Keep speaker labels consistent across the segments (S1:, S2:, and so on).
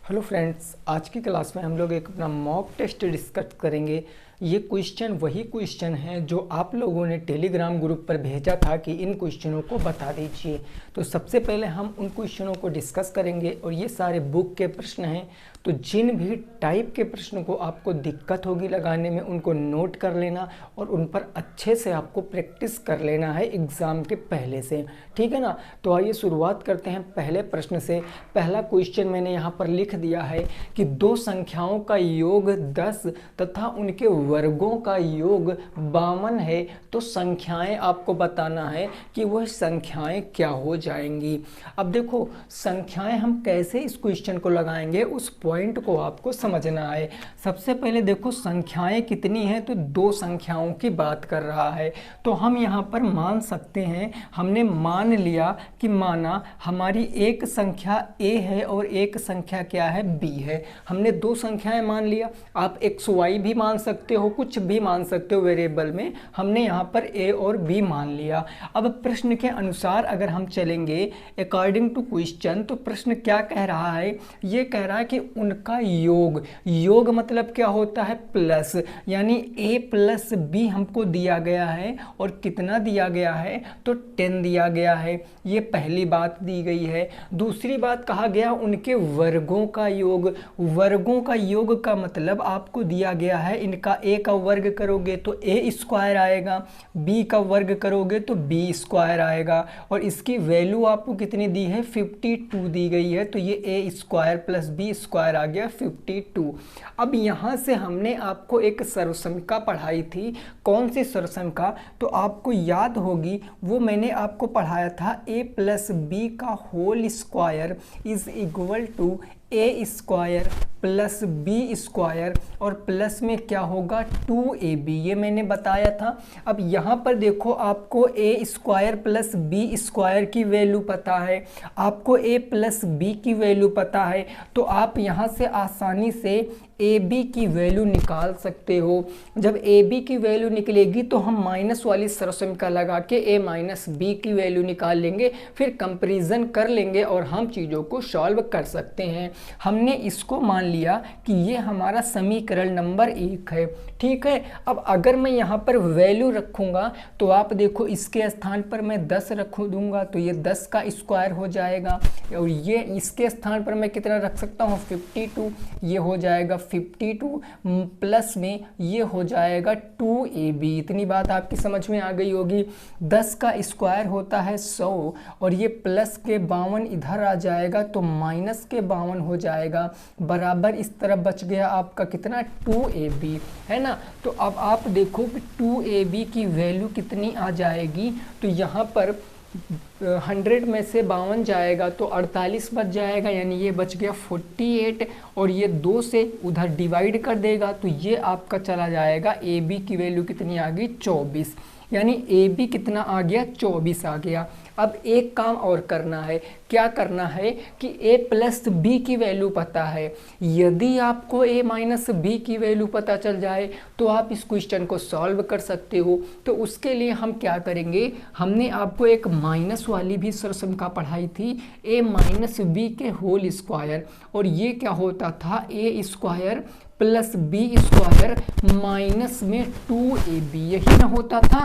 S1: Hello friends, आज की class में हम लोग एक अपना मॉक टेस्ट डिस्कस करेंगे। ये क्वेश्चन वही क्वेश्चन है जो आप लोगों ने टेलीग्राम ग्रुप पर भेजा था कि इन क्वेश्चनों को बता दीजिए। तो सबसे पहले हम उन क्वेश्चनों को डिस्कस करेंगे और ये सारे बुक के प्रश्न हैं। तो जिन भी टाइप के प्रश्न को आपको दिक्कत होगी लगाने में, उनको नोट कर लेना और उन पर अच्छे से आपको प्रैक्टिस कर लेना है एग्ज़ाम के पहले से, ठीक है ना। तो आइए शुरुआत करते हैं पहले प्रश्न से। पहला क्वेश्चन मैंने यहाँ पर लिख दिया है कि दो संख्याओं का योग 10 तथा उनके वर्गों का योग 52 है, तो संख्याएं आपको बताना है कि वह संख्याएं क्या हो जाएंगी। अब देखो, संख्याएं हम कैसे इस क्वेश्चन को लगाएंगे उस पॉइंट को आपको समझना है। सबसे पहले देखो, संख्याएं कितनी हैं, तो दो संख्याओं की बात कर रहा है। तो हम यहाँ पर मान सकते हैं, हमने मान लिया कि माना हमारी एक संख्या a है और एक संख्या क्या है, b है। हमने दो संख्याएं मान लिया। आप x y भी मान सकते हो, कुछ भी मान सकते हो वेरिएबल में। हमने यहाँ पर a और b मान लिया। अब प्रश्न के अनुसार अगर हम चलेंगे अकॉर्डिंग टू क्वेश्चन, तो प्रश्न क्या कह रहा है, ये कह रहा है कि उनका योग, योग मतलब क्या होता है, प्लस, यानी a प्लस b हमको दिया गया है। और कितना दिया गया है, तो 10 दिया गया है। ये पहली बात दी गई है। दूसरी बात कहा गया उनके वर्गों का योग। वर्गों का योग का मतलब आपको दिया गया है, इनका a का वर्ग करोगे तो a स्क्वायर आएगा, b का वर्ग करोगे तो b स्क्वायर आएगा। और इसकी वैल्यू आपको कितनी दी है, 52 दी गई है। तो ये a square plus b square आ गया 52। अब यहाँ से हमने आपको एक सर्वसंख्या पढ़ाई थी। कौन सी सर्वसंख्या, तो आपको याद होगी, वो मैंने आपको पढ़ाया था a प्लस बी का whole square is equal to a square plus b square और प्लस में क्या होगा 2ab, ये मैंने बताया था। अब यहाँ पर देखो, आपको a square plus b square की वैल्यू पता है, आपको a प्लस b की वैल्यू पता है। तो आप यहाँ से आसानी से ab की वैल्यू निकाल सकते हो। जब ab की वैल्यू निकलेगी तो हम माइनस वाली सर्वसंख्या लगा के a माइनस b की वैल्यू निकाल लेंगे, फिर कंपैरिजन कर लेंगे और हम चीज़ों को सॉल्व कर सकते हैं। हमने इसको मान लिया कि ये हमारा समीकरण नंबर 1 है, ठीक है। अब अगर मैं यहाँ पर वैल्यू रखूँगा तो आप देखो, इसके स्थान पर मैं 10 रख दूँगा तो ये 10 का स्क्वायर हो जाएगा। और ये इसके स्थान पर मैं कितना रख सकता हूँ, 52, ये हो जाएगा 52 प्लस में ये हो जाएगा 2ab। इतनी बात आपकी समझ में आ गई होगी। 10 का स्क्वायर होता है 100 और ये प्लस के 52 इधर आ जाएगा तो माइनस के 52 हो जाएगा, बराबर इस तरफ बच गया आपका कितना, 2ab, है ना। तो अब आप देखो कि 2ab की वैल्यू कितनी आ जाएगी, तो यहाँ पर 100 में से 52 जाएगा तो 48 बच जाएगा, यानी ये बच गया 48। और ये 2 से उधर डिवाइड कर देगा तो ये आपका चला जाएगा, ab की वैल्यू कितनी आ गई, 24, यानी ab कितना आ गया, 24 आ गया। अब एक काम और करना है, क्या करना है कि a प्लस b की वैल्यू पता है। यदि आपको a माइनस b की वैल्यू पता चल जाए तो आप इस क्वेश्चन को सॉल्व कर सकते हो। तो उसके लिए हम क्या करेंगे, हमने आपको एक माइनस वाली भी सर्वसंख्या पढ़ाई थी, a माइनस b के होल स्क्वायर, और ये क्या होता था, a square plus b square minus में 2ab, यही ना होता था।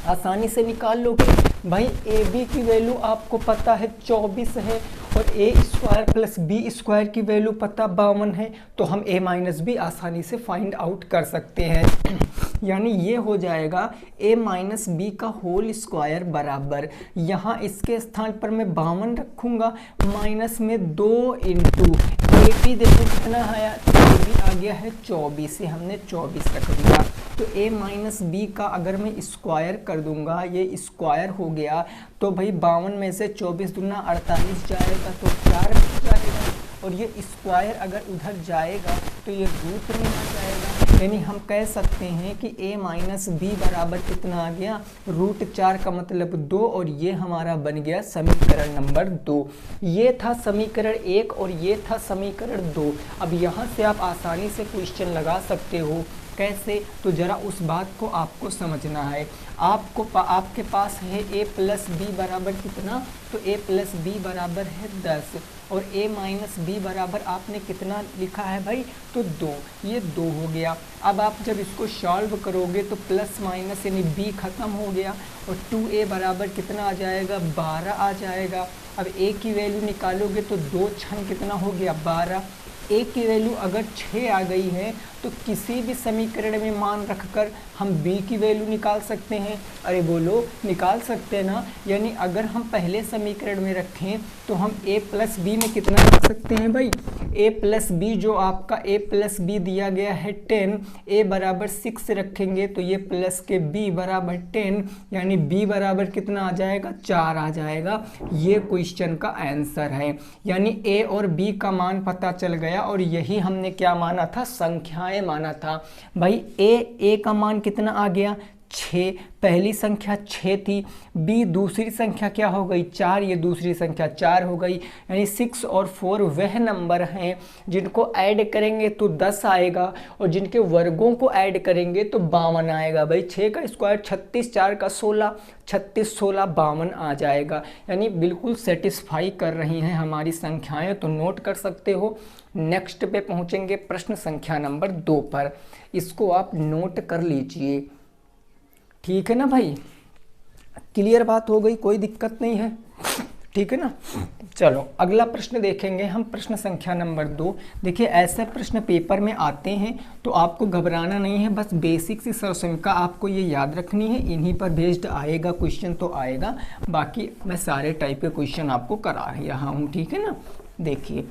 S1: आसानी से निकाल लोगे भाई, ab की वैल्यू आपको पता है 24 है और a square plus b square की वैल्यू पता 52 है, तो हम a माइनस b आसानी से फाइंड आउट कर सकते हैं। यानी ये हो जाएगा a माइनस बी का होल स्क्वायर बराबर, यहाँ इसके स्थान पर मैं 52 रखूँगा, माइनस में 2 इंटू ab, देखो कितना आया, ab आ गया है 24, से हमने 24 रख दिया। तो a माइनस बी का अगर मैं स्क्वायर कर दूंगा, ये स्क्वायर हो गया, तो भाई 52 में से 24 दूना 48 जाएगा तो 4 बच जाएगा, और ये स्क्वायर अगर उधर जाएगा तो ये रूट में आ जाएगा। यानी हम कह सकते हैं कि a माइनस बी बराबर कितना आ गया, √4 का मतलब 2, और ये हमारा बन गया समीकरण नंबर 2। ये था समीकरण 1 और ये था समीकरण 2। अब यहाँ से आप आसानी से क्वेश्चन लगा सकते हो। कैसे, तो ज़रा उस बात को आपको समझना है। आपके पास है a प्लस बी बराबर कितना, तो a प्लस बी बराबर है 10, और a माइनस बी बराबर आपने कितना लिखा है भाई, तो 2, ये 2 हो गया। अब आप जब इसको सॉल्व करोगे तो प्लस माइनस यानी b खत्म हो गया और 2a बराबर कितना आ जाएगा, 12 आ जाएगा। अब a की वैल्यू निकालोगे तो 2 छन कितना हो गया, 12। a की वैल्यू अगर 6 आ गई है तो किसी भी समीकरण में मान रखकर हम b की वैल्यू निकाल सकते हैं। अरे बोलो, निकाल सकते हैं ना। यानी अगर हम पहले समीकरण में रखें तो हम a प्लस बी में कितना रख सकते हैं भाई, a प्लस बी जो आपका a प्लस बी दिया गया है 10, a बराबर 6 रखेंगे तो ये प्लस के b बराबर 10 यानी b बराबर कितना आ जाएगा, 4 आ जाएगा। ये क्वेश्चन का आंसर है। यानी a और b का मान पता चल गया और यही हमने क्या माना था, संख्याएं माना था। भाई a का मान कितना आ गया, 6, पहली संख्या 6 थी। b दूसरी संख्या क्या हो गई, 4, ये दूसरी संख्या 4 हो गई। यानी 6 और 4 वह नंबर हैं जिनको ऐड करेंगे तो 10 आएगा और जिनके वर्गों को ऐड करेंगे तो 52 आएगा। भाई 6 का स्क्वायर 36, 4 का 16, 36, 16, 52 आ जाएगा। यानी बिल्कुल सेटिस्फाई कर रही हैं हमारी संख्याएं, तो नोट कर सकते हो। नेक्स्ट पे पहुंचेंगे प्रश्न संख्या नंबर 2 पर, इसको आप नोट कर लीजिए। ठीक है ना भाई, क्लियर बात हो गई, कोई दिक्कत नहीं है, ठीक है ना। चलो अगला प्रश्न देखेंगे हम, प्रश्न संख्या नंबर 2। देखिए ऐसे प्रश्न पेपर में आते हैं तो आपको घबराना नहीं है, बस बेसिक सी सरसमिका आपको ये याद रखनी है। इन्हीं पर बेस्ड आएगा क्वेश्चन तो आएगा, बाकी मैं सारे टाइप के क्वेश्चन आपको करा रहा हूँ, ठीक है ना। देखिए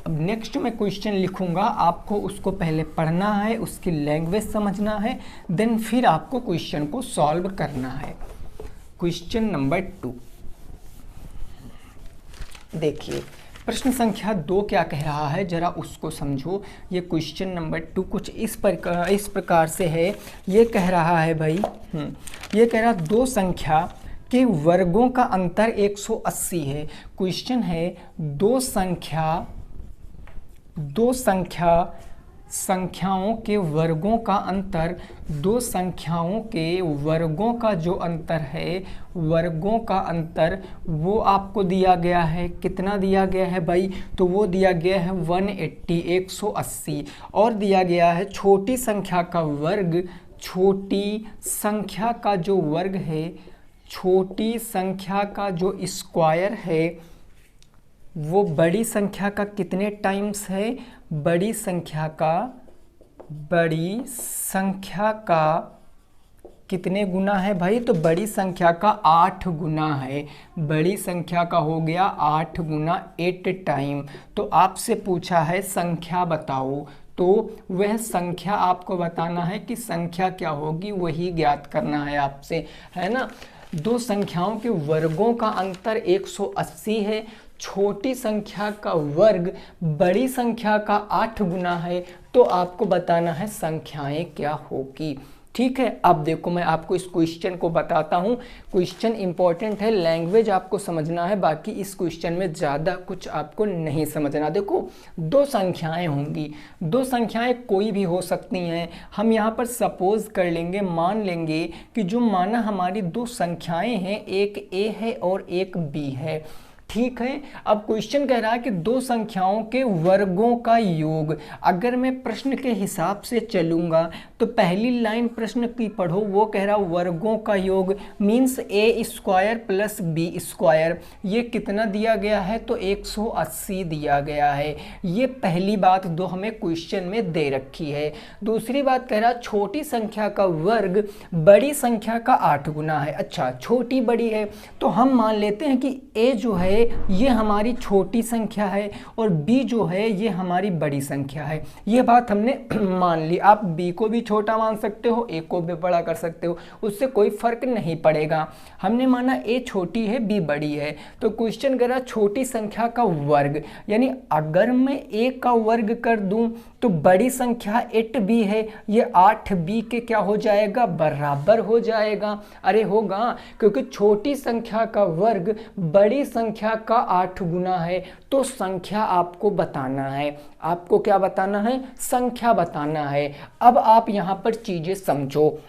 S1: अब नेक्स्ट मैं क्वेश्चन लिखूंगा, आपको उसको पहले पढ़ना है, उसकी लैंग्वेज समझना है, देन फिर आपको क्वेश्चन को सॉल्व करना है। क्वेश्चन नंबर 2 देखिए, प्रश्न संख्या 2 क्या कह रहा है जरा उसको समझो। ये क्वेश्चन नंबर 2 कुछ इस प्रकार से है। ये कह रहा है भाई, ये कह रहा 2 संख्या के वर्गों का अंतर 180 है। क्वेश्चन है दो संख्याओं के वर्गों का अंतर, 2 संख्याओं के वर्गों का जो अंतर है, वर्गों का अंतर वो आपको दिया गया है। कितना दिया गया है भाई, तो वो दिया गया है 180, 180। और दिया गया है छोटी संख्या का वर्ग, छोटी संख्या का जो वर्ग है, छोटी संख्या का जो स्क्वायर है वो बड़ी संख्या का कितने टाइम्स है, बड़ी संख्या का कितने गुना है भाई, तो बड़ी संख्या का 8 गुना है। बड़ी संख्या का हो गया 8 गुना 8 टाइम। तो आपसे पूछा है संख्या बताओ, तो वह संख्या आपको बताना है कि संख्या क्या होगी, वही ज्ञात करना है आपसे, है ना। 2 संख्याओं के वर्गों का अंतर 180 है, छोटी संख्या का वर्ग बड़ी संख्या का 8 गुना है, तो आपको बताना है संख्याएं क्या होगी। ठीक है, अब देखो मैं आपको इस क्वेश्चन को बताता हूँ। क्वेश्चन इंपॉर्टेंट है, लैंग्वेज आपको समझना है, बाकी इस क्वेश्चन में ज़्यादा कुछ आपको नहीं समझना। देखो 2 संख्याएं होंगी, 2 संख्याएं कोई भी हो सकती हैं। हम यहाँ पर सपोज कर लेंगे, मान लेंगे कि जो माना हमारी 2 संख्याएं हैं, एक a है और एक b है। ठीक है, अब क्वेश्चन कह रहा है कि 2 संख्याओं के वर्गों का योग। अगर मैं प्रश्न के हिसाब से चलूंगा तो पहली लाइन प्रश्न की पढ़ो, वो कह रहा वर्गों का योग means a square plus b square. ये कितना दिया गया है, तो 180 दिया गया है। ये पहली बात दो हमें क्वेश्चन में दे रखी है। दूसरी बात कह रहा छोटी संख्या का वर्ग बड़ी संख्या का 8 गुना है। अच्छा, छोटी बड़ी है तो हम मान लेते हैं कि a जो है ये हमारी छोटी संख्या है और b जो है ये हमारी बड़ी संख्या है। ये बात हमने मान ली। आप b को भी छोटा मान सकते हो, a को भी बड़ा कर सकते हो, उससे कोई फर्क नहीं पड़ेगा। हमने माना a छोटी है b बड़ी है, तो क्वेश्चन कह रहा छोटी संख्या का वर्ग, यानी अगर मैं a का वर्ग कर दूं तो बड़ी संख्या 8b है, ये 8b के क्या हो जाएगा, बराबर हो जाएगा। अरे होगा, क्योंकि छोटी संख्या का वर्ग बड़ी संख्या का 8 गुना है। तो संख्या आपको बताना है। आपको क्या बताना है, संख्या बताना है। अब आप यहाँ पर चीजें समझो।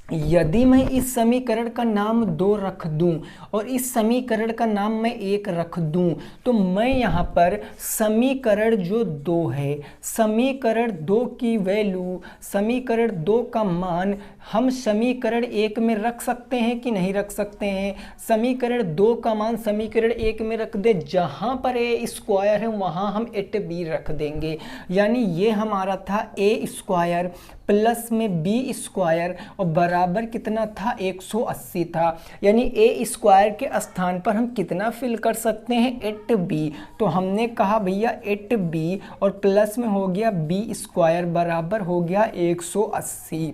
S1: यदि मैं इस समीकरण का नाम 2 रख दूं और इस समीकरण का नाम मैं 1 रख दूं, तो मैं यहाँ पर समीकरण जो 2 है, समीकरण 2 की वैल्यू, समीकरण 2 का मान हम समीकरण 1 में रख सकते हैं कि नहीं रख सकते हैं। समीकरण 2 का मान समीकरण 1 में रख दे, जहाँ पर ए स्क्वायर है वहाँ हम 8b रख देंगे। यानी ये हमारा था ए स्क्वायर प्लस में बी स्क्वायर और बराबर कितना था 180 था। यानी ए स्क्वायर के स्थान पर हम कितना फिल कर सकते हैं 8b। तो हमने कहा भैया 8b और प्लस में हो गया बी स्क्वायर बराबर हो गया 180।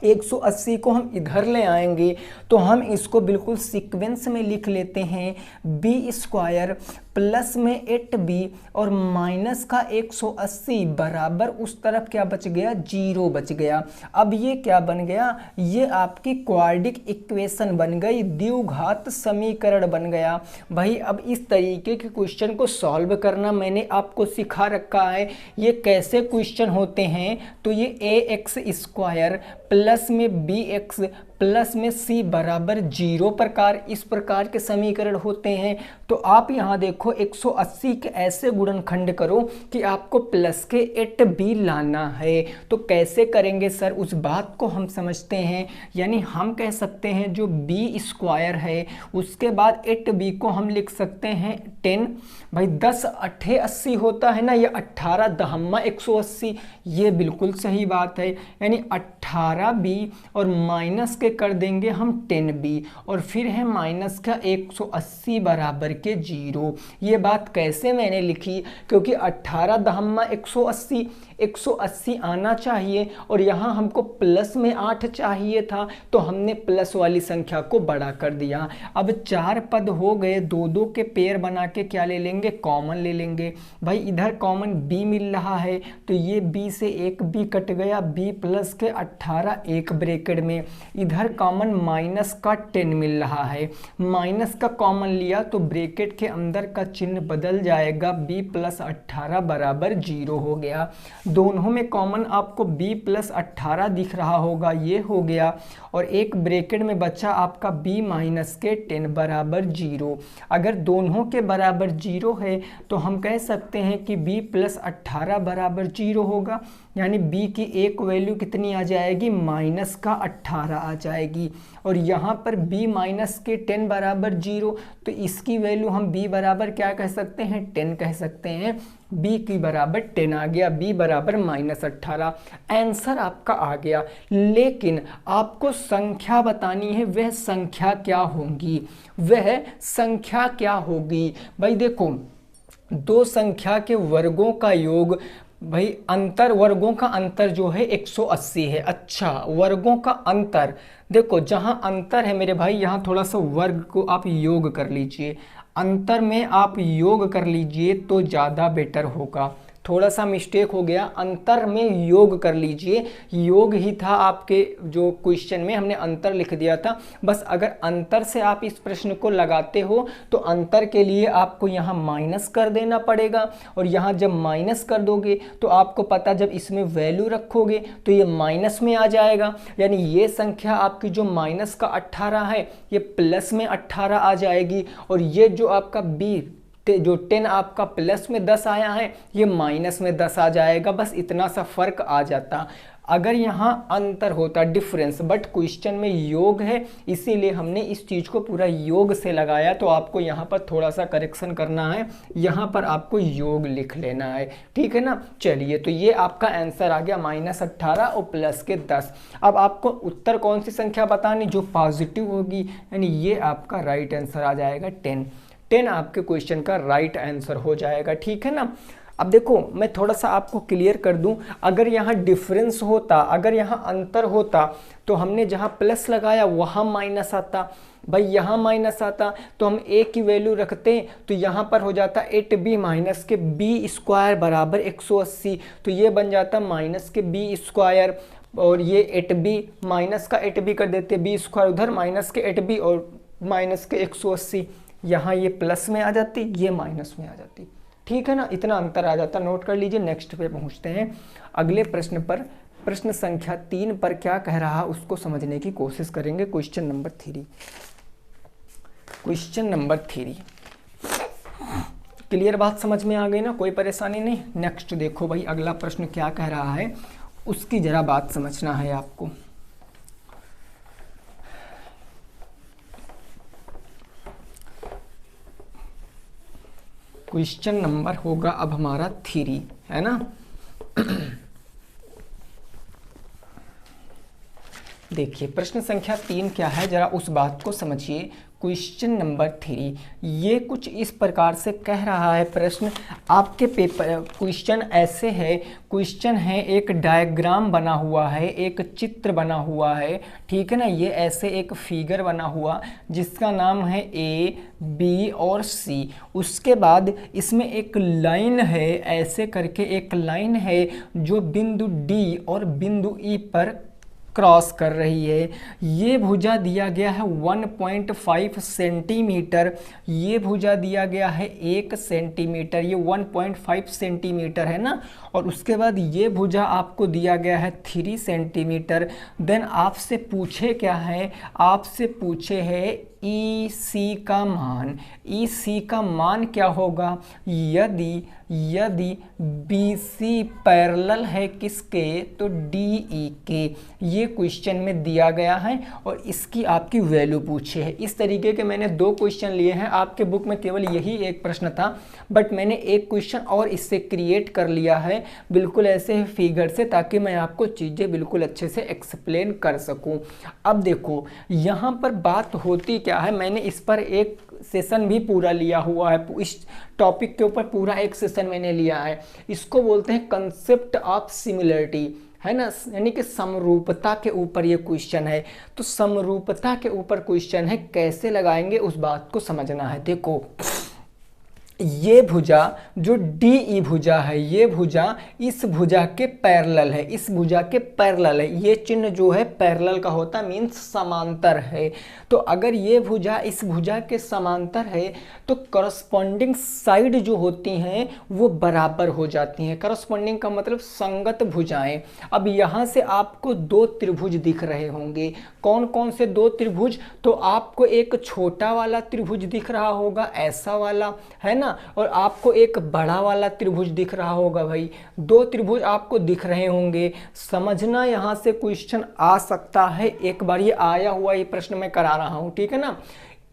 S1: 180 को हम इधर ले आएंगे तो हम इसको बिल्कुल सीक्वेंस में लिख लेते हैं, बी स्क्वायर प्लस में 8b और माइनस का 180 बराबर उस तरफ क्या बच गया 0 बच गया। अब ये क्या बन गया, ये आपकी क्वाड्रेटिक इक्वेशन बन गई, द्विघात समीकरण बन गया। भाई अब इस तरीके के क्वेश्चन को सॉल्व करना मैंने आपको सिखा रखा है। ये कैसे क्वेश्चन होते हैं, तो ये ax स्क्वायर प्लस में bx प्लस में c बराबर 0 प्रकार, इस प्रकार के समीकरण होते हैं। तो आप यहाँ देखो 180 के ऐसे गुणनखंड करो कि आपको प्लस के 8b लाना है। तो कैसे करेंगे सर, उस बात को हम समझते हैं। यानी हम कह सकते हैं जो b स्क्वायर है उसके बाद 8b को हम लिख सकते हैं 10। भाई 10 8 80 होता है ना, ये 18 दहम्मा 180, ये बिल्कुल सही बात है। यानी 18b और माइनस कर देंगे हम 10b और फिर है माइनस का 180 बराबर के 0। ये बात कैसे मैंने लिखी, क्योंकि 18 दहम्मा 180, 180 आना चाहिए और यहाँ हमको प्लस में 8 चाहिए था, तो हमने प्लस वाली संख्या को बड़ा कर दिया। अब 4 पद हो गए, 2-2 के पेयर बना के क्या ले लेंगे, कॉमन ले लेंगे। भाई इधर कॉमन b मिल रहा है तो ये b से एक b कट गया, b प्लस के 18 एक ब्रैकेट में, इधर कॉमन माइनस का 10 मिल रहा है, माइनस का कॉमन लिया तो ब्रैकेट के अंदर का चिन्ह बदल जाएगा, b प्लस 18 बराबर 0 हो गया। दोनों में कॉमन आपको b प्लस 18 दिख रहा होगा, ये हो गया और एक ब्रैकेट में बचा आपका b माइनस के 10 बराबर 0। अगर दोनों के बराबर 0 है तो हम कह सकते हैं कि b प्लस 18 बराबर 0 होगा। यानी b की एक वैल्यू कितनी आ जाएगी, माइनस का 18 आ जाएगी। और यहाँ पर b माइनस के 10 बराबर 0, तो इसकी वैल्यू हम b बराबर क्या कह सकते हैं, 10 कह सकते हैं। b की बराबर 10 आ गया, b बराबर माइनस 18। आंसर आपका आ गया, लेकिन आपको संख्या बतानी है, वह संख्या क्या होगी, वह संख्या क्या होगी। भाई देखो, दो संख्या के वर्गों का योग, भाई अंतर, वर्गों का अंतर जो है 180 है। अच्छा, वर्गों का अंतर देखो, जहां अंतर है मेरे भाई यहाँ थोड़ा सा वर्ग को आप योग कर लीजिए, अंतर में आप योग कर लीजिए तो ज़्यादा बेटर होगा। थोड़ा सा मिस्टेक हो गया, अंतर में योग कर लीजिए, योग ही था आपके जो क्वेश्चन में, हमने अंतर लिख दिया था। बस अगर अंतर से आप इस प्रश्न को लगाते हो तो अंतर के लिए आपको यहाँ माइनस कर देना पड़ेगा, और यहाँ जब माइनस कर दोगे तो आपको पता, जब इसमें वैल्यू रखोगे तो ये माइनस में आ जाएगा। यानी ये संख्या आपकी जो माइनस का 18 है ये प्लस में 18 आ जाएगी, और ये जो आपका b जो 10 आपका प्लस में 10 आया है ये माइनस में 10 आ जाएगा। बस इतना सा फर्क आ जाता अगर यहाँ अंतर होता, डिफरेंस, बट क्वेश्चन में योग है इसीलिए हमने इस चीज़ को पूरा योग से लगाया। तो आपको यहाँ पर थोड़ा सा करेक्शन करना है, यहाँ पर आपको योग लिख लेना है, ठीक है ना। चलिए, तो ये आपका आंसर आ गया माइनस 18 और प्लस के 10। अब आपको उत्तर कौन सी संख्या बतानी, जो पॉजिटिव होगी, यानी ये आपका राइट आंसर आ जाएगा 10 आपके क्वेश्चन का राइट आंसर हो जाएगा, ठीक है ना। अब देखो, मैं थोड़ा सा आपको क्लियर कर दूं, अगर यहाँ डिफरेंस होता, अगर यहाँ अंतर होता तो हमने जहाँ प्लस लगाया वहाँ माइनस आता। भाई यहाँ माइनस आता तो हम a की वैल्यू रखते तो यहाँ पर हो जाता 8b माइनस के b स्क्वायर बराबर 180, तो ये बन जाता माइनस के b स्क्वायर, और ये 8b माइनस का 8b कर देते, b स्क्वायर उधर माइनस के 8b और माइनस के 180, यहाँ ये प्लस में आ जाती, ये माइनस में आ जाती, ठीक है ना। इतना अंतर आ जाता, नोट कर लीजिए। नेक्स्ट पे पहुँचते हैं, अगले प्रश्न पर प्रश्न संख्या 3 पर क्या कह रहा है उसको समझने की कोशिश करेंगे। Question number 3, question number 3 clear, बात समझ में आ गई ना, कोई परेशानी नहीं। नेक्स्ट देखो भाई, अगला प्रश्न क्या कह रहा है उसकी जरा बात समझना है आपको। क्वेश्चन नंबर होगा अब हमारा 3, है ना। देखिए प्रश्न संख्या 3 क्या है, जरा उस बात को समझिए। क्वेश्चन नंबर 3 ये कुछ इस प्रकार से कह रहा है प्रश्न आपके पेपर। क्वेश्चन ऐसे है, क्वेश्चन है एक डायग्राम बना हुआ है, एक चित्र बना हुआ है, ठीक है ना। ये ऐसे एक फिगर बना हुआ जिसका नाम है ए, बी और सी। उसके बाद इसमें एक लाइन है, ऐसे करके एक लाइन है जो बिंदु डी और बिंदु ई पर क्रॉस कर रही है। ये भुजा दिया गया है 1.5 सेंटीमीटर, ये भुजा दिया गया है 1 सेंटीमीटर, ये 1.5 सेंटीमीटर है ना। और उसके बाद ये भुजा आपको दिया गया है 3 सेंटीमीटर। देन आपसे पूछे क्या है, आपसे पूछे है ई सी का मान। ई सी का मान क्या होगा, यदि बी सी पैरेलल है किसके, तो डी ई के। ये क्वेश्चन में दिया गया है और इसकी आपकी वैल्यू पूछे है। इस तरीके के मैंने 2 क्वेश्चन लिए हैं, आपके बुक में केवल यही एक प्रश्न था, बट मैंने एक क्वेश्चन और इससे क्रिएट कर लिया है बिल्कुल ऐसे फिगर से, ताकि मैं आपको चीज़ें बिल्कुल अच्छे से एक्सप्लेन कर सकूं। अब देखो यहाँ पर बात होती क्या है, मैंने इस पर एक सेशन भी पूरा लिया हुआ है, इस टॉपिक के ऊपर पूरा एक सेशन मैंने लिया है। इसको बोलते हैं कंसेप्ट ऑफ सिमिलरिटी, है ना, यानी कि समरूपता के ऊपर ये क्वेश्चन है। तो समरूपता के ऊपर क्वेश्चन है, कैसे लगाएंगे उस बात को समझना है। देखो ये भुजा जो डी ई भुजा है, ये भुजा इस भुजा के पैरेलल है, इस भुजा के पैरेलल है। ये चिन्ह जो है पैरेलल का होता है, मीन्स समांतर है। तो अगर ये भुजा इस भुजा के समांतर है तो करस्पॉन्डिंग साइड जो होती हैं वो बराबर हो जाती हैं। करस्पॉन्डिंग का मतलब संगत भुजाएं। अब यहाँ से आपको 2 त्रिभुज दिख रहे होंगे। कौन कौन से 2 त्रिभुज, तो आपको एक छोटा वाला त्रिभुज दिख रहा होगा, ऐसा वाला, है ना, और आपको एक बड़ा वाला त्रिभुज दिख रहा होगा। भाई 2 त्रिभुज आपको दिख रहे होंगे। समझना यहाँ से क्वेश्चन आ सकता है, एक बार ये आया हुआ ये प्रश्न मैं करा रहा हूँ, ठीक है ना।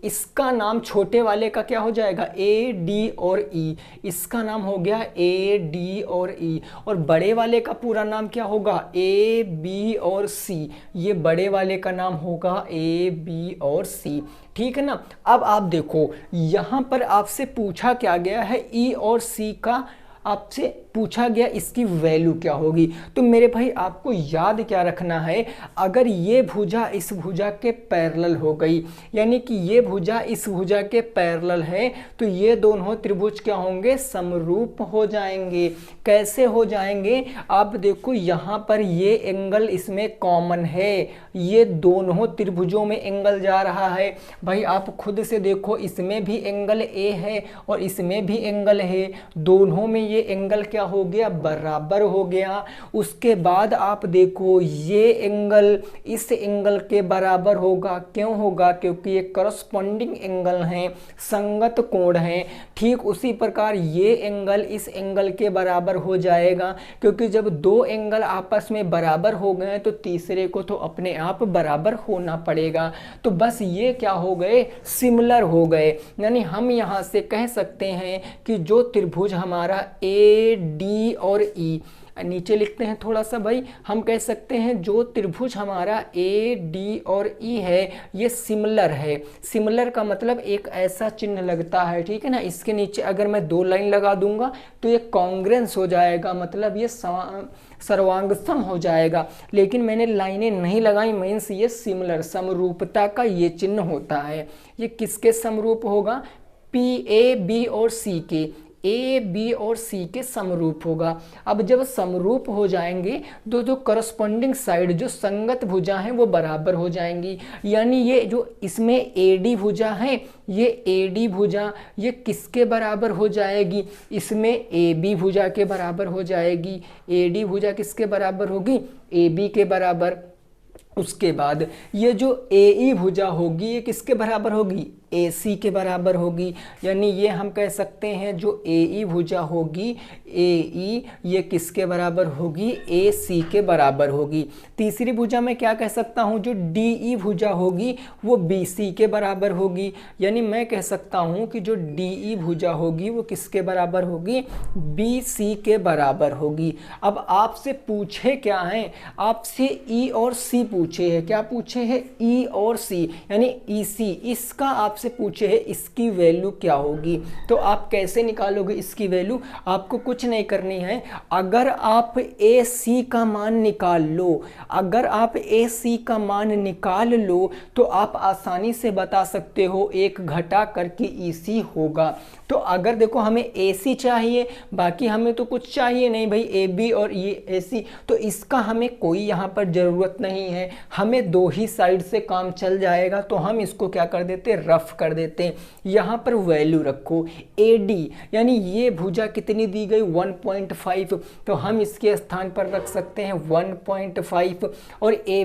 S1: इसका नाम छोटे वाले का क्या हो जाएगा, ए डी और ई, इसका नाम हो गया ए डी और ई। और बड़े वाले का पूरा नाम क्या होगा, ए बी और सी। ये बड़े वाले का नाम होगा ए बी और सी, ठीक है ना। अब आप देखो यहाँ पर आपसे पूछा क्या गया है, ई और सी का आपसे पूछा गया इसकी वैल्यू क्या होगी। तो मेरे भाई आपको याद क्या रखना है, अगर ये भुजा इस भुजा के पैरेलल हो गई, यानी कि ये भुजा इस भुजा के पैरेलल है, तो ये दोनों त्रिभुज क्या होंगे, समरूप हो जाएंगे। कैसे हो जाएंगे, आप देखो यहाँ पर ये एंगल इसमें कॉमन है, ये दोनों त्रिभुजों में एंगल जा रहा है। भाई आप खुद से देखो, इसमें भी एंगल ए है और इसमें भी एंगल है, दोनों में ये एंगल क्या हो गया, बराबर हो गया। उसके बाद आप देखो ये एंगल इस एंगल के बराबर होगा। क्यों होगा, क्योंकि ये करस्पॉन्डिंग एंगल हैं, संगत कोण हैं। ठीक उसी प्रकार ये एंगल इस एंगल के बराबर हो जाएगा, क्योंकि जब 2 एंगल आपस में बराबर हो गए तो तीसरे को तो अपने आप बराबर होना पड़ेगा। तो बस ये क्या हो गए, सिमिलर हो गए। यानी हम यहाँ से कह सकते हैं कि जो त्रिभुज हमारा ए डी और ई, नीचे लिखते हैं थोड़ा सा भाई, हम कह सकते हैं जो त्रिभुज हमारा ए डी और ई है ये सिमिलर है। सिमिलर का मतलब एक ऐसा चिन्ह लगता है, ठीक है ना। इसके नीचे अगर मैं 2 लाइन लगा दूंगा तो ये कॉन्ग्रेंस हो जाएगा, मतलब ये सर्वांगसम हो जाएगा। लेकिन मैंने लाइनें नहीं लगाई, मीन्स ये सिमिलर, समरूपता का ये चिन्ह होता है। ये किसके समरूप होगा, पी ए बी और सी के। ए बी और सी के समरूप होगा। अब जब समरूप हो जाएंगे तो जो करस्पॉन्डिंग साइड जो संगत भुजा हैं वो बराबर हो जाएंगी। यानी ये जो इसमें ए डी भुजा है, ये ए डी भुजा ये किसके बराबर हो जाएगी, इसमें ए बी भुजा के बराबर हो जाएगी। ए डी भुजा किसके बराबर होगी, ए बी के बराबर। उसके बाद ये जो ए ई भुजा होगी ये किसके बराबर होगी, ए सी के बराबर होगी। यानी ये हम कह सकते हैं जो ए ई भुजा होगी, ए ई ये किसके बराबर होगी, ए सी के बराबर होगी। तीसरी भुजा में क्या कह सकता हूँ, जो डी ई भुजा होगी वो बी सी के बराबर होगी। यानी मैं कह सकता हूँ कि जो डी ई भुजा होगी वो किसके बराबर होगी, बी सी के बराबर होगी। अब आपसे पूछे क्या है, आपसे ई और सी पूछे है, क्या पूछे है, ई और सी, यानी ई सी, इसका आपसे पूछे है इसकी वैल्यू क्या होगी। तो आप कैसे निकालोगे इसकी वैल्यू, आपको कुछ नहीं करनी है। अगर आप ए सी का मान निकाल लो, अगर आप ए सी का मान निकाल लो तो आप आसानी से बता सकते हो एक घटा करके ई सी होगा। तो अगर देखो हमें ए सी चाहिए, बाकी हमें तो कुछ चाहिए नहीं भाई, ए बी और ये ए सी, तो इसका हमें कोई यहाँ पर ज़रूरत नहीं है, हमें दो ही साइड से काम चल जाएगा। तो हम इसको क्या कर देते, रफ कर देते हैं। यहाँ पर वैल्यू रखो ए डी, यानी ये भुजा कितनी दी गई 1.5, तो हम इसके स्थान पर रख सकते हैं 1.5। और ए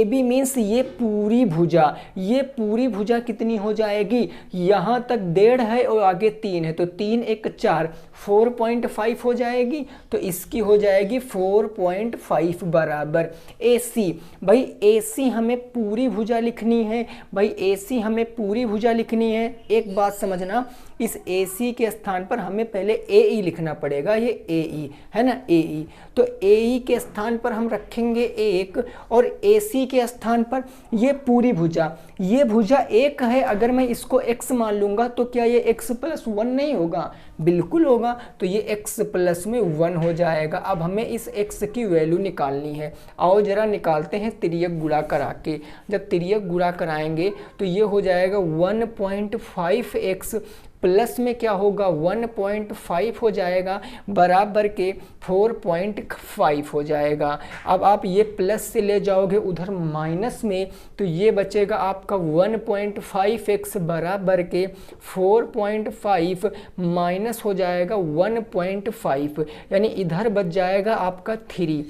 S1: बी मीन्स ये पूरी भुजा, ये पूरी भुजा कितनी हो जाएगी, यहाँ तक 1.5 है और आगे 3 है, तो 3 1 4, 4.5 हो जाएगी। तो इसकी हो जाएगी 4.5 बराबर ए सी। भाई ए सी हमें पूरी भुजा लिखनी है, भाई ए सी हमें पूरी भुजा लिखनी है। एक बात समझना, इस ए सी के स्थान पर हमें पहले ए ई लिखना पड़ेगा, ये ए ई है ना, ए ई। तो ए ई के स्थान पर हम रखेंगे 1 और ए सी के स्थान पर ये पूरी भुजा, ये भुजा 1 है, अगर मैं इसको x मान लूँगा तो क्या ये x + 1 नहीं होगा, बिल्कुल होगा। तो ये x + में 1 हो जाएगा। अब हमें इस x की वैल्यू निकालनी है, आओ जरा निकालते हैं तिर्यक गुणा करा के। जब तिर्यक गुणा कराएंगे तो ये हो जाएगा 1.5x प्लस में क्या होगा 1.5 हो जाएगा बराबर के 4.5 हो जाएगा। अब आप ये प्लस से ले जाओगे उधर माइनस में, तो ये बचेगा आपका 1.5x बराबर के 4.5 माइनस हो जाएगा 1.5, यानी इधर बच जाएगा आपका 3।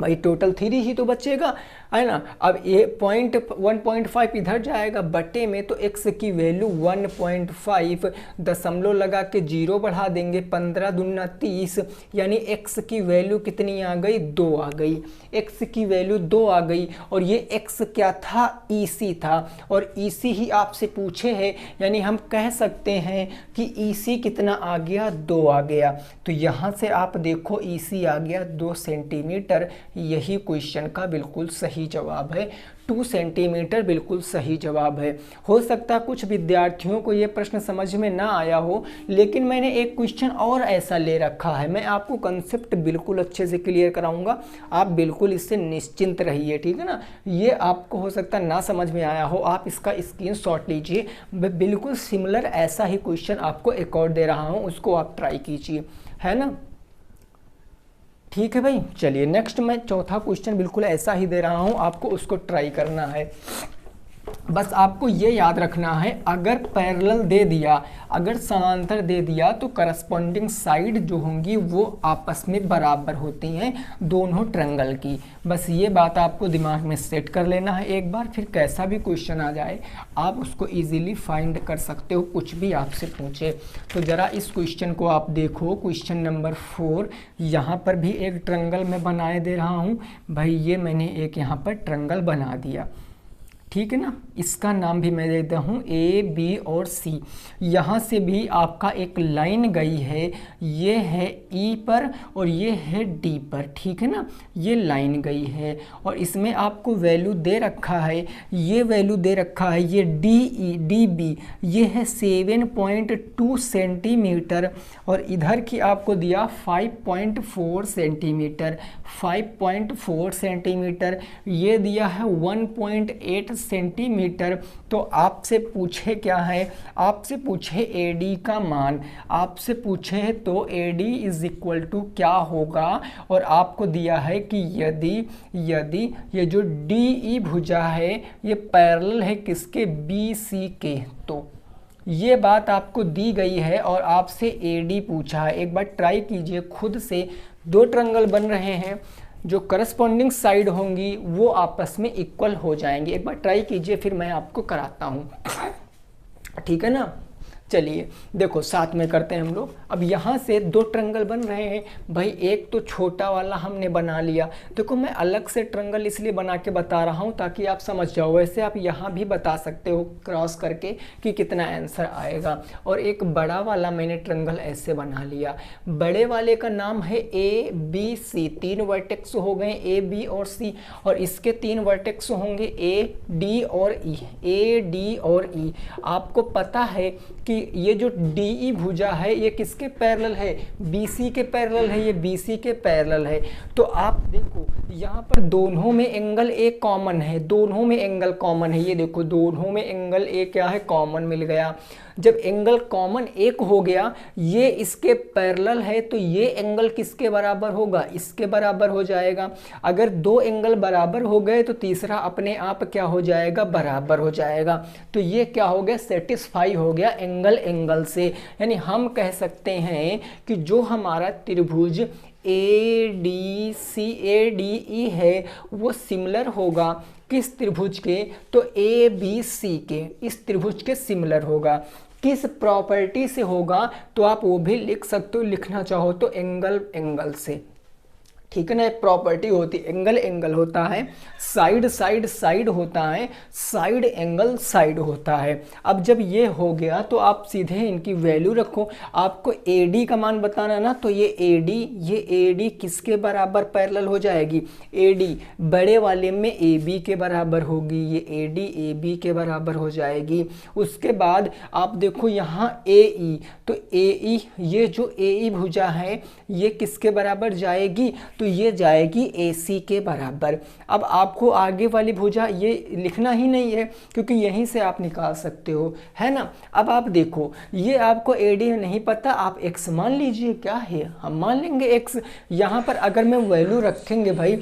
S1: भाई टोटल 3 ही तो बचेगा, है ना। अब ये 1.5 इधर जाएगा बटे में, तो x की वैल्यू 1.5, दशमलव लगा के 0 बढ़ा देंगे, 15 दूना 30, यानी x की वैल्यू कितनी आ गई, 2 आ गई। x की वैल्यू 2 आ गई और ये x क्या था, EC था, और EC ही आपसे पूछे है, यानी हम कह सकते हैं कि EC कितना आ गया, 2 आ गया। तो यहाँ से आप देखो EC आ गया 2 सेंटीमीटर, यही क्वेश्चन का बिल्कुल सही जवाब है। 2 सेंटीमीटर बिल्कुल सही जवाब है। हो सकता है कुछ विद्यार्थियों को ये प्रश्न समझ में ना आया हो, लेकिन मैंने एक क्वेश्चन और ऐसा ले रखा है, मैं आपको कंसेप्ट बिल्कुल अच्छे से क्लियर कराऊंगा, आप बिल्कुल इससे निश्चिंत रहिए, ठीक है ना। ये आपको हो सकता है ना समझ में आया हो, आप इसका स्क्रीनशॉट लीजिए, बिल्कुल सिमिलर ऐसा ही क्वेश्चन आपको एक और दे रहा हूँ, उसको आप ट्राई कीजिए, है ना। ठीक है भाई, चलिए नेक्स्ट मैं चौथा क्वेश्चन बिल्कुल ऐसा ही दे रहा हूँ, आपको उसको ट्राई करना है। बस आपको ये याद रखना है, अगर पैरेलल दे दिया, अगर समांतर दे दिया, तो करस्पॉन्डिंग साइड जो होंगी वो आपस में बराबर होती हैं दोनों ट्रायंगल की। बस ये बात आपको दिमाग में सेट कर लेना है एक बार, फिर कैसा भी क्वेश्चन आ जाए आप उसको इजीली फाइंड कर सकते हो, कुछ भी आपसे पूछे। तो ज़रा इस क्वेश्चन को आप देखो, क्वेश्चन नंबर 4। यहाँ पर भी एक ट्रायंगल मैं बनाए दे रहा हूँ भाई, ये मैंने एक यहाँ पर ट्रायंगल बना दिया, ठीक है ना। इसका नाम भी मैं देता हूँ ए बी और सी। यहाँ से भी आपका एक लाइन गई है, ये है ई पर और ये है डी पर, ठीक है ना, ये लाइन गई है और इसमें आपको वैल्यू दे रखा है, ये वैल्यू दे रखा है, ये डी बी ये है 7.2 सेंटीमीटर और इधर की आपको दिया 5.4 सेंटीमीटर, 5.4 सेंटीमीटर, ये दिया है 1.8 सेंटीमीटर। तो आपसे पूछे क्या है, आपसे पूछे AD का मान, आपसे पूछे तो AD इज इक्वल टू क्या होगा, और आपको दिया है कि यदि ये जो DE भुजा है ये पैरेलल है किसके, BC के। तो ये बात आपको दी गई है और आपसे AD पूछा है। एक बार ट्राई कीजिए खुद से, दो ट्रायंगल बन रहे हैं, जो करस्पॉन्डिंग साइड होंगी वो आपस में इक्वल हो जाएंगी। एक बार ट्राई कीजिए, फिर मैं आपको कराता हूँ, ठीक है ना। चलिए देखो साथ में करते हैं हम लोग। अब यहाँ से दो ट्रायंगल बन रहे हैं भाई, एक तो छोटा वाला हमने बना लिया। देखो मैं अलग से ट्रायंगल इसलिए बना के बता रहा हूँ ताकि आप समझ जाओ, वैसे आप यहाँ भी बता सकते हो क्रॉस करके कि कितना आंसर आएगा। और एक बड़ा वाला मैंने ट्रायंगल ऐसे बना लिया, बड़े वाले का नाम है ABC, 3 वर्टेक्स हो गए A B और C, और इसके 3 वर्टेक्स होंगे A D और E। आपको पता है कि ये जो DE भुजा है ये किसके पैरेलल है, BC के पैरेलल है, ये BC के पैरेलल है। तो आप देखो यहाँ पर दोनों में एंगल A कॉमन है, दोनों में एंगल कॉमन है, ये देखो दोनों में एंगल A क्या है, कॉमन मिल गया। जब एंगल कॉमन एक हो गया, ये इसके पैरेलल है, तो ये एंगल किसके बराबर होगा, इसके बराबर हो जाएगा। अगर दो एंगल बराबर हो गए तो तीसरा अपने आप क्या हो जाएगा, बराबर हो जाएगा। तो ये क्या हो गया, सेटिस्फाई हो गया एंगल एंगल से। यानी हम कह सकते हैं कि जो हमारा त्रिभुज ADE है वो सिमिलर होगा किस त्रिभुज के, तो ABC के, इस त्रिभुज के सिमिलर होगा। किस प्रॉपर्टी से होगा तो आप वो भी लिख सकते हो, लिखना चाहो तो एंगल एंगल से, ठीक है ना। एक प्रॉपर्टी होती है, एंगल एंगल होता है, साइड साइड साइड होता है, साइड एंगल साइड होता है। अब जब ये हो गया तो आप सीधे इनकी वैल्यू रखो। आपको AD का मान बताना ना, तो ये AD किसके बराबर पैरेलल हो जाएगी, AD बड़े वाले में AB के बराबर होगी, ये AD AB के बराबर हो जाएगी। उसके बाद आप देखो यहाँ AE, तो AE ये जो AE भुजा है ये किसके बराबर जाएगी, तो ये जाएगी AC के बराबर। अब आपको आगे वाली भुजा ये लिखना ही नहीं है क्योंकि यहीं से आप निकाल सकते हो, है ना। अब आप देखो ये आपको AD नहीं पता, आप X मान लीजिए, क्या है हम मान लेंगे X। यहाँ पर अगर मैं वैल्यू रखेंगे भाई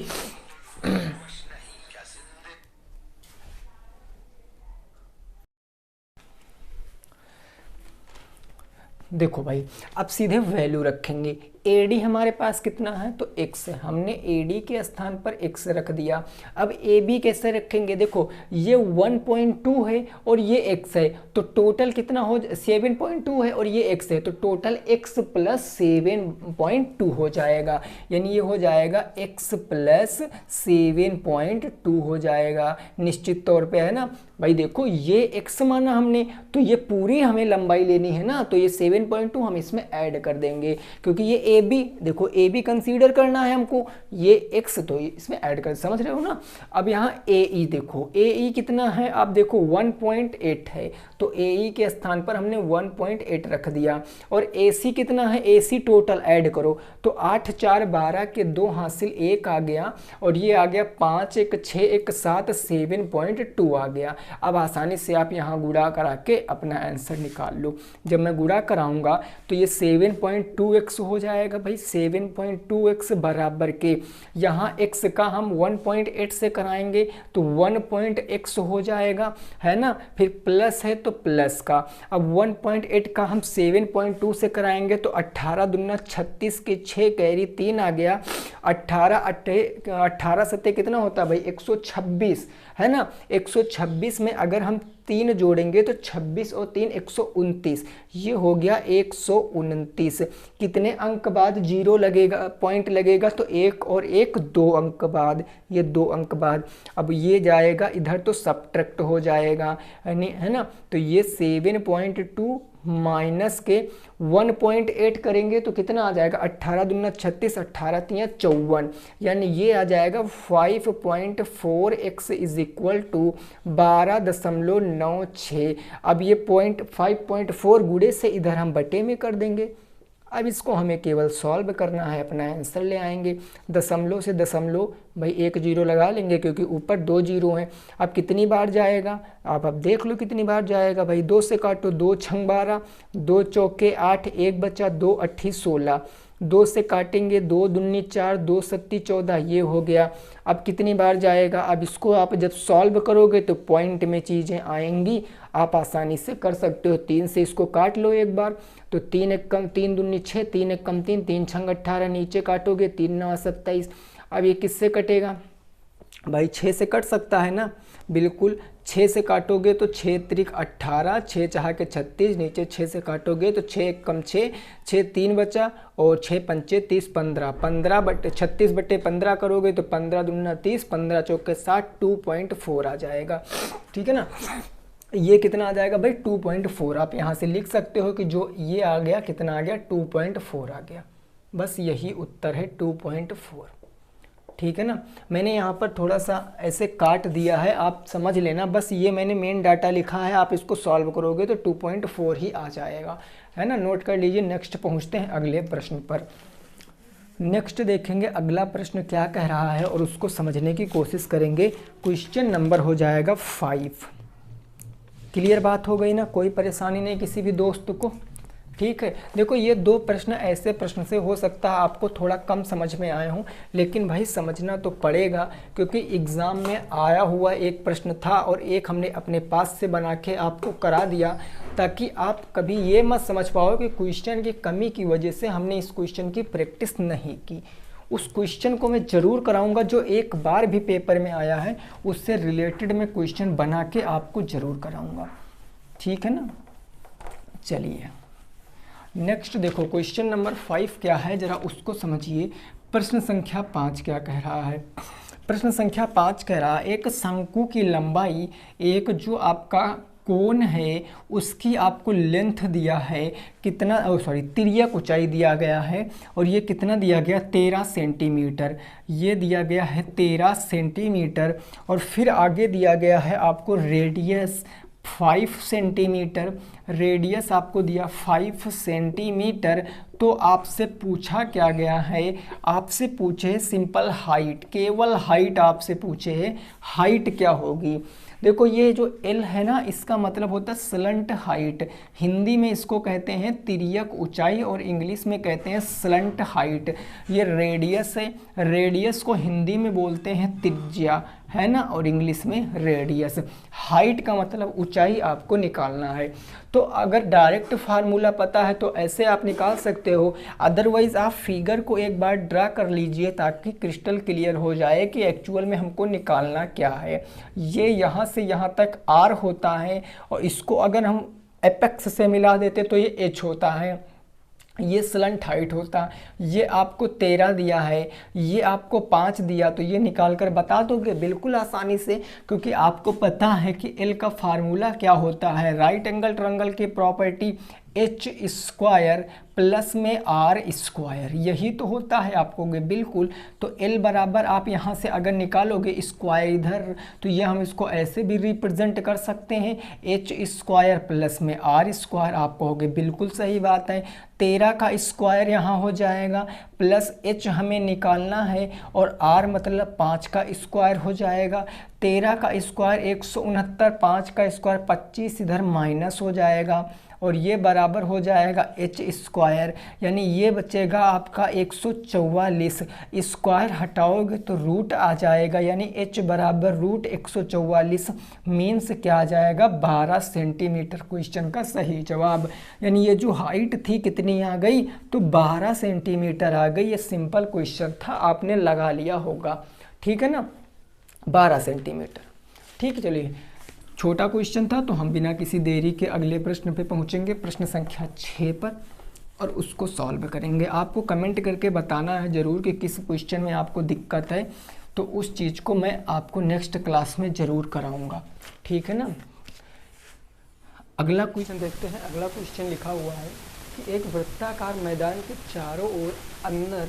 S1: देखो भाई अब सीधे वैल्यू रखेंगे। AD हमारे पास कितना है, तो x है, हमने AD के स्थान पर x रख दिया। अब AB कैसे रखेंगे, देखो ये 1.2 है और ये x है, तो टोटल कितना हो, 7.2 है और ये x है, तो टोटल x प्लस 7.2 हो जाएगा। यानी ये हो जाएगा x प्लस 7.2 हो जाएगा निश्चित तौर पे, है ना भाई। देखो ये x माना हमने, तो ये पूरी हमें लंबाई लेनी है ना, तो ये 7.2 हम इसमें ऐड कर देंगे क्योंकि ये AB, देखो AB कंसीडर करना है हमको, ये x तो इसमें ऐड कर, समझ रहे हो ना। अब यहाँ AE देखो, AE कितना है, आप देखो 1.8 है, तो AE के स्थान पर हमने 1.8 रख दिया। और AC कितना है, AC टोटल ऐड करो तो 8 4 12 के 2 हासिल 1 आ गया, और ये आ गया 5 1 6 1 7 7.2 आ गया। अब आसानी से आप यहाँ गुणा करा के अपना आंसर निकाल लो। जब मैं गुणा कराऊंगा तो ये 7.2x हो जाएगा भाई, 7.2x बराबर के, यहाँ x का हम 1.8 से कराएंगे तो 1.x हो जाएगा, है ना। फिर प्लस है तो प्लस का, अब 1.8 का हम 7.2 से कराएंगे तो 18 दूना 36 के 6 कैरी 3 आ गया, 18 सत्ते कितना होता है भाई, 126, है ना। 126 में अगर हम 3 जोड़ेंगे तो 26 और 3 129, ये हो गया 129। कितने अंक बाद 0 लगेगा, पॉइंट लगेगा, तो 1 और 1 2 अंक बाद, ये 2 अंक बाद। अब ये जाएगा इधर तो सब्ट्रैक्ट हो जाएगा, है ना। तो ये 7.2 माइनस के 1.8 करेंगे तो कितना आ जाएगा, 18 दूना 36 18 3 54, यानी ये आ जाएगा 5.4x इज इक्वल टू 12.96। अब ये 5.4 गुणे से इधर हम बटे में कर देंगे, अब इसको हमें केवल सॉल्व करना है, अपना आंसर ले आएंगे। दशमलव से दशमलव भाई एक जीरो लगा लेंगे क्योंकि ऊपर 2 जीरो हैं। अब कितनी बार जाएगा आप अब देख लो कितनी बार जाएगा भाई। 2 से काटो, 2 छंग 12, 2 चौके 8, 1 बचा, 2 अट्ठी 16। 2 से काटेंगे, 2 दूनी 4, 2 सत्ती 14, ये हो गया। अब कितनी बार जाएगा, अब इसको आप जब सॉल्व करोगे तो पॉइंट में चीज़ें आएंगी, आप आसानी से कर सकते हो। 3 से इसको काट लो एक बार, तो 3 एक कम 3 दूनी 6, 3 एक कम 3, 3 छंग 18, नीचे काटोगे 3 9 27। अब ये किससे कटेगा भाई, 6 से कट सकता है ना, बिल्कुल। 6 से काटोगे तो 6 त्रिक 18, 6 चाह के 36, नीचे 6 से काटोगे तो 6 एक कम 6, 6 3 बचा, और 6 पंचे 30, 15, 15 बटे 36 बटे 15 करोगे तो 15 दूना 30, 15 चौके 60, 2.4 आ जाएगा। ठीक है ना, ये कितना आ जाएगा भाई 2.4। आप यहाँ से लिख सकते हो कि जो ये आ गया कितना आ गया 2.4 आ गया। बस यही उत्तर है 2.4। ठीक है ना, मैंने यहाँ पर थोड़ा सा ऐसे काट दिया है, आप समझ लेना। बस ये मैंने मेन डाटा लिखा है, आप इसको सॉल्व करोगे तो 2.4 ही आ जाएगा, है ना। नोट कर लीजिए। नेक्स्ट पहुँचते हैं अगले प्रश्न पर। नेक्स्ट देखेंगे अगला प्रश्न क्या कह रहा है और उसको समझने की कोशिश करेंगे। क्वेश्चन नंबर हो जाएगा 5। क्लियर बात हो गई ना, कोई परेशानी नहीं किसी भी दोस्त को। ठीक है, देखो ये 2 प्रश्न ऐसे प्रश्न से हो सकता है आपको थोड़ा कम समझ में आए हों, लेकिन भाई समझना तो पड़ेगा क्योंकि एग्ज़ाम में आया हुआ एक प्रश्न था और एक हमने अपने पास से बना के आपको करा दिया, ताकि आप कभी ये मत समझ पाओ कि क्वेश्चन की कमी की वजह से हमने इस क्वेश्चन की प्रैक्टिस नहीं की। उस क्वेश्चन को मैं ज़रूर कराऊंगा जो एक बार भी पेपर में आया है, उससे रिलेटेड मैं क्वेश्चन बना के आपको ज़रूर कराऊंगा। ठीक है ना, चलिए नेक्स्ट देखो क्वेश्चन नंबर 5 क्या है, ज़रा उसको समझिए। प्रश्न संख्या 5 क्या कह रहा है। प्रश्न संख्या 5 कह रहा है एक शंकु की लंबाई, एक जो आपका कोण है उसकी आपको लेंथ दिया है कितना, तिर्यक ऊंचाई दिया गया है और ये कितना दिया गया 13 सेंटीमीटर, ये दिया गया है 13 सेंटीमीटर। और फिर आगे दिया गया है आपको रेडियस 5 सेंटीमीटर, रेडियस आपको दिया 5 सेंटीमीटर। तो आपसे पूछा क्या गया है, आपसे पूछे सिंपल हाइट, केवल हाइट आपसे पूछे है, हाइट क्या होगी। देखो ये जो L है ना, इसका मतलब होता है स्लंट हाइट, हिंदी में इसको कहते हैं तिर्यक ऊंचाई और इंग्लिश में कहते हैं स्लंट हाइट। ये रेडियस है, रेडियस को हिंदी में बोलते हैं त्रिज्या, है ना, और इंग्लिश में रेडियस। हाइट का मतलब ऊंचाई आपको निकालना है। तो अगर डायरेक्ट फार्मूला पता है तो ऐसे आप निकाल सकते हो, अदरवाइज आप फिगर को एक बार ड्रा कर लीजिए ताकि क्रिस्टल क्लियर हो जाए कि एक्चुअल में हमको निकालना क्या है। ये यहाँ से यहाँ तक R होता है और इसको अगर हम एपेक्स से मिला देते तो ये H होता है, ये स्लंट हाइट होता। ये आपको 13 दिया है, ये आपको 5 दिया, तो ये निकाल कर बता दोगे बिल्कुल आसानी से, क्योंकि आपको पता है कि L का फार्मूला क्या होता है, राइट एंगल ट्रायंगल की प्रॉपर्टी H स्क्वायर प्लस में R स्क्वायर, यही तो होता है आपको बिल्कुल। तो L बराबर आप यहाँ से अगर निकालोगे स्क्वायर इधर, तो ये हम इसको ऐसे भी रिप्रेजेंट कर सकते हैं H स्क्वायर प्लस में R स्क्वायर। आप कहोगे बिल्कुल सही बात है, 13 का स्क्वायर यहाँ हो जाएगा प्लस H हमें निकालना है और R मतलब 5 का स्क्वायर हो जाएगा। 13 का स्क्वायर 169, 5 का स्क्वायर 25, इधर माइनस हो जाएगा और ये बराबर हो जाएगा H स्क्वायर, यानी ये बचेगा आपका 144। स्क्वायर हटाओगे तो रूट आ जाएगा, यानी H बराबर रूट 144 मीन्स क्या आ जाएगा 12 सेंटीमीटर। क्वेश्चन का सही जवाब, यानी ये जो हाइट थी कितनी आ गई तो 12 सेंटीमीटर आ गई। ये सिंपल क्वेश्चन था, आपने लगा लिया होगा, ठीक है ना, 12 सेंटीमीटर। ठीक है, चलिए छोटा क्वेश्चन था तो हम बिना किसी देरी के अगले प्रश्न पे पहुंचेंगे, प्रश्न संख्या 6 पर, और उसको सॉल्व करेंगे। आपको कमेंट करके बताना है ज़रूर कि किस क्वेश्चन में आपको दिक्कत है, तो उस चीज़ को मैं आपको नेक्स्ट क्लास में ज़रूर कराऊंगा, ठीक है ना। अगला क्वेश्चन देखते हैं। अगला क्वेश्चन लिखा हुआ है कि एक वृत्ताकार मैदान के चारों ओर अंदर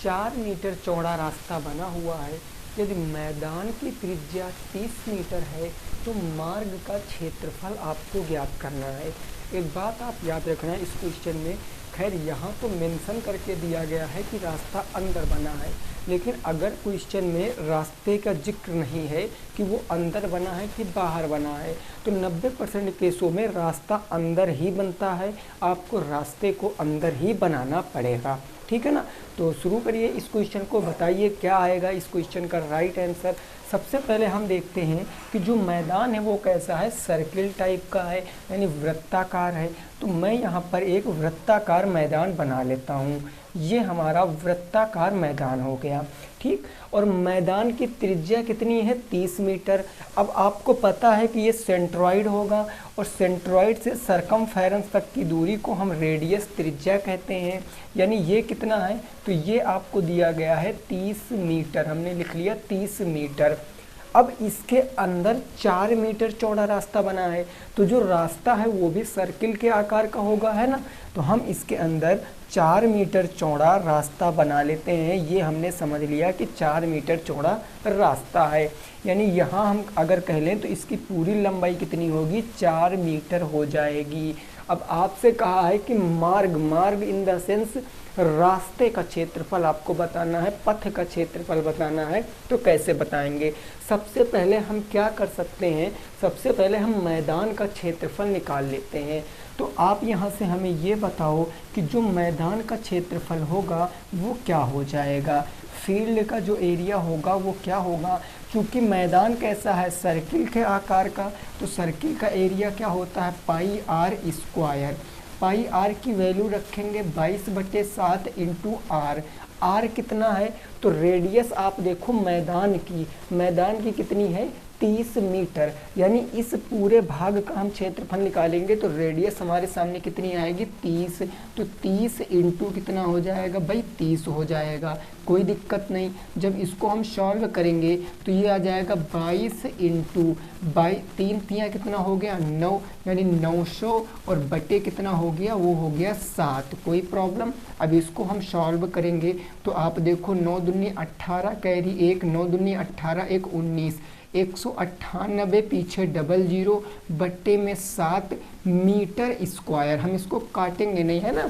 S1: 4 मीटर चौड़ा रास्ता बना हुआ है। यदि मैदान की त्रिज्या 30 मीटर है तो मार्ग का क्षेत्रफल आपको ज्ञात करना है। एक बात आप याद रखना है इस क्वेश्चन में, खैर यहाँ तो मेंशन करके दिया गया है कि रास्ता अंदर बना है, लेकिन अगर क्वेश्चन में रास्ते का जिक्र नहीं है कि वो अंदर बना है कि बाहर बना है, तो 90% केसों में रास्ता अंदर ही बनता है, आपको रास्ते को अंदर ही बनाना पड़ेगा। ठीक है ना। तो शुरू करिए इस क्वेश्चन को, बताइए क्या आएगा इस क्वेश्चन का राइट आंसर। सबसे पहले हम देखते हैं कि जो मैदान है वो कैसा है, सर्किल टाइप का है, यानी वृत्ताकार है। तो मैं यहाँ पर एक वृत्ताकार मैदान बना लेता हूँ, ये हमारा वृत्ताकार मैदान हो गया। ठीक, और मैदान की त्रिज्या कितनी है, 30 मीटर। अब आपको पता है कि ये सेंट्रॉइड होगा, और सेंट्रॉइड से सरकमफेरेंस तक की दूरी को हम रेडियस त्रिज्या कहते हैं। यानी ये कितना है, तो ये आपको दिया गया है 30 मीटर, हमने लिख लिया 30 मीटर। अब इसके अंदर 4 मीटर चौड़ा रास्ता बना है, तो जो रास्ता है वो भी सर्किल के आकार का होगा, है ना। तो हम इसके अंदर 4 मीटर चौड़ा रास्ता बना लेते हैं। ये हमने समझ लिया कि 4 मीटर चौड़ा रास्ता है, यानी यहाँ हम अगर कह लें तो इसकी पूरी लंबाई कितनी होगी, 4 मीटर हो जाएगी। अब आपसे कहा है कि मार्ग इन द सेंस रास्ते का क्षेत्रफल आपको बताना है, पथ का क्षेत्रफल बताना है, तो कैसे बताएंगे। सबसे पहले हम क्या कर सकते हैं, सबसे पहले हम मैदान का क्षेत्रफल निकाल लेते हैं। तो आप यहाँ से हमें ये बताओ कि जो मैदान का क्षेत्रफल होगा वो क्या हो जाएगा, फील्ड का जो एरिया होगा वो क्या होगा। क्योंकि मैदान कैसा है, सर्किल के आकार का, तो सर्किल का एरिया क्या होता है, पाई आर स्क्वायर। पाई आर की वैल्यू रखेंगे 22/7 इंटू आर। आर कितना है, तो रेडियस आप देखो मैदान की कितनी है, 30 मीटर। यानी इस पूरे भाग का हम क्षेत्रफल निकालेंगे तो रेडियस हमारे सामने कितनी आएगी, 30। तो 30 इंटू कितना हो जाएगा भाई, 30 हो जाएगा, कोई दिक्कत नहीं। जब इसको हम सॉल्व करेंगे तो ये आ जाएगा 22 इंटू 3 तियाँ कितना हो गया, 9, यानी 900, और बटे कितना हो गया, वो हो गया 7। कोई प्रॉब्लम। अब इसको हम सॉल्व करेंगे तो आप देखो 9 दूनी 18, कैरी 1, 9 दूनी 18, 1 19, 198 पीछे 00 बट्टे में 7 मीटर स्क्वायर। हम इसको काटेंगे नहीं, है ना,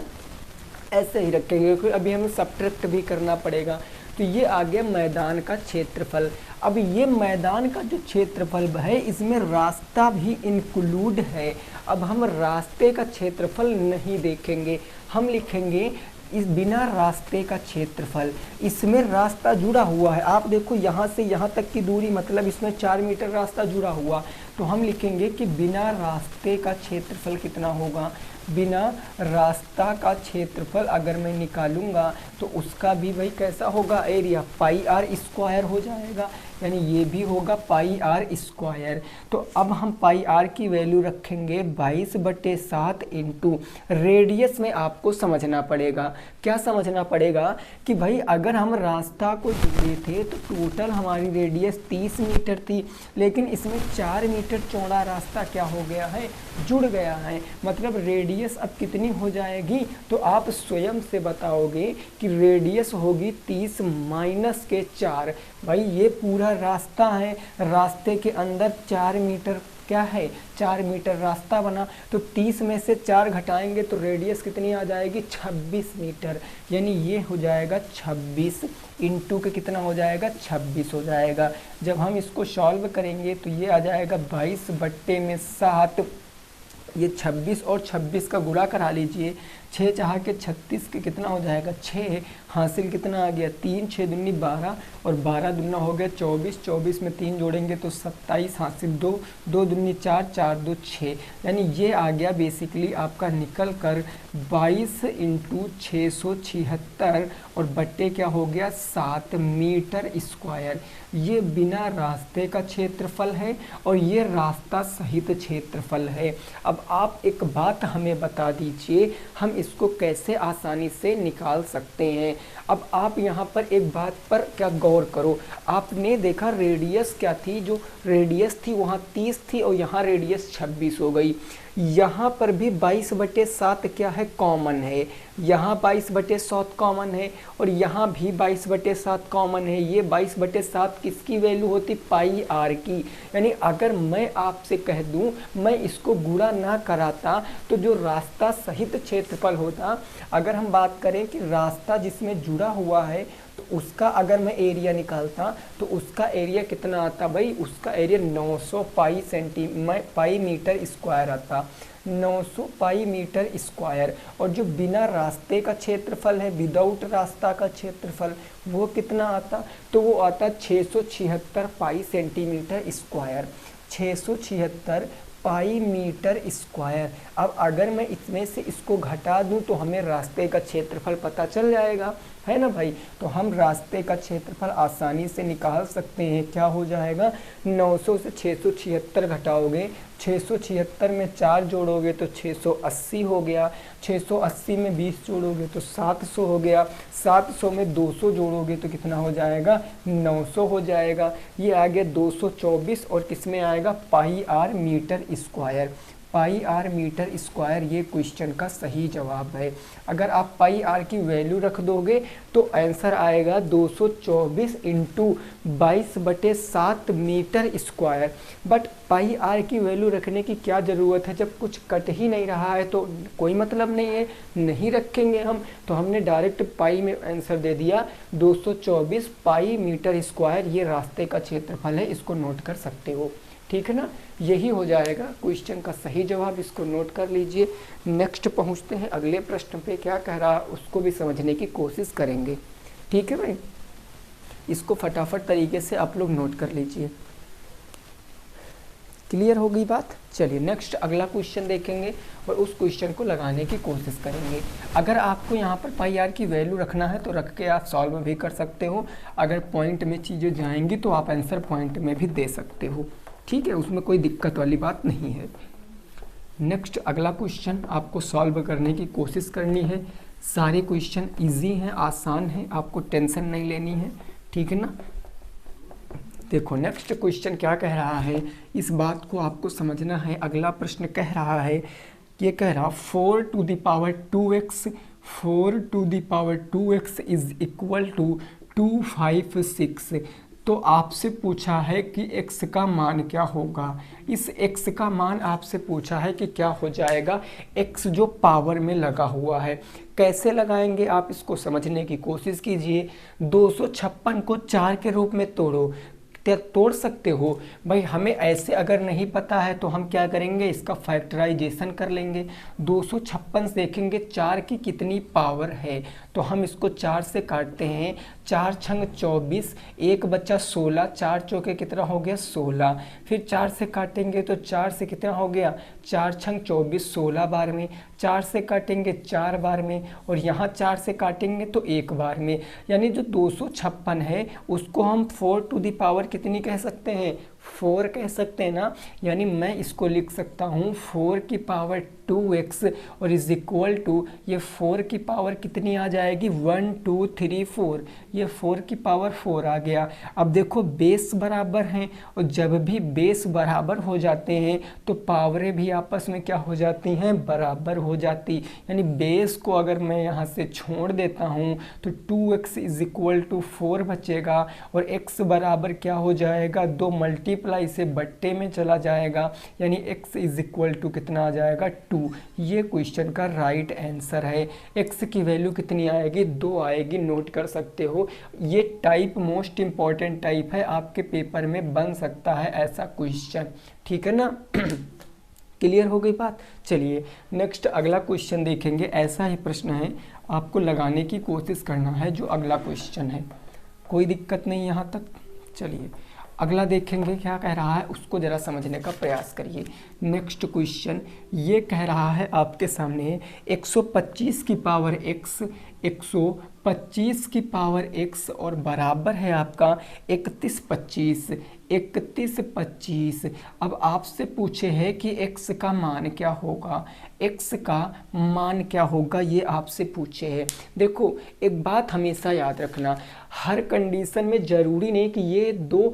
S1: ऐसे ही रखेंगे क्योंकि अभी हमें सब्ट्रैक्ट भी करना पड़ेगा। तो ये आ गया मैदान का क्षेत्रफल। अब ये मैदान का जो क्षेत्रफल है इसमें रास्ता भी इंक्लूड है। अब हम रास्ते का क्षेत्रफल नहीं देखेंगे, हम लिखेंगे इस बिना रास्ते का क्षेत्रफल। इसमें रास्ता जुड़ा हुआ है, आप देखो यहाँ से यहाँ तक की दूरी, मतलब इसमें 4 मीटर रास्ता जुड़ा हुआ, तो हम लिखेंगे कि बिना रास्ते का क्षेत्रफल कितना होगा। बिना रास्ता का क्षेत्रफल अगर मैं निकालूंगा तो उसका भी भाई कैसा होगा, एरिया पाई आर स्क्वायर हो जाएगा, यानी ये भी होगा पाई आर स्क्वायर। तो अब हम पाई आर की वैल्यू रखेंगे 22/7 इंटू रेडियस में आपको समझना पड़ेगा। क्या समझना पड़ेगा कि भाई अगर हम रास्ता को जोड़े थे तो टोटल हमारी रेडियस 30 मीटर थी, लेकिन इसमें 4 मीटर चौड़ा रास्ता क्या हो गया है, जुड़ गया है। मतलब रेडियस अब कितनी हो जाएगी, तो आप स्वयं से बताओगे कि रेडियस होगी 30 माइनस के 4। भाई ये पूरा रास्ता है, रास्ते के अंदर 4 मीटर क्या है, 4 मीटर रास्ता बना, तो 30 में से 4 घटाएंगे तो रेडियस कितनी आ जाएगी, 26 मीटर। यानी ये हो जाएगा 26 इंटू के कितना हो जाएगा, 26 हो जाएगा। जब हम इसको सॉल्व करेंगे तो ये आ जाएगा 22/7, ये 26 और 26 का गुणा करा लीजिए, 6 चाह के 36 के कितना हो जाएगा, 6 हासिल कितना आ गया, 3 6 दूनी 12 और 12 दूना हो गया 24, 24 में 3 जोड़ेंगे तो 27 हासिल 2, 2 दूनी 4, 4 2 6, यानी ये आ गया बेसिकली आपका निकल कर 22 इंटू 676 और बट्टे क्या हो गया 7 मीटर स्क्वायर। ये बिना रास्ते का क्षेत्रफल है और ये रास्ता सहित क्षेत्रफल है। अब आप एक बात हमें बता दीजिए, हम इसको कैसे आसानी से निकाल सकते हैं। अब आप यहाँ पर एक बात पर क्या गौर करो, आपने देखा रेडियस क्या थी, जो रेडियस थी वहाँ 30 थी और यहाँ रेडियस 26 हो गई। यहाँ पर भी 22/7 क्या है, कॉमन है, यहाँ 22/7 कॉमन है और यहाँ भी 22/7 कॉमन है। ये 22/7 किसकी वैल्यू होती, पाई आर की। यानी अगर मैं आपसे कह दूं, मैं इसको गुणा ना कराता तो जो रास्ता सहित क्षेत्रफल होता, अगर हम बात करें कि रास्ता जिसमें जुड़ा हुआ है तो उसका अगर मैं एरिया निकालता तो उसका एरिया कितना आता भाई, उसका एरिया 900 पाई मीटर स्क्वायर आता, 900 पाई मीटर स्क्वायर। और जो बिना रास्ते का क्षेत्रफल है, विदाउट रास्ता का क्षेत्रफल, वो कितना आता, तो वो आता 676 pi centimetre square, 676 pi metre square. अब अगर मैं इसमें से इसको घटा दूं तो हमें रास्ते का क्षेत्रफल पता चल जाएगा, है ना भाई। तो हम रास्ते का क्षेत्रफल आसानी से निकाल सकते हैं। क्या हो जाएगा, 900 से 676 घटाओगे, 676 में 4 जोड़ोगे तो 680 हो गया, 680 में 20 जोड़ोगे तो 700 हो गया, 700 में 200 जोड़ोगे तो कितना हो जाएगा, 900 हो जाएगा। ये आ गया 224 और किस में आएगा, pi r metre square, pi r metre square ये क्वेश्चन का सही जवाब है। अगर आप पाई आर की वैल्यू रख दोगे तो आंसर आएगा 224 into 22/7 metre square. But pi R की वैल्यू रखने की क्या ज़रूरत है, जब कुछ कट ही नहीं रहा है तो कोई मतलब नहीं है, नहीं रखेंगे हम। तो हमने डायरेक्ट पाई में आंसर दे दिया 224 पाई मीटर स्क्वायर, ये रास्ते का क्षेत्रफल है, इसको नोट कर सकते हो, ठीक है ना। यही हो जाएगा क्वेश्चन का सही जवाब, इसको नोट कर लीजिए। नेक्स्ट पहुंचते हैं अगले प्रश्न पे, क्या कह रहा है उसको भी समझने की कोशिश करेंगे, ठीक है भाई। इसको फटाफट तरीके से आप लोग नोट कर लीजिए। क्लियर हो गई बात। चलिए नेक्स्ट अगला क्वेश्चन देखेंगे और उस क्वेश्चन को लगाने की कोशिश करेंगे। अगर आपको यहाँ पर पाई आर की वैल्यू रखना है तो रख के आप सॉल्व भी कर सकते हो, अगर पॉइंट में चीज़ें जाएंगी तो आप आंसर पॉइंट में भी दे सकते हो, ठीक है, उसमें कोई दिक्कत वाली बात नहीं है। नेक्स्ट अगला क्वेश्चन आपको सॉल्व करने की कोशिश करनी है। सारे क्वेश्चन इजी हैं, आसान हैं, आपको टेंशन नहीं लेनी है, ठीक है ना। देखो नेक्स्ट क्वेश्चन क्या कह रहा है, इस बात को आपको समझना है। अगला प्रश्न कह रहा है, ये कह रहा 4 to the power 2x, 4 to the power 2x is equal to 256। तो आपसे पूछा है कि x का मान क्या होगा। इस x का मान आपसे पूछा है कि क्या हो जाएगा, x जो पावर में लगा हुआ है। कैसे लगाएंगे आप इसको समझने की कोशिश कीजिए। 256 को 4 के रूप में तोड़ो, तोड़ सकते हो भाई। हमें ऐसे अगर नहीं पता है तो हम क्या करेंगे, इसका फैक्टराइजेशन कर लेंगे। 256 देखेंगे 4 की कितनी पावर है, तो हम इसको 4 से काटते हैं। 4 छंग 24, एक बच्चा 16, 4 चौके कितना हो गया 16। फिर 4 से काटेंगे तो 4 से कितना हो गया, 4 छंग 24, 16 बार में। 4 से काटेंगे 4 बार में और यहाँ 4 से काटेंगे तो 1 बार में। यानी जो 256 है उसको हम 4 टू दी पावर कितनी कह सकते हैं, 4 कह सकते हैं ना। यानी मैं इसको लिख सकता हूँ 4 की पावर 2x और इज इक्वल टू, ये 4 की पावर कितनी आ जाएगी 1 2 3 4, ये 4 की पावर 4 आ गया। अब देखो बेस बराबर हैं और जब भी बेस बराबर हो जाते हैं तो पावरें भी आपस में क्या हो जाती हैं, बराबर हो जाती। यानी बेस को अगर मैं यहाँ से छोड़ देता हूँ तो 2x इज इक्वल टू 4 बचेगा और x बराबर क्या हो जाएगा, 2 मल्टीप्लाई से बट्टे में चला जाएगा। यानी x इज इक्वल टू कितना आ जाएगा 2। ये क्वेश्चन का राइट आंसर है। x की वैल्यू कितनी आएगी, 2 आएगी, नोट कर सकते हो। ये टाइप मोस्ट इंपॉर्टेंट टाइप है, आपके पेपर में बन सकता है ऐसा क्वेश्चन, ठीक है ना। क्लियर हो गई बात। चलिए नेक्स्ट अगला क्वेश्चन देखेंगे। ऐसा ही प्रश्न है, आपको लगाने की कोशिश करना है जो अगला क्वेश्चन है, कोई दिक्कत नहीं यहाँ तक। चलिए अगला देखेंगे क्या कह रहा है, उसको ज़रा समझने का प्रयास करिए। नेक्स्ट क्वेश्चन ये कह रहा है आपके सामने 125 की पावर x 125 की पावर x और बराबर है आपका 3125। 3125। अब आपसे पूछे है कि x का मान क्या होगा, x का मान क्या होगा, ये आपसे पूछे है। देखो एक बात हमेशा याद रखना, हर कंडीशन में ज़रूरी नहीं कि ये दो,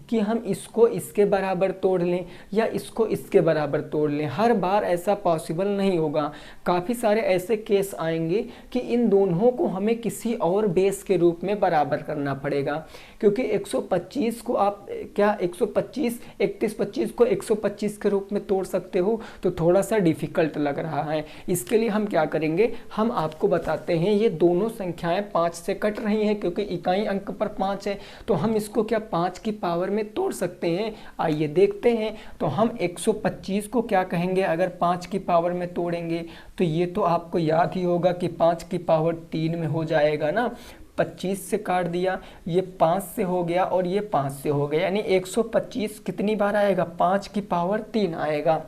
S1: कि हम इसको इसके बराबर तोड़ लें या इसको इसके बराबर तोड़ लें, हर बार ऐसा पॉसिबल नहीं होगा। काफ़ी सारे ऐसे केस आएंगे कि इन दोनों को हमें किसी और बेस के रूप में बराबर करना पड़ेगा, क्योंकि 125 को आप क्या 125 3125 को 125 के रूप में तोड़ सकते हो, तो थोड़ा सा डिफिकल्ट लग रहा है। इसके लिए हम क्या करेंगे, हम आपको बताते हैं ये दोनों संख्याएं 5 से कट रही हैं, क्योंकि इकाई अंक पर 5 है, तो हम इसको क्या 5 की पावर में तोड़ सकते हैं। आइए देखते हैं। तो हम 125 को क्या कहेंगे अगर 5 की पावर में तोड़ेंगे, तो ये तो आपको याद ही होगा कि 5 की पावर 3 में हो जाएगा ना। 25 से काट दिया, ये 5 से हो गया और ये 5 से हो गया, यानी 125 कितनी बार आएगा, 5 की पावर 3 आएगा।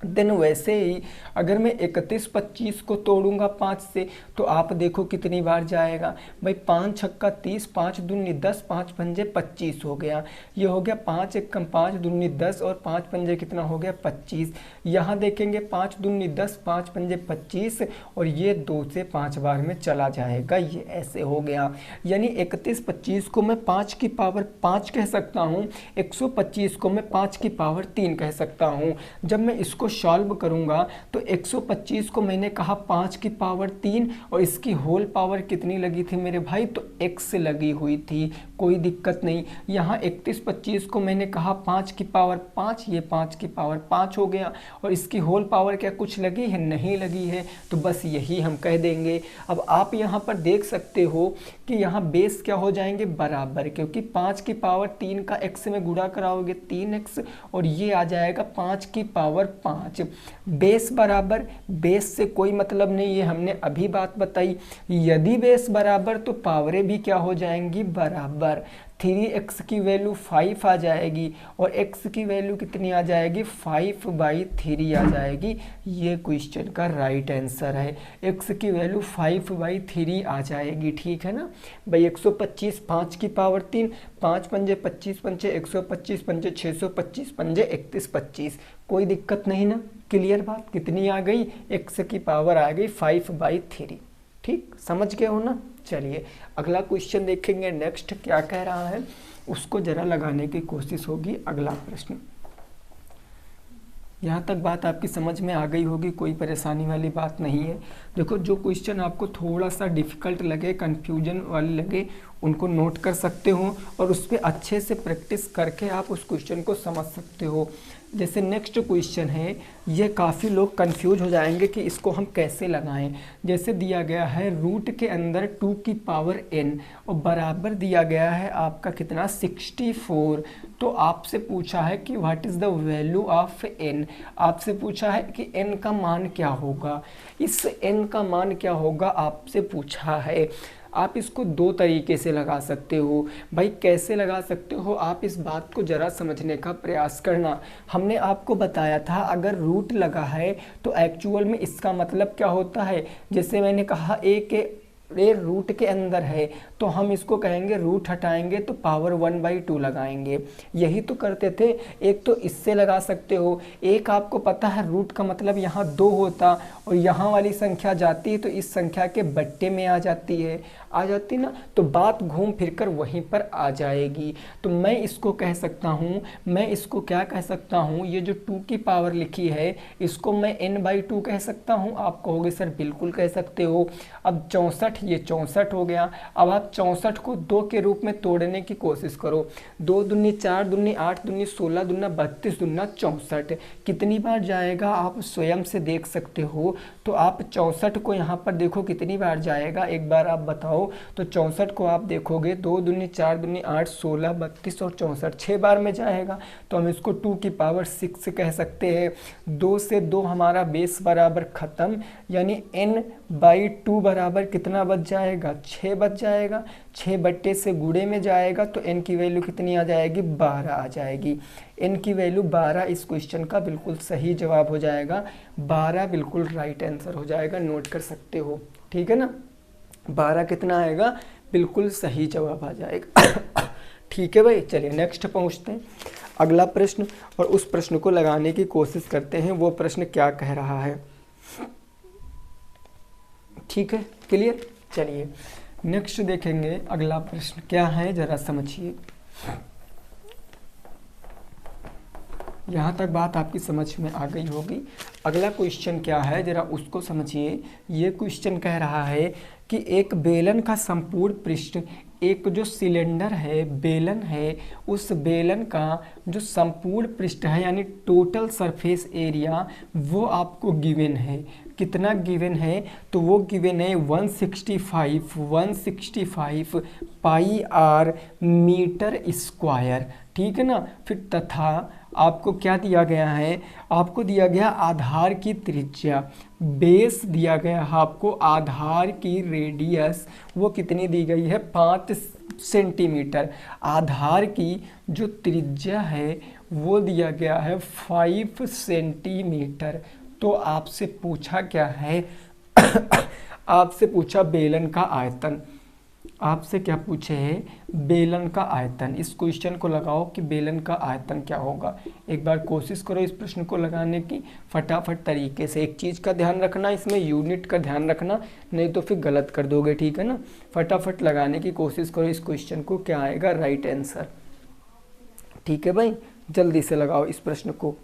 S1: देन वैसे ही अगर मैं 3125 को तोड़ूंगा 5 से, तो आप देखो कितनी बार जाएगा भाई, 5 छक्का 30, 5 दूनी 10, 5 पंजे 25 हो गया। ये हो गया 5 एकम 5 दूनी 10 और 5 पंजे कितना हो गया 25। यहाँ देखेंगे 5 दूनी 10, 5 पंजे 25 और ये 2 से 5 बार में चला जाएगा, ये ऐसे हो गया। यानी 3125 को मैं 5 की पावर 5 कह सकता हूँ, 125 को मैं 5 की पावर 3 कह सकता हूँ। जब मैं इसको सॉल्व करूंगा तो 125 को मैंने कहा 5 की पावर 3 और इसकी होल पावर कितनी लगी थी मेरे भाई, तो x लगी हुई थी, कोई दिक्कत नहीं। यहाँ 3125 को मैंने कहा 5 की पावर 5, ये 5 की पावर 5 हो गया और इसकी होल पावर क्या कुछ लगी है, नहीं लगी है, तो बस यही हम कह देंगे। अब आप यहाँ पर देख सकते हो कि यहाँ बेस क्या हो जाएंगे बराबर, क्योंकि 5 की पावर 3 का x में गुणा कराओगे 3x और ये आ जाएगा 5 की पावर 5। बेस बराबर, बेस से कोई मतलब नहीं, ये हमने अभी बात बताई। यदि बेस बराबर तो पावरें भी क्या हो जाएंगी बराबर। 3x की वैल्यू 5 आ जाएगी और x की वैल्यू कितनी आ जाएगी 5/3 आ जाएगी। ये क्वेश्चन का राइट आंसर है, x की वैल्यू 5/3 आ जाएगी, ठीक है ना भाई। 125 5 की पावर 3, 5 पंजे 25 पंजे 125 पंजे 625 पंजे 3125, कोई दिक्कत नहीं ना, क्लियर बात। कितनी आ गई, x की पावर आ गई 5/3, ठीक, समझ गए हो ना। चलिए अगला क्वेश्चन देखेंगे, नेक्स्ट क्या कह रहा है उसको जरा लगाने की कोशिश होगी। अगला प्रश्न, यहाँ तक बात आपकी समझ में आ गई होगी, कोई परेशानी वाली बात नहीं है। देखो जो क्वेश्चन आपको थोड़ा सा डिफिकल्ट लगे, कंफ्यूजन वाले लगे, उनको नोट कर सकते हो और उस पर अच्छे से प्रैक्टिस करके आप उस क्वेश्चन को समझ सकते हो। जैसे नेक्स्ट क्वेश्चन है, ये काफ़ी लोग कंफ्यूज हो जाएंगे कि इसको हम कैसे लगाएं। जैसे दिया गया है रूट के अंदर 2 की पावर n और बराबर दिया गया है आपका कितना 64। तो आपसे पूछा है कि what is the value of n, आपसे पूछा है कि n का मान क्या होगा, इस n का मान क्या होगा आपसे पूछा है। आप इसको दो तरीके से लगा सकते हो भाई। कैसे लगा सकते हो, आप इस बात को ज़रा समझने का प्रयास करना। हमने आपको बताया था अगर रूट लगा है तो एक्चुअल में इसका मतलब क्या होता है। जैसे मैंने कहा ए रूट के अंदर है तो हम इसको कहेंगे रूट हटाएंगे तो पावर 1/2 लगाएंगे, यही तो करते थे। एक तो इससे लगा सकते हो, एक आपको पता है रूट का मतलब यहाँ 2 होता और यहाँ वाली संख्या जाती है तो इस संख्या के बट्टे में आ जाती ना, तो बात घूम फिर कर वहीं पर आ जाएगी। तो मैं इसको कह सकता हूँ, मैं इसको क्या कह सकता हूँ, ये जो 2 की पावर लिखी है इसको मैं n/2 कह सकता हूँ। आप कहोगे सर बिल्कुल कह सकते हो। अब 64, ये 64 हो गया। अब आप 64 को 2 के रूप में तोड़ने की कोशिश करो। 2 दूनी 4 दूनी 8 दूनी 16 दूना 32 दूना 64, कितनी बार जाएगा आप स्वयं से देख सकते हो। तो आप 64 को यहाँ पर देखो कितनी बार जाएगा, एक बार आप बताओ। तो 64 को आप देखोगे 2 दूनी 4 दूनी 8 16 32 और 64 6 बार में जाएगा। तो हम इसको 2 की पावर 6 कह सकते हैं। 2 से 2 हमारा बेस बराबर ख़त्म, यानी n/2 बराबर कितना बच जाएगा 6 बच जाएगा। 6 बट्टे से गुणे में जाएगा तो n की वैल्यू कितनी आ जाएगी 12 आ जाएगी। n की वैल्यू 12 इस क्वेश्चन का बिल्कुल सही जवाब हो जाएगा। 12 बिल्कुल राइट आंसर हो जाएगा, नोट कर सकते हो, ठीक है ना। 12 कितना आएगा, बिल्कुल सही जवाब आ जाएगा। ठीक है भाई, चलिए नेक्स्ट पहुंचते हैं, अगला प्रश्न, और उस प्रश्न को लगाने की कोशिश करते हैं वो प्रश्न क्या कह रहा है। ठीक है, क्लियर। चलिए नेक्स्ट देखेंगे अगला प्रश्न क्या है, जरा समझिए। यहाँ तक बात आपकी समझ में आ गई होगी। अगला क्वेश्चन क्या है जरा उसको समझिए। ये क्वेश्चन कह रहा है कि एक बेलन का संपूर्ण पृष्ठ, एक जो सिलेंडर है, बेलन है, उस बेलन का जो संपूर्ण पृष्ठ है यानी टोटल सरफेस एरिया वो आपको गिवन है। कितना गिवन है, तो वो गिवन है 165 पाई आर मीटर स्क्वायर। ठीक है ना। फिर तथा आपको क्या दिया गया है, आपको दिया गया आधार की त्रिज्या, बेस दिया गया है आपको, आधार की रेडियस वो कितनी दी गई है, 5 सेंटीमीटर। आधार की जो त्रिज्या है वो दिया गया है 5 सेंटीमीटर। तो आपसे पूछा क्या है आपसे पूछा बेलन का आयतन। आपसे क्या पूछे है, बेलन का आयतन। इस क्वेश्चन को लगाओ कि बेलन का आयतन क्या होगा। एक बार कोशिश करो इस प्रश्न को लगाने की फटाफट तरीके से। एक चीज़ का ध्यान रखना, इसमें यूनिट का ध्यान रखना, नहीं तो फिर गलत कर दोगे। ठीक है ना। फटाफट लगाने की कोशिश करो इस क्वेश्चन को, क्या आएगा राइट आंसर। ठीक है भाई, जल्दी से लगाओ इस प्रश्न को।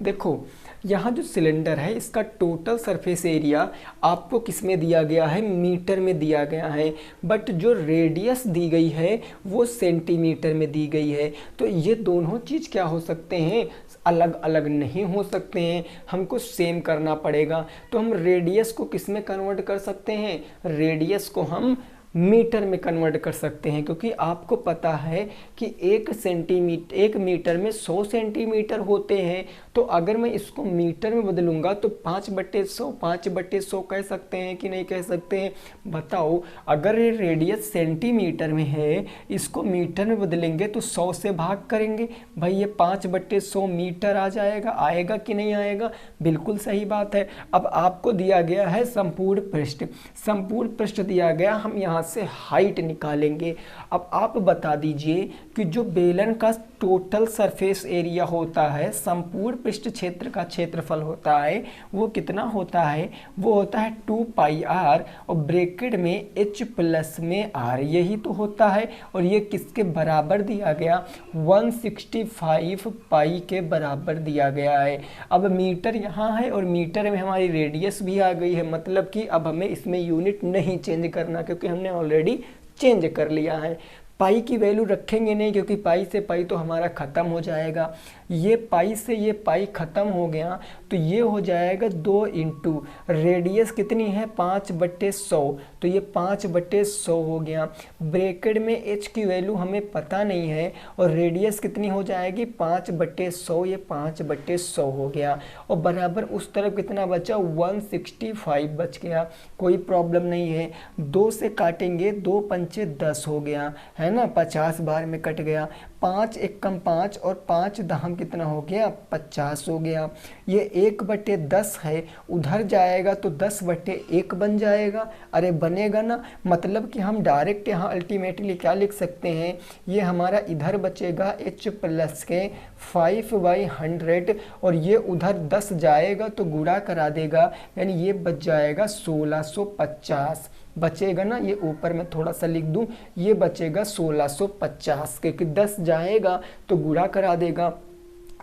S1: देखो यहाँ जो सिलेंडर है इसका टोटल सरफेस एरिया आपको किस में दिया गया है, मीटर में दिया गया है, बट जो रेडियस दी गई है वो सेंटीमीटर में दी गई है। तो ये दोनों चीज़ क्या हो सकते हैं, अलग अलग नहीं हो सकते हैं, हमको सेम करना पड़ेगा। तो हम रेडियस को किस में कन्वर्ट कर सकते हैं, रेडियस को हम मीटर में कन्वर्ट कर सकते हैं, क्योंकि आपको पता है कि 1 मीटर में 100 सेंटीमीटर होते हैं। तो अगर मैं इसको मीटर में बदलूंगा तो 5/100 कह सकते हैं कि नहीं कह सकते हैं, बताओ। अगर ये रेडियस सेंटीमीटर में है, इसको मीटर में बदलेंगे तो 100 से भाग करेंगे, भाई ये 5/100 मीटर आ जाएगा। आएगा कि नहीं आएगा, बिल्कुल सही बात है। अब आपको दिया गया है संपूर्ण पृष्ठ, संपूर्ण पृष्ठ दिया गया, हम यहाँ से हाइट निकालेंगे। अब आप बता दीजिए कि जो बेलन का टोटल सरफेस एरिया होता है, संपूर्ण पृष्ठ क्षेत्र का क्षेत्रफल होता है, वो कितना होता है, वो होता है 2 पाई आर और ब्रैकेट में h प्लस में r, यही तो होता है। और ये किसके बराबर दिया गया, 165 पाई के बराबर दिया गया है। अब मीटर यहाँ है और मीटर में हमारी रेडियस भी आ गई है, मतलब कि अब हमें इसमें यूनिट नहीं चेंज करना, क्योंकि हमने ऑलरेडी चेंज कर लिया है। पाई की वैल्यू रखेंगे नहीं, क्योंकि पाई से पाई तो हमारा ख़त्म हो जाएगा। ये पाई से ये पाई ख़त्म हो गया तो ये हो जाएगा 2 इंटू रेडियस कितनी है 5/100, तो ये 5/100 हो गया। ब्रैकेट में h की वैल्यू हमें पता नहीं है और रेडियस कितनी हो जाएगी 5/100, ये 5/100 हो गया। और बराबर उस तरफ कितना बचा 165 बच गया, कोई प्रॉब्लम नहीं है। 2 से काटेंगे, 2 पंचे 10 हो गया है ना, 50 बार में कट गया। 5 एकम 5 और 5 दहम कितना हो गया 50 हो गया। ये 1/10 है, उधर जाएगा तो 10/1 बन जाएगा। अरे बनेगा ना, मतलब कि हम डायरेक्ट यहाँ अल्टीमेटली क्या लिख सकते हैं, ये हमारा इधर बचेगा h प्लस के 5/100 और ये उधर 10 जाएगा तो गुणा करा देगा, यानी ये बच जाएगा 1650 बचेगा ना। ये ऊपर में थोड़ा सा लिख दूं, ये बचेगा 1650, क्योंकि 10 जाएगा तो गुणा करा देगा।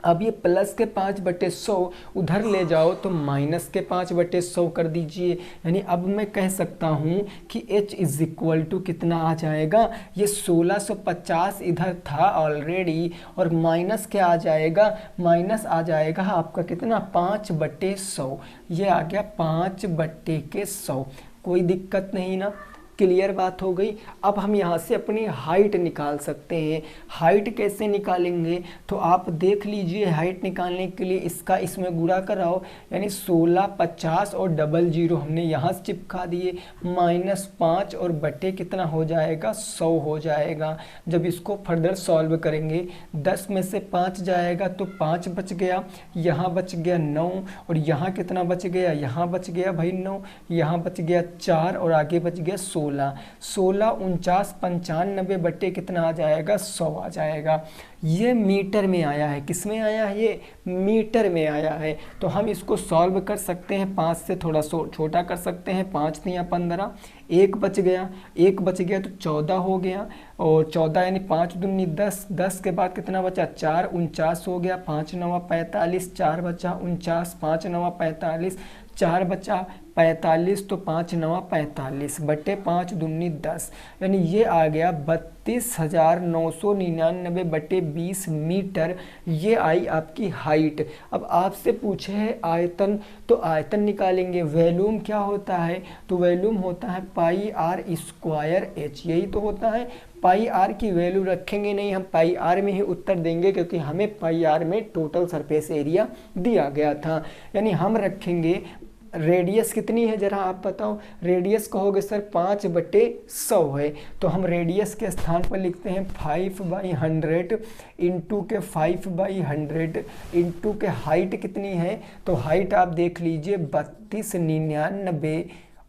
S1: अब ये प्लस के 5/100 उधर ले जाओ तो माइनस के 5/100 कर दीजिए, यानी अब मैं कह सकता हूँ कि h इज इक्वल टू कितना आ जाएगा, ये 1650 इधर था ऑलरेडी और माइनस क्या आ जाएगा, माइनस आ जाएगा आपका कितना 5/100, ये आ गया 5/100। कोई दिक्कत नहीं ना, क्लियर बात हो गई। अब हम यहाँ से अपनी हाइट निकाल सकते हैं। हाइट कैसे निकालेंगे, तो आप देख लीजिए, हाइट निकालने के लिए इसका इसमें गुणा कराओ, यानी 16, 50 और 00 हमने यहाँ से चिपका दिए, -5 और बटे कितना हो जाएगा, 100 हो जाएगा। जब इसको फर्दर सॉल्व करेंगे 10 में से 5 जाएगा तो 5 बच गया, यहाँ बच गया 9 और यहाँ कितना बच गया, यहाँ बच गया भाई 9, यहाँ बच गया 4 और आगे बच गया 16। 16, 49, 95 बटे कितना आ जाएगा, 100 आ जाएगा। ये मीटर में आया है, किस में आया है, ये मीटर में आया है। तो हम इसको सॉल्व कर सकते हैं, 5 से थोड़ा छोटा कर सकते हैं, 5 या 15, एक बच गया, एक बच गया तो 14 हो गया, और 14 यानी 5 दूनी 10, 10 के बाद कितना बचा, 4, 49 हो गया, 5 9 45, 4 बचा 49, 5 9 45, 4 बचा 45, तो 5 9 45 बटे 5 दूनी 10, यानी ये आ गया 32,999 बटे 20 मीटर। ये आई आपकी हाइट। अब आपसे पूछे है आयतन, तो आयतन निकालेंगे। वॉल्यूम क्या होता है, तो वॉल्यूम होता है पाई आर स्क्वायर एच, यही तो होता है। पाई आर की वैल्यू रखेंगे नहीं, हम पाई आर में ही उत्तर देंगे, क्योंकि हमें पाई आर में टोटल सरफेस एरिया दिया गया था। यानी हम रखेंगे रेडियस कितनी है, जरा आप बताओ। रेडियस कहोगे सर 5/100 है, तो हम रेडियस के स्थान पर लिखते हैं 5/100 इंटू के 5/100 इंटू के हाइट कितनी है, तो हाइट आप देख लीजिए 3299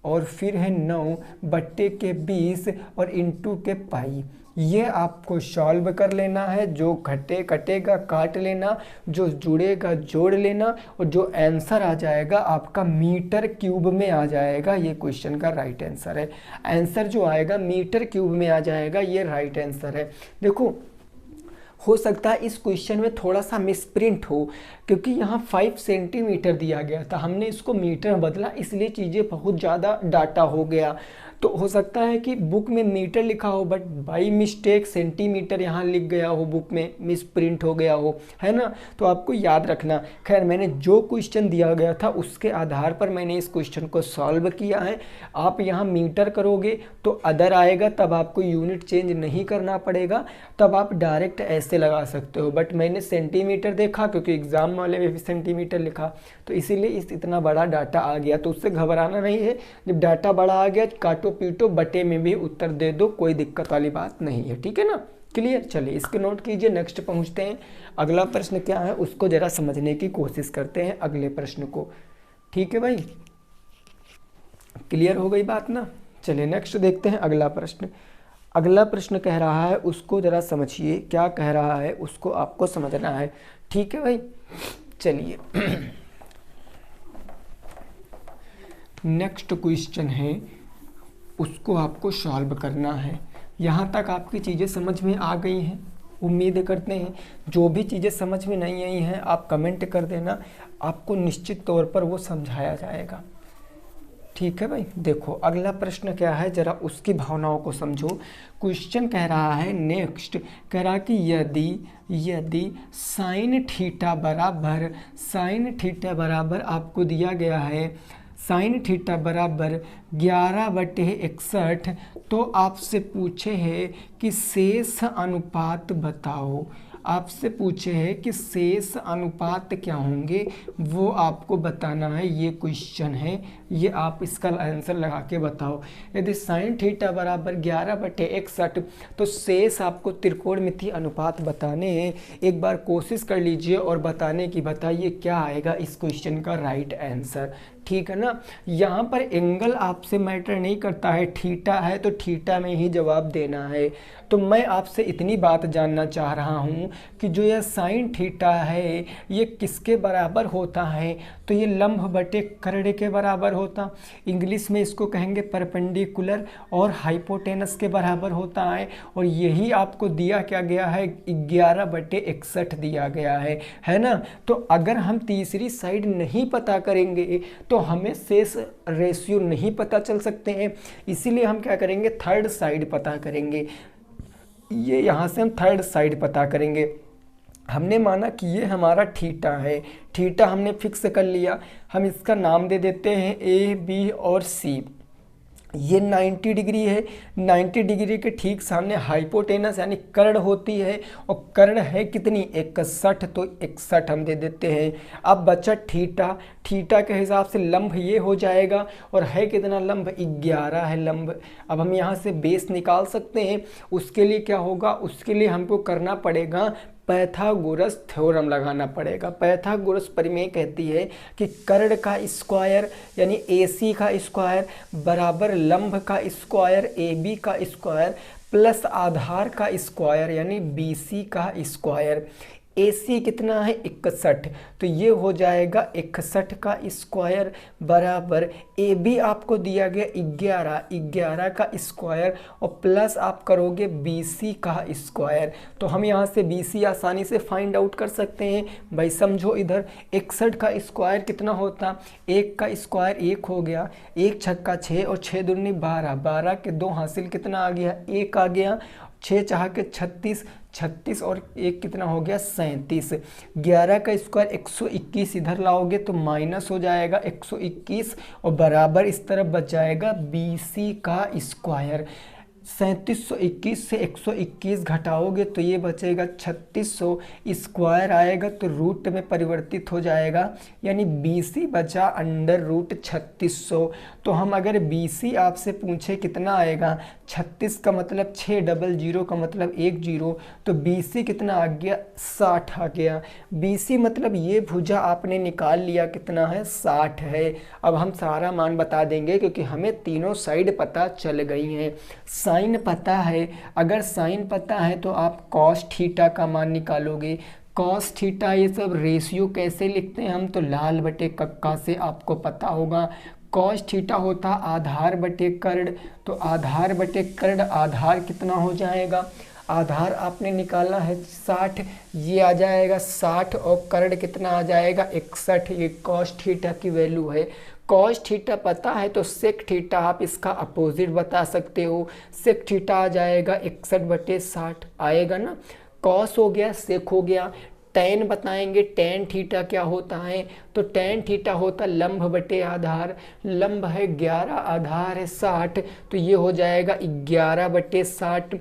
S1: और फिर है 9 बट्टे के 20 और इंटू के पाई। ये आपको सॉल्व कर लेना है, जो कटेगा काट लेना, जो जुड़ेगा जोड़ लेना, और जो आंसर आ जाएगा आपका मीटर क्यूब में आ जाएगा। ये क्वेश्चन का राइट आंसर है। आंसर जो आएगा मीटर क्यूब में आ जाएगा, ये राइट आंसर है। देखो, हो सकता है इस क्वेश्चन में थोड़ा सा मिसप्रिंट हो, क्योंकि यहाँ 5 सेंटीमीटर दिया गया था, हमने इसको मीटर में बदला, इसलिए चीज़ें बहुत ज़्यादा डाटा हो गया। तो हो सकता है कि बुक में मीटर लिखा हो, बट बाई मिस्टेक सेंटीमीटर यहाँ लिख गया हो, बुक में मिसप्रिंट हो गया हो, है ना। तो आपको याद रखना। खैर, मैंने जो क्वेश्चन दिया गया था उसके आधार पर मैंने इस क्वेश्चन को सॉल्व किया है। आप यहाँ मीटर करोगे तो अदर आएगा, तब आपको यूनिट चेंज नहीं करना पड़ेगा, तब आप डायरेक्ट ऐसे लगा सकते हो। बट मैंने सेंटीमीटर देखा, क्योंकि एग्जाम वाले में भी सेंटीमीटर लिखा, तो इसीलिए इतना बड़ा डाटा आ गया। तो उससे घबराना नहीं है, जब डाटा बड़ा आ गया काटो पीटो बटे में भी उत्तर दे दो, कोई दिक्कत वाली बात नहीं है, ठीक है ना। क्लियर। चलिए इसको नोट कीजिए, नेक्स्ट पहुंचते हैं। अगला प्रश्न क्या है उसको जरा समझने की कोशिश करते हैं, अगले प्रश्न को। ठीक है भाई, क्लियर हो गई बात ना। चलिए नेक्स्ट देखते हैं अगला प्रश्न। अगला प्रश्न कह रहा है, उसको जरा समझिए, क्या कह रहा है उसको आपको समझना है। ठीक है भाई, चलिए नेक्स्ट क्वेश्चन है, उसको आपको सॉल्व करना है। यहाँ तक आपकी चीज़ें समझ में आ गई हैं, उम्मीद करते हैं। जो भी चीज़ें समझ में नहीं आई हैं आप कमेंट कर देना, आपको निश्चित तौर पर वो समझाया जाएगा। ठीक है भाई। देखो अगला प्रश्न क्या है, जरा उसकी भावनाओं को समझो। क्वेश्चन कह रहा है, नेक्स्ट कह रहा है कि यदि साइन थीटा बराबर आपको दिया गया है साइन थीटा बराबर 11/61, तो आपसे पूछे है कि शेष अनुपात बताओ। आपसे पूछे है कि शेष अनुपात क्या होंगे, वो आपको बताना है। ये क्वेश्चन है, ये आप इसका आंसर लगा के बताओ। यदि साइन थीटा बराबर 11/61, तो शेष आपको त्रिकोणमितीय अनुपात बताने हैं। एक बार कोशिश कर लीजिए और बताने की बताइए क्या आएगा इस क्वेश्चन का राइट आंसर। ठीक है ना। यहाँ पर एंगल आपसे मैटर नहीं करता है, थीटा है तो थीटा में ही जवाब देना है। तो मैं आपसे इतनी बात जानना चाह रहा हूँ कि जो यह साइन थीटा है ये किसके बराबर होता है, तो ये लंब बटे कर्ण के बराबर होता। इंग्लिश में इसको कहेंगे परपेंडिकुलर, और हाइपोटेनस के बराबर होता है। और यही आपको दिया क्या गया है, 11/61 दिया गया है ना। तो अगर हम तीसरी साइड नहीं पता करेंगे तो हमें शेष रेशियो नहीं पता चल सकते हैं। इसीलिए हम क्या करेंगे, थर्ड साइड पता करेंगे। ये यहाँ से हम थर्ड साइड पता करेंगे। हमने माना कि ये हमारा थीटा है, थीटा हमने फिक्स कर लिया। हम इसका नाम दे देते हैं A, B और C। ये 90 डिग्री है, 90 डिग्री के ठीक सामने हाइपोटेनस यानी कर्ण होती है, और कर्ण है कितनी 61, तो 61 हम दे देते हैं। अब बचा थीटा, थीटा के हिसाब से लंब ये हो जाएगा, और है कितना लंब 11 है लंब। अब हम यहाँ से बेस निकाल सकते हैं। उसके लिए क्या होगा, उसके लिए हमको करना पड़ेगा पैथागोरस थ्योरम लगाना पड़ेगा। पैथागोरस प्रमेय कहती है कि कर्ण का स्क्वायर यानी AC का स्क्वायर बराबर लंब का स्क्वायर AB का स्क्वायर प्लस आधार का स्क्वायर यानी BC का स्क्वायर। AC कितना है 61, तो ये हो जाएगा 61 का स्क्वायर बराबर AB आपको दिया गया 11, 11 का स्क्वायर और प्लस आप करोगे BC का स्क्वायर। तो हम यहाँ से BC आसानी से फाइंड आउट कर सकते हैं। भाई समझो इधर 61 का स्क्वायर कितना होता, 1 का स्क्वायर 1 हो गया, 1 छक्का 6 और 6 दूनी 12, 12 के 2 हासिल कितना आ गया 1 आ गया, 6 चाह के 36, 36 और 1 कितना हो गया 37। 11 का स्क्वायर 121 इधर लाओगे तो माइनस हो जाएगा 121 और बराबर इस तरफ बच जाएगा BC का स्क्वायर। 3721 से 121 घटाओगे तो ये बचेगा 3600 स्क्वायर आएगा, तो रूट में परिवर्तित हो जाएगा यानी BC बचा अंडर रूट 3600। तो हम अगर BC आपसे पूछे कितना आएगा, 36 का मतलब 600 का मतलब 10, तो BC कितना आ गया 60 आ गया। BC मतलब ये भुजा आपने निकाल लिया कितना है 60 है। अब हम सारा मान बता देंगे क्योंकि हमें तीनों साइड पता चल गई हैं। साइन पता है, अगर साइन पता है तो आप कॉस थीटा का मान निकालोगे। कॉस थीटा ये सब रेशियो कैसे लिखते हैं हम, तो लाल बटे कक्का से आपको पता होगा। कॉस थीटा होता आधार बटे कर्ण, तो आधार बटे कर्ण, आधार कितना हो जाएगा, आधार आपने निकाला है 60, ये आ जाएगा 60 और कर्ण कितना आ जाएगा 61। ये कॉस थीटा की वैल्यू है। कॉस थीटा पता है तो सेक थीटा आप इसका अपोजिट बता सकते हो। सेक थीटा आ जाएगा 61 बटे 60 आएगा ना। कॉस हो गया, सेक हो गया। टेन बताएंगे, टेन थीटा क्या होता है, तो टेन थीटा होता लंब बटे आधार। लंब है 11, आधार है 60, तो ये हो जाएगा 11 बटे 60।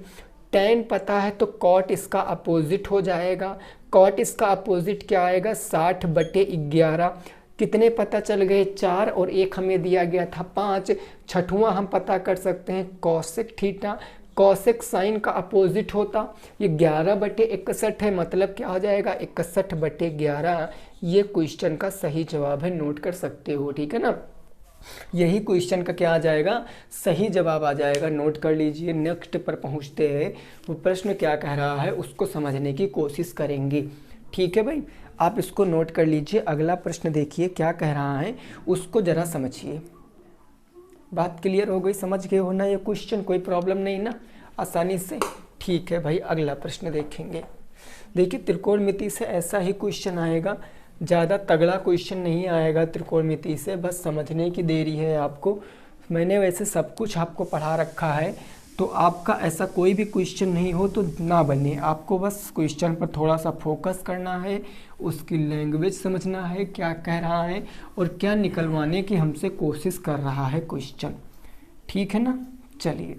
S1: टेन पता है तो कॉट इसका अपोजिट हो जाएगा। कॉट इसका अपोजिट क्या आएगा 60 बटे 11। कितने पता चल गए 4 और 1 हमें दिया गया था 5। छठवां हम पता कर सकते हैं कॉसेक थीटा। कॉसेक साइन का अपोजिट होता, ये 11 बटे 61 है, मतलब क्या हो जाएगा 61 बटे 11। ये क्वेश्चन का सही जवाब है, नोट कर सकते हो, ठीक है ना। यही क्वेश्चन का क्या आ जाएगा, सही जवाब आ जाएगा, नोट कर लीजिए। नेक्स्ट पर पहुंचते हैं, वो प्रश्न क्या कह रहा है उसको समझने की कोशिश करेंगे, ठीक है भाई। आप इसको नोट कर लीजिए। अगला प्रश्न देखिए क्या कह रहा है, उसको जरा समझिए। बात क्लियर हो गई, समझ गए हो ना ये क्वेश्चन, कोई प्रॉब्लम नहीं ना, आसानी से, ठीक है भाई। अगला प्रश्न देखेंगे। देखिए त्रिकोणमिति से ऐसा ही क्वेश्चन आएगा, ज़्यादा तगड़ा क्वेश्चन नहीं आएगा त्रिकोणमिति से, बस समझने की देरी है आपको। मैंने वैसे सब कुछ आपको पढ़ा रखा है, तो आपका ऐसा कोई भी क्वेश्चन नहीं हो तो ना बने। आपको बस क्वेश्चन पर थोड़ा सा फोकस करना है, उसकी लैंग्वेज समझना है, क्या कह रहा है और क्या निकलवाने की हमसे कोशिश कर रहा है क्वेश्चन, ठीक है ना। चलिए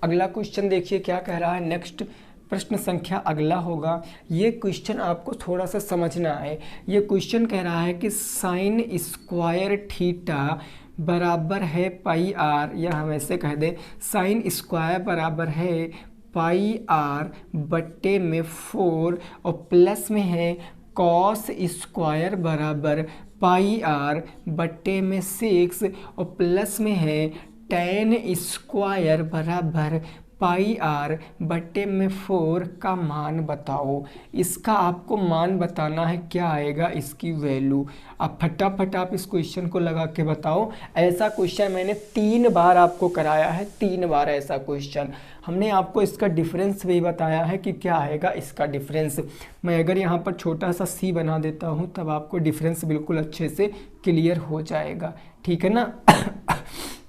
S1: अगला क्वेश्चन देखिए क्या कह रहा है। नेक्स्ट प्रश्न संख्या अगला होगा। ये क्वेश्चन आपको थोड़ा सा समझना है। ये क्वेश्चन कह रहा है कि साइन स्क्वायर थीटा बराबर है पाई आर, या हम ऐसे कह दें साइन स्क्वायर बराबर है पाई आर बट्टे में 4 और प्लस में है कॉस स्क्वायर बराबर पाई आर बट्टे में 6 और प्लस में है टेन स्क्वायर बराबर पाई आर बट्टे में 4 का मान बताओ। इसका आपको मान बताना है, क्या आएगा इसकी वैल्यू। अब फटाफट आप इस क्वेश्चन को लगा के बताओ। ऐसा क्वेश्चन मैंने 3 बार आपको कराया है, 3 बार ऐसा क्वेश्चन। हमने आपको इसका डिफरेंस भी बताया है कि क्या आएगा इसका डिफरेंस। मैं अगर यहाँ पर छोटा सा सी बना देता हूँ तब आपको डिफरेंस बिल्कुल अच्छे से क्लियर हो जाएगा, ठीक है ना।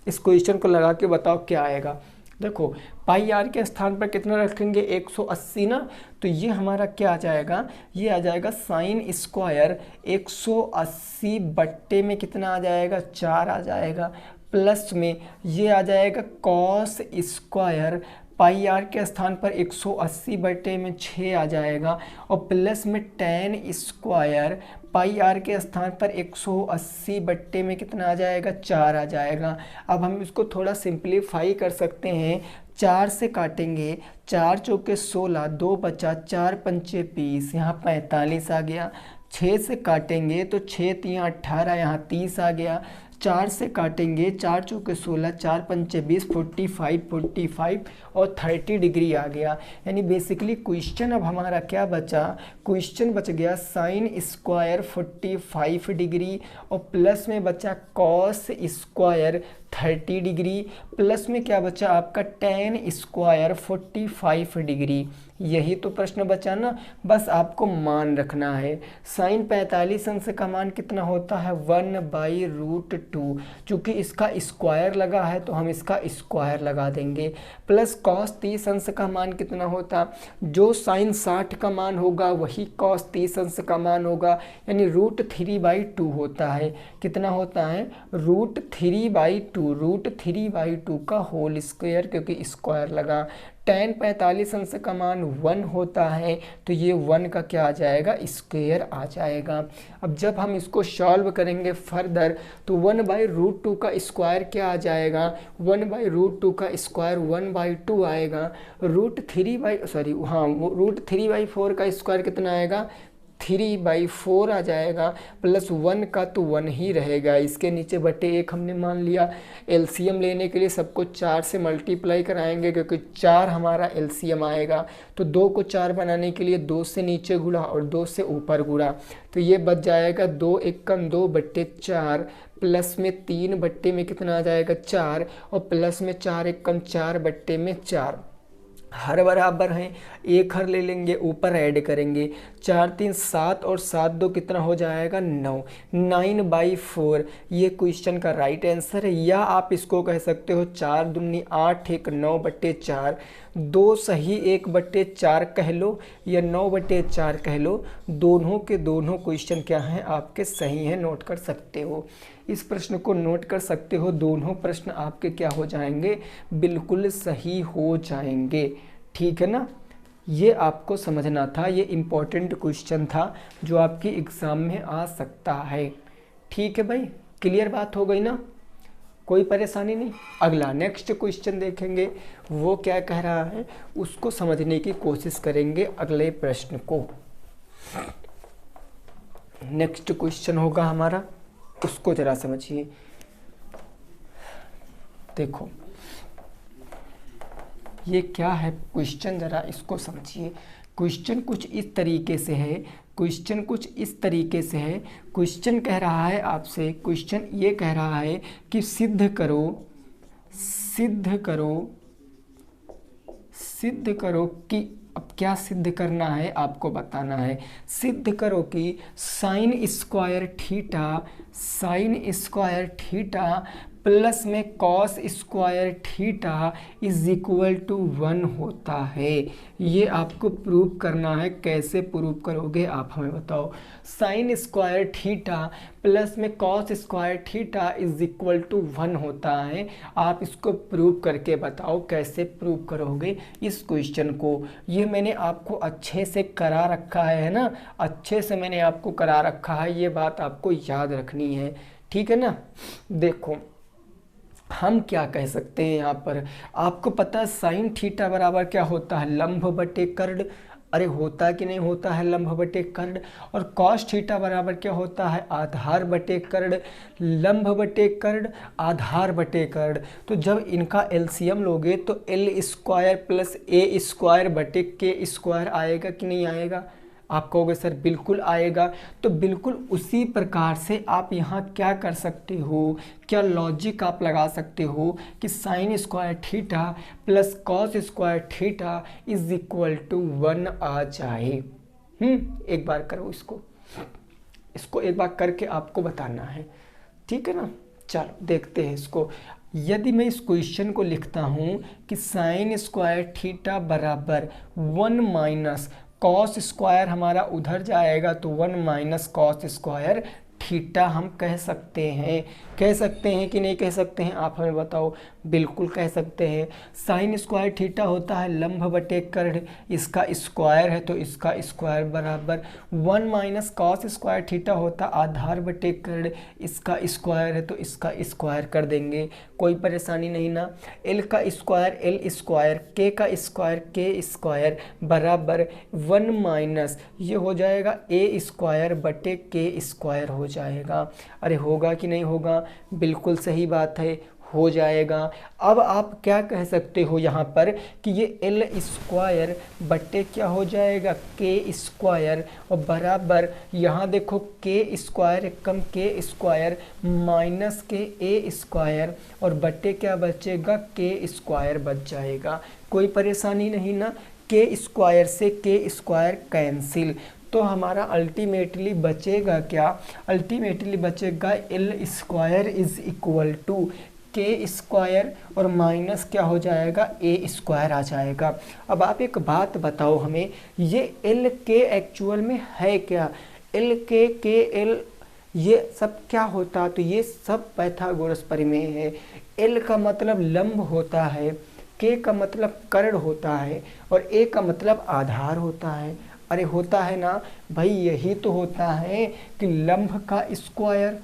S1: इस क्वेश्चन को लगा के बताओ क्या आएगा। देखो पाई आर के स्थान पर कितना रखेंगे 180 ना, तो ये हमारा क्या आ जाएगा, ये आ जाएगा साइन स्क्वायर 180 बट्टे में कितना आ जाएगा 4 आ जाएगा। प्लस में ये आ जाएगा कॉस स्क्वायर पाई आर के स्थान पर 180/6 आ जाएगा, और प्लस में टेन स्क्वायर पाई आर के स्थान पर 180 में कितना आ जाएगा, 4 आ जाएगा। अब हम इसको थोड़ा सिंप्लीफाई कर सकते हैं, 4 से काटेंगे, 4 चौके 16, 2 बचा, 4 पंचे 20, यहाँ 45 आ गया। 6 से काटेंगे तो 6 तियाँ 18, यहाँ 30 आ गया। 4 से काटेंगे, 4 चौके 16, 4 पंचे 20, 45 और 30 डिग्री आ गया। यानी बेसिकली क्वेश्चन अब हमारा क्या बचा, क्वेश्चन बच गया साइन स्क्वायर 45 डिग्री, और प्लस में बचा कॉस स्क्वायर 30 डिग्री, प्लस में क्या बचा आपका टेन स्क्वायर 45 डिग्री। यही तो प्रश्न बचा ना, बस आपको मान रखना है। साइन 45 अंश का मान कितना होता है, 1/√2। चूँकि इसका स्क्वायर लगा है तो हम इसका स्क्वायर लगा देंगे। प्लस कॉस 30 अंश का मान कितना होता, जो साइन 60 का मान होगा वही कॉस 30 अंश का मान होगा, यानी √3/2 होता है। कितना होता है, √3/2 का होल स्क्वायर, क्योंकि स्क्वायर लगा। टेन 45 अंश का मान 1 होता है, तो ये 1 का क्या आ जाएगा, स्क्वायर आ जाएगा। अब जब हम इसको सॉल्व करेंगे फर्दर तो 1/√2 का स्क्वायर क्या आ जाएगा, 1/√2 का स्क्वायर 1/2 आएगा। √3/4 का स्क्वायर कितना आएगा, 3/4 आ जाएगा। प्लस 1 का तो 1 ही रहेगा, इसके नीचे बटे 1 हमने मान लिया। एलसीएम लेने के लिए सबको 4 से मल्टीप्लाई कराएंगे, क्योंकि 4 हमारा एलसीएम आएगा। तो 2 को 4 बनाने के लिए 2 से नीचे गुणा और 2 से ऊपर गुणा, तो ये बच जाएगा 2 एकम 2/4, प्लस में 3 में कितना आ जाएगा, 4, और प्लस में 4 एकम 4/4। हर बराबर हैं, एक हर ले लेंगे, ऊपर ऐड करेंगे, 4 3 7 और 7 2 कितना हो जाएगा, 9, 9/4 ये क्वेश्चन का राइट आंसर है। या आप इसको कह सकते हो 4 दूनी 8 1 9/4, 2 सही 1/4 कह लो या 9/4 कह लो, दोनों के दोनों क्वेश्चन क्या हैं, आपके सही हैं, नोट कर सकते हो। इस प्रश्न को नोट कर सकते हो, दोनों प्रश्न आपके क्या हो जाएंगे, बिल्कुल सही हो जाएंगे। ठीक है ना, ये आपको समझना था, ये इम्पोर्टेंट क्वेश्चन था जो आपकी एग्ज़ाम में आ सकता है। ठीक है भाई, क्लियर बात हो गई ना, कोई परेशानी नहीं। अगला नेक्स्ट क्वेश्चन देखेंगे, वो क्या कह रहा है उसको समझने की कोशिश करेंगे अगले प्रश्न को। नेक्स्ट क्वेश्चन होगा हमारा, उसको जरा समझिए। देखो ये क्या है क्वेश्चन, जरा इसको समझिए। क्वेश्चन कुछ इस तरीके से है, क्वेश्चन कुछ इस तरीके से है। क्वेश्चन कह रहा है आपसे, क्वेश्चन ये कह रहा है कि सिद्ध करो कि, अब क्या सिद्ध करना है आपको बताना है। सिद्ध करो कि साइन स्क्वायर थीटा प्लस में cos square theta is equal to 1 होता है। ये आपको प्रूव करना है, कैसे प्रूव करोगे आप हमें बताओ। साइन स्क्वायर थीटा प्लस में cos square theta is equal to 1 होता है। आप इसको प्रूव करके बताओ, कैसे प्रूव करोगे इस क्वेश्चन को। ये मैंने आपको अच्छे से करा रखा है ना, अच्छे से मैंने आपको करा रखा है, ये बात आपको याद रखनी है। ठीक है ना, देखो हम क्या कह सकते हैं यहाँ पर, आपको पता है साइन थीटा बराबर क्या होता है, लंब बटे कर्ण। अरे होता कि नहीं होता है लंब बटे कर्ण। और कॉस थीटा बराबर क्या होता है, आधार बटे कर्ण। लंब बटे कर्ण, आधार बटे कर्ण। तो जब इनका एलसीएम लोगे तो एल स्क्वायर प्लस ए स्क्वायर बटे के स्क्वायर आएगा कि नहीं आएगा। आप कहोगे सर बिल्कुल आएगा। तो बिल्कुल उसी प्रकार से आप यहाँ क्या कर सकते हो, क्या लॉजिक आप लगा सकते हो कि sine square theta plus cos square theta is equal to 1 आ जाए। एक बार करो इसको एक बार करके आपको बताना है। ठीक है ना, चलो देखते हैं इसको। यदि मैं इस क्वेश्चन को लिखता हूँ कि साइन स्क्वायर थीटा बराबर 1 माइनस कॉस स्क्वायर, हमारा उधर जाएगा तो 1 माइनस कॉस स्क्वायर थीटा हम कह सकते हैं। कह सकते हैं कि नहीं कह सकते हैं, आप हमें बताओ। बिल्कुल कह सकते हैं। साइन स्क्वायर थीटा होता है लंब बटे कर्ण, इसका स्क्वायर है तो इसका स्क्वायर बराबर 1 माइनस कॉस स्क्वायर थीटा होता आधार बटे कर्ण, इसका स्क्वायर है तो इसका स्क्वायर कर देंगे। कोई परेशानी नहीं ना। एल का स्क्वायर एल स्क्वायर, के का स्क्वायर के स्क्वायर बराबर 1 माइनस ये हो जाएगा ए स्क्वायर बटे के स्क्वायर हो जाएगा। अरे होगा कि नहीं होगा? बिल्कुल सही बात है, हो जाएगा। अब आप क्या कह सकते हो यहाँ पर कि ये एल स्क्वायर बटे क्या हो जाएगा के स्क्वायर, और बराबर यहाँ देखो के स्क्वायर कम के स्क्वायर माइनस के ए स्क्वायर, और बटे क्या बचेगा के स्क्वायर बच जाएगा। कोई परेशानी नहीं ना। के स्क्वायर से के स्क्वायर कैंसिल, तो हमारा अल्टीमेटली बचेगा क्या? अल्टीमेटली बचेगा L square is equal to K square और माइनस क्या हो जाएगा ए स्क्वायर आ जाएगा। अब आप एक बात बताओ हमें, ये एल के एक्चुअल में है क्या? एल के एल ये सब क्या होता? तो ये सब पाइथागोरस प्रमेय है। एल का मतलब लंब होता है, के का मतलब कर्ण होता है, और ए का मतलब आधार होता है। अरे होता है ना भाई, यही तो होता है कि लंब का स्क्वायर,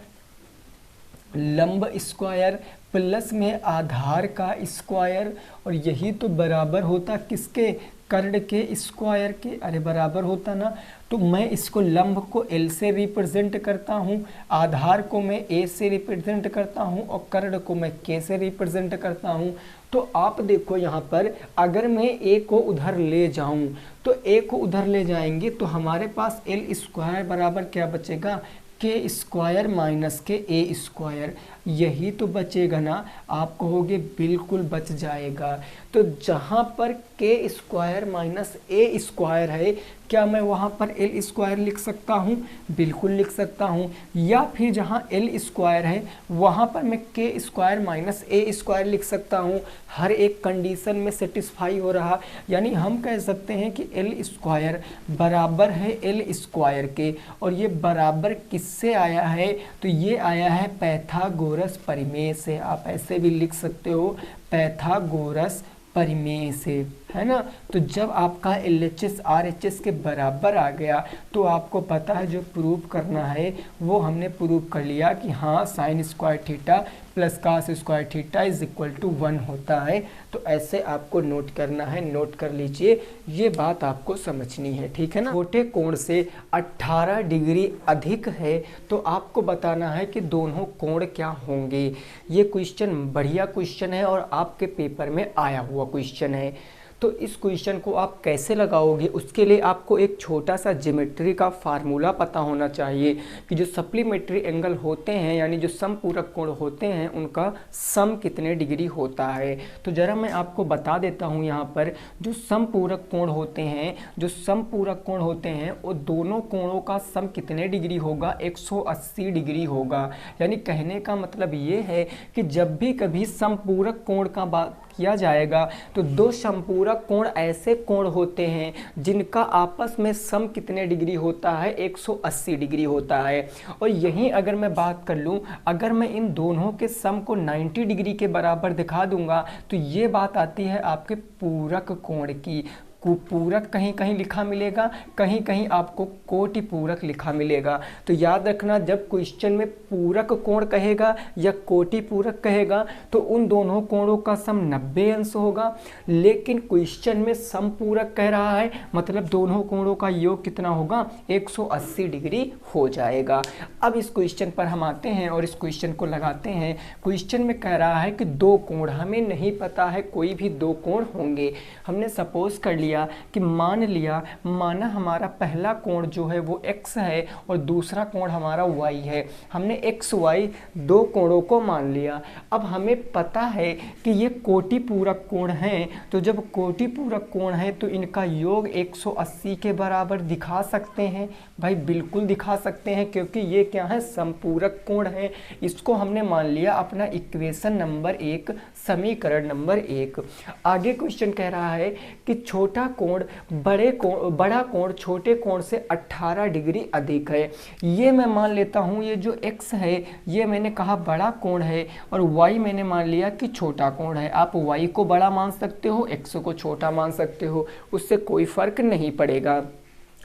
S1: लंब स्क्वायर प्लस में आधार का स्क्वायर, और यही तो बराबर होता किसके? कर्ण के स्क्वायर के। अरे बराबर होता ना। तो मैं इसको लंब को एल से रिप्रेजेंट करता हूँ, आधार को मैं ए से रिप्रेजेंट करता हूँ, और कर्ण को मैं के से रिप्रेजेंट करता हूँ। तो आप देखो यहाँ पर अगर मैं ए को उधर ले जाऊँ तो ए को उधर ले जाएंगे तो हमारे पास एल स्क्वायर बराबर क्या बचेगा? के स्क्वायर माइनस के ए स्क्वायर, यही तो बचेगा ना। आप कहोगे बिल्कुल बच जाएगा। तो जहाँ पर के स्क्वायर माइनस ए स्क्वायर है, क्या मैं वहाँ पर एल स्क्वायर लिख सकता हूँ? बिल्कुल लिख सकता हूँ। या फिर जहाँ एल स्क्वायर है वहाँ पर मैं के स्क्वायर माइनस ए स्क्वायर लिख सकता हूँ। हर एक कंडीशन में सेटिस्फाई हो रहा, यानी हम कह सकते हैं कि एल स्क्वायर बराबर है एल स्क्वायर के, और ये बराबर किससे आया है? तो ये आया है पाइथागोरस प्रमेय से। आप ऐसे भी लिख सकते हो पाइथागोरस प्रमेय से, है ना। तो जब आपका LHS RHS के बराबर आ गया तो आपको पता है जो प्रूव करना है वो हमने प्रूव कर लिया कि हाँ sine square theta plus cos square theta is equal to 1 होता है। तो ऐसे आपको नोट करना है, नोट कर लीजिए, ये बात आपको समझनी है, ठीक है ना। छोटे कोण से 18 डिग्री अधिक है तो आपको बताना है कि दोनों कोण क्या होंगे। ये क्वेश्चन बढ़िया क्वेश्चन है और आपके पेपर में आया हुआ क्वेश्चन है। तो इस क्वेश्चन को आप कैसे लगाओगे, उसके लिए आपको एक छोटा सा ज्योमेट्री का फार्मूला पता होना चाहिए कि जो सप्लीमेंट्री एंगल होते हैं यानी जो समपूरक कोण होते हैं उनका सम कितने डिग्री होता है। तो ज़रा मैं आपको बता देता हूँ यहाँ पर जो समपूरक कोण होते हैं, जो समपूरक कोण होते हैं वो दोनों कोणों का सम कितने डिग्री होगा? 180 डिग्री होगा। यानी कहने का मतलब ये है कि जब भी कभी समपूरक कोण का बात किया जाएगा तो दो समपूरक कोण ऐसे कोण होते हैं जिनका आपस में सम कितने डिग्री होता है? 180 डिग्री होता है। और यहीं अगर मैं बात कर लूँ, अगर मैं इन दोनों के सम को 90 डिग्री के बराबर दिखा दूंगा तो ये बात आती है आपके पूरक कोण की। पूरक कहीं कहीं लिखा मिलेगा, कहीं कहीं आपको कोटि पूरक लिखा मिलेगा। तो याद रखना जब क्वेश्चन में पूरक कोण कहेगा या कोटि पूरक कहेगा तो उन दोनों कोणों का सम 90 अंश होगा। लेकिन क्वेश्चन में समपूरक कह रहा है मतलब दोनों कोणों का योग कितना होगा? 180 डिग्री हो जाएगा। अब इस क्वेश्चन पर हम आते हैं और इस क्वेश्चन को लगाते हैं। क्वेश्चन में कह रहा है कि दो कोण, हमें नहीं पता है कोई भी दो कोण होंगे। हमने सपोज कर लिया कि माना हमारा पहला कोण जो है वो x है और दूसरा कोण हमारा y है। हमने x y दो कोणों को मान लिया। अब हमें पता है कि ये कोटि पूरक कोण हैं, तो जब कोटि पूरक कोण है तो इनका योग 180 के बराबर दिखा सकते हैं। भाई बिल्कुल दिखा सकते हैं क्योंकि ये क्या है? समपूरक कोण है। इसको हमने मान लिया अपना इक्वेशन नंबर 1 समीकरण नंबर 1। आगे क्वेश्चन कह रहा है कि छोटा कोण बड़ा कोण छोटे कोण से 18 डिग्री अधिक है। ये मैं मान लेता हूँ ये जो x है ये मैंने कहा बड़ा कोण है और y मैंने मान लिया कि छोटा कोण है। आप y को बड़ा मान सकते हो, x को छोटा मान सकते हो, उससे कोई फर्क नहीं पड़ेगा।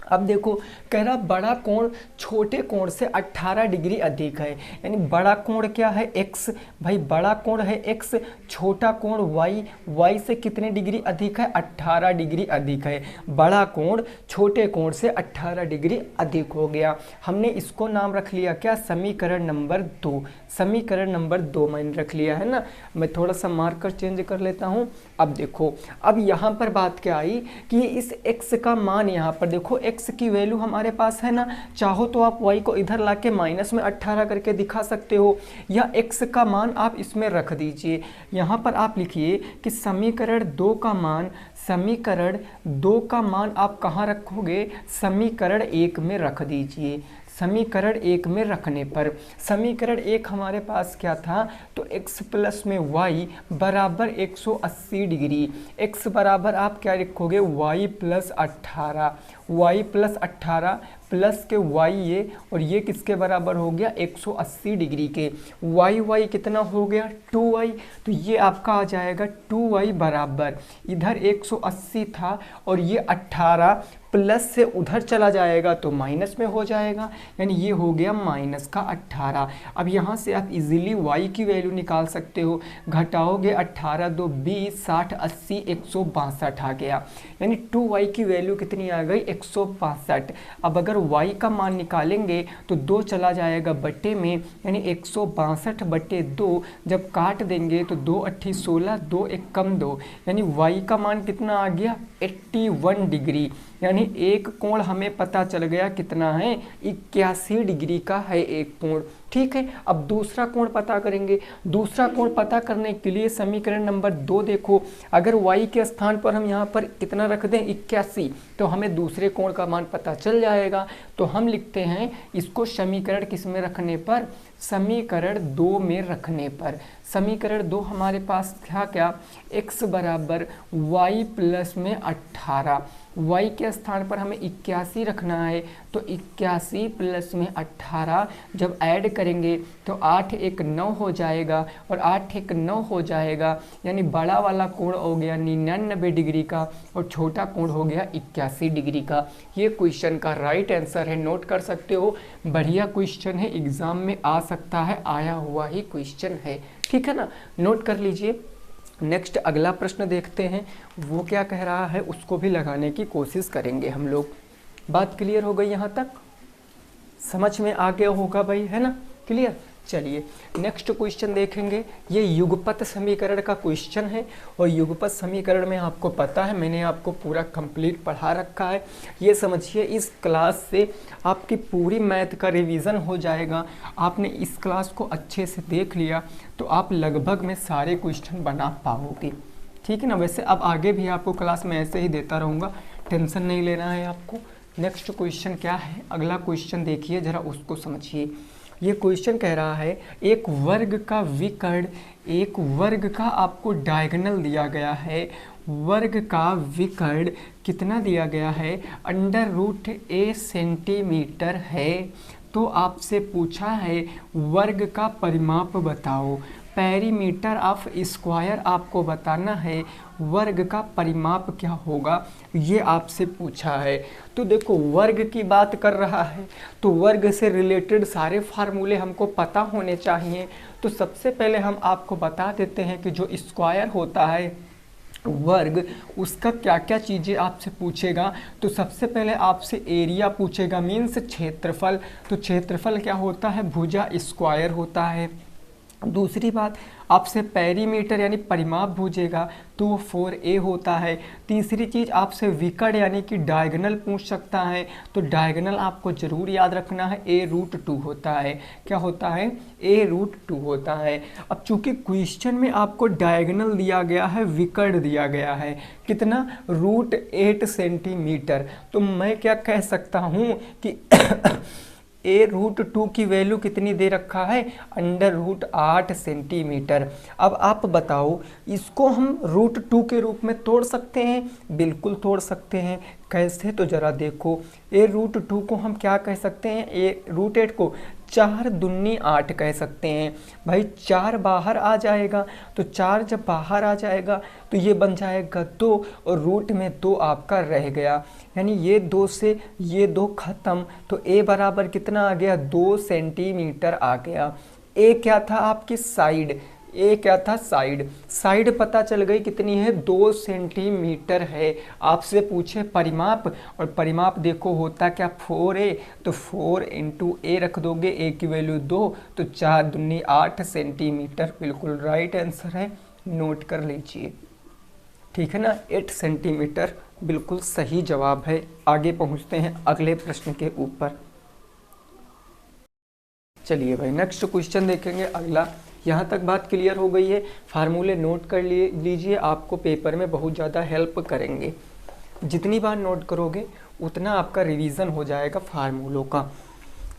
S1: अब देखो कह रहा बड़ा कोण छोटे कोण से 18 डिग्री अधिक है, यानी बड़ा कोण क्या है x, भाई बड़ा कोण है x, छोटा कोण y से कितने डिग्री अधिक है, 18 डिग्री अधिक है। बड़ा कोण छोटे कोण से 18 डिग्री अधिक हो गया। हमने इसको नाम रख लिया क्या, समीकरण नंबर 2। समीकरण नंबर 2 मैंने रख लिया है ना। मैं थोड़ा सा मार्कर चेंज कर लेता हूँ। अब देखो अब यहाँ पर बात क्या आई कि इस x का मान यहाँ पर देखो x की वैल्यू हमारे पास है ना, चाहो तो आप y को इधर लाके माइनस में 18 करके दिखा सकते हो या x का मान आप इसमें रख दीजिए। यहाँ पर आप लिखिए कि समीकरण 2 का मान आप कहाँ रखोगे, समीकरण 1 में रख दीजिए। समीकरण 1 में रखने पर समीकरण 1 हमारे पास क्या था, तो x प्लस में y बराबर 180 डिग्री। x बराबर आप क्या लिखोगे, y प्लस 18 प्लस के y ये, और ये किसके बराबर हो गया, 180 डिग्री के। y कितना हो गया, 2y, तो ये आपका आ जाएगा 2y बराबर इधर 180 था और ये 18 प्लस से उधर चला जाएगा तो माइनस में हो जाएगा, यानी ये हो गया माइनस का 18। अब यहाँ से आप इजीली y की वैल्यू निकाल सकते हो। घटाओगे 18 2 20 60 80 162 आ गया, यानी 2y की वैल्यू कितनी आ गई, 162। अब अगर y का मान निकालेंगे तो 2 चला जाएगा बट्टे में, यानी 162 बट्टे 2 जब काट देंगे तो 2 8 16 2 1 कम 2, यानी y का मान कितना आ गया, 81 डिग्री। यानी एक कोण हमें पता चल गया कितना है, 81 डिग्री का है एक कोण। ठीक है, अब दूसरा कोण पता करेंगे। दूसरा कोण पता करने के लिए समीकरण नंबर 2 देखो, अगर y के स्थान पर हम यहाँ पर कितना रख दें, 81, तो हमें दूसरे कोण का मान पता चल जाएगा। तो हम लिखते हैं इसको समीकरण किस में रखने पर, समीकरण 2 में रखने पर। समीकरण 2 हमारे पास था क्या, x बराबर y प्लस में 18, y के स्थान पर हमें 81 रखना है, तो 81 प्लस में 18 जब ऐड करेंगे तो 8 1 9 हो जाएगा और 8 1 9 हो जाएगा, यानी बड़ा वाला कोण हो गया 99 डिग्री का और छोटा कोण हो गया 81 डिग्री का। ये क्वेश्चन का राइट आंसर है, नोट कर सकते हो। बढ़िया क्वेश्चन है, एग्जाम में आ सकता है, आया हुआ ही क्वेश्चन है। ठीक है ना, नोट कर लीजिए। नेक्स्ट अगला प्रश्न देखते हैं, वो क्या कह रहा है उसको भी लगाने की कोशिश करेंगे हम लोग। बात क्लियर हो गई यहाँ तक, समझ में आ गया होगा भाई, है ना, क्लियर। चलिए नेक्स्ट क्वेश्चन देखेंगे। ये युगपत समीकरण का क्वेश्चन है और युगपत समीकरण में आपको पता है मैंने आपको पूरा कंप्लीट पढ़ा रखा है। ये समझिए इस क्लास से आपकी पूरी मैथ का रिवीजन हो जाएगा। आपने इस क्लास को अच्छे से देख लिया तो आप लगभग में सारे क्वेश्चन बना पाओगे। ठीक है ना, वैसे अब आगे भी आपको क्लास में ऐसे ही देता रहूँगा, टेंशन नहीं लेना है आपको। नेक्स्ट क्वेश्चन क्या है, अगला क्वेश्चन देखिए ज़रा, उसको समझिए। ये क्वेश्चन कह रहा है एक वर्ग का विकर्ण, एक वर्ग का आपको डायगोनल दिया गया है। वर्ग का विकर्ण कितना दिया गया है, √a सेंटीमीटर है। तो आपसे पूछा है वर्ग का परिमाप बताओ। पेरीमीटर ऑफ स्क्वायर आपको बताना है, वर्ग का परिमाप क्या होगा ये आपसे पूछा है। तो देखो वर्ग की बात कर रहा है तो वर्ग से रिलेटेड सारे फार्मूले हमको पता होने चाहिए। तो सबसे पहले हम आपको बता देते हैं कि जो स्क्वायर होता है वर्ग, उसका क्या क्या चीज़ें आपसे पूछेगा। तो सबसे पहले आपसे एरिया पूछेगा, मीन्स क्षेत्रफल। तो क्षेत्रफल क्या होता है, भुजा स्क्वायर होता है। दूसरी बात आपसे पेरीमीटर यानी परिमाप पूछेगा तो वो 4a होता है। तीसरी चीज़ आपसे विकर्ण यानी कि डायगोनल पूछ सकता है। तो डायगोनल आपको ज़रूर याद रखना है, a√2 होता है। क्या होता है, a√2 होता है। अब चूंकि क्वेश्चन में आपको डायगोनल दिया गया है, विकर्ण दिया गया है कितना, √8 सेंटीमीटर। तो मैं क्या कह सकता हूँ कि a√2 की वैल्यू कितनी दे रखा है, √8 सेंटीमीटर। अब आप बताओ इसको हम √2 के रूप में तोड़ सकते हैं, बिल्कुल तोड़ सकते हैं। कैसे, तो जरा देखो, a√2 को हम क्या कह सकते हैं, a√8 को 4 दूनी 8 कह सकते हैं। भाई 4 बाहर आ जाएगा, तो 4 जब बाहर आ जाएगा तो ये बन जाएगा 2 और रूट में 2 आपका रह गया, यानी ये 2 से ये 2 खत्म। तो a बराबर कितना आ गया, 2 सेंटीमीटर आ गया। a क्या था आपकी साइड, ए क्या था साइड, साइड पता चल गई कितनी है, 2 सेंटीमीटर है। आपसे पूछे परिमाप, और परिमाप देखो होता क्या 4a, तो 4 इंटू ए रख दोगे, ए की वैल्यू 2, तो 4 दूनी 8 सेंटीमीटर, बिल्कुल राइट आंसर है, नोट कर लीजिए। ठीक है ना, 8 सेंटीमीटर बिल्कुल सही जवाब है। आगे पहुंचते हैं अगले प्रश्न के ऊपर। चलिए भाई नेक्स्ट क्वेश्चन देखेंगे अगला। यहाँ तक बात क्लियर हो गई है, फार्मूले नोट कर लीजिए, आपको पेपर में बहुत ज़्यादा हेल्प करेंगे। जितनी बार नोट करोगे उतना आपका रिवीजन हो जाएगा फार्मूलों का।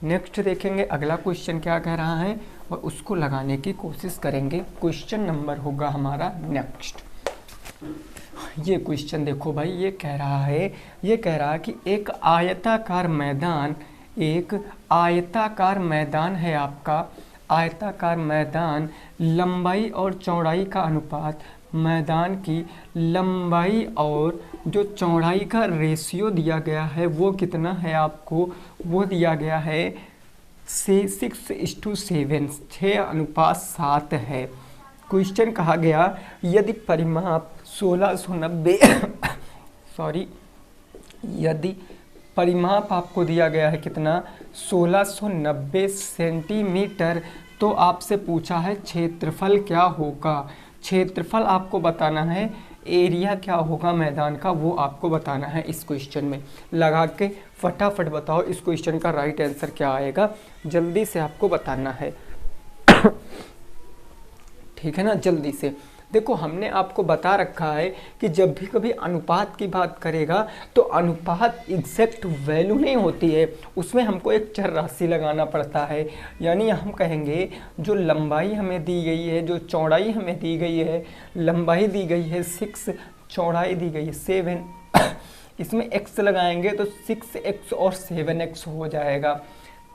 S1: नेक्स्ट देखेंगे अगला क्वेश्चन क्या कह रहा है और उसको लगाने की कोशिश करेंगे। क्वेश्चन नंबर होगा हमारा नेक्स्ट। ये क्वेश्चन देखो भाई, ये कह रहा है कि एक आयताकार मैदान है आपका, आयताकार मैदान, लंबाई और चौड़ाई का अनुपात, मैदान की लंबाई और जो चौड़ाई का रेशियो दिया गया है वो कितना है आपको, वो दिया गया है 6:7, 6:7 है। क्वेश्चन कहा गया यदि परिमाप 1690 सॉरी, यदि परिमाप आपको दिया गया है कितना, 1690 सेंटीमीटर, तो आपसे पूछा है क्षेत्रफल क्या होगा। क्षेत्रफल आपको बताना है, एरिया क्या होगा मैदान का वो आपको बताना है। इस क्वेश्चन में लगा के फटाफट बताओ इस क्वेश्चन का राइट आंसर क्या आएगा, जल्दी से आपको बताना है। ठीक है ना, जल्दी से। देखो हमने आपको बता रखा है कि जब भी कभी अनुपात की बात करेगा तो अनुपात एग्जैक्ट वैल्यू नहीं होती है, उसमें हमको एक चर राशि लगाना पड़ता है। यानी हम कहेंगे जो लंबाई हमें दी गई है, जो चौड़ाई हमें दी गई है, लंबाई दी गई है 6, चौड़ाई दी गई है 7, इसमें x लगाएंगे तो 6x और 7x हो जाएगा।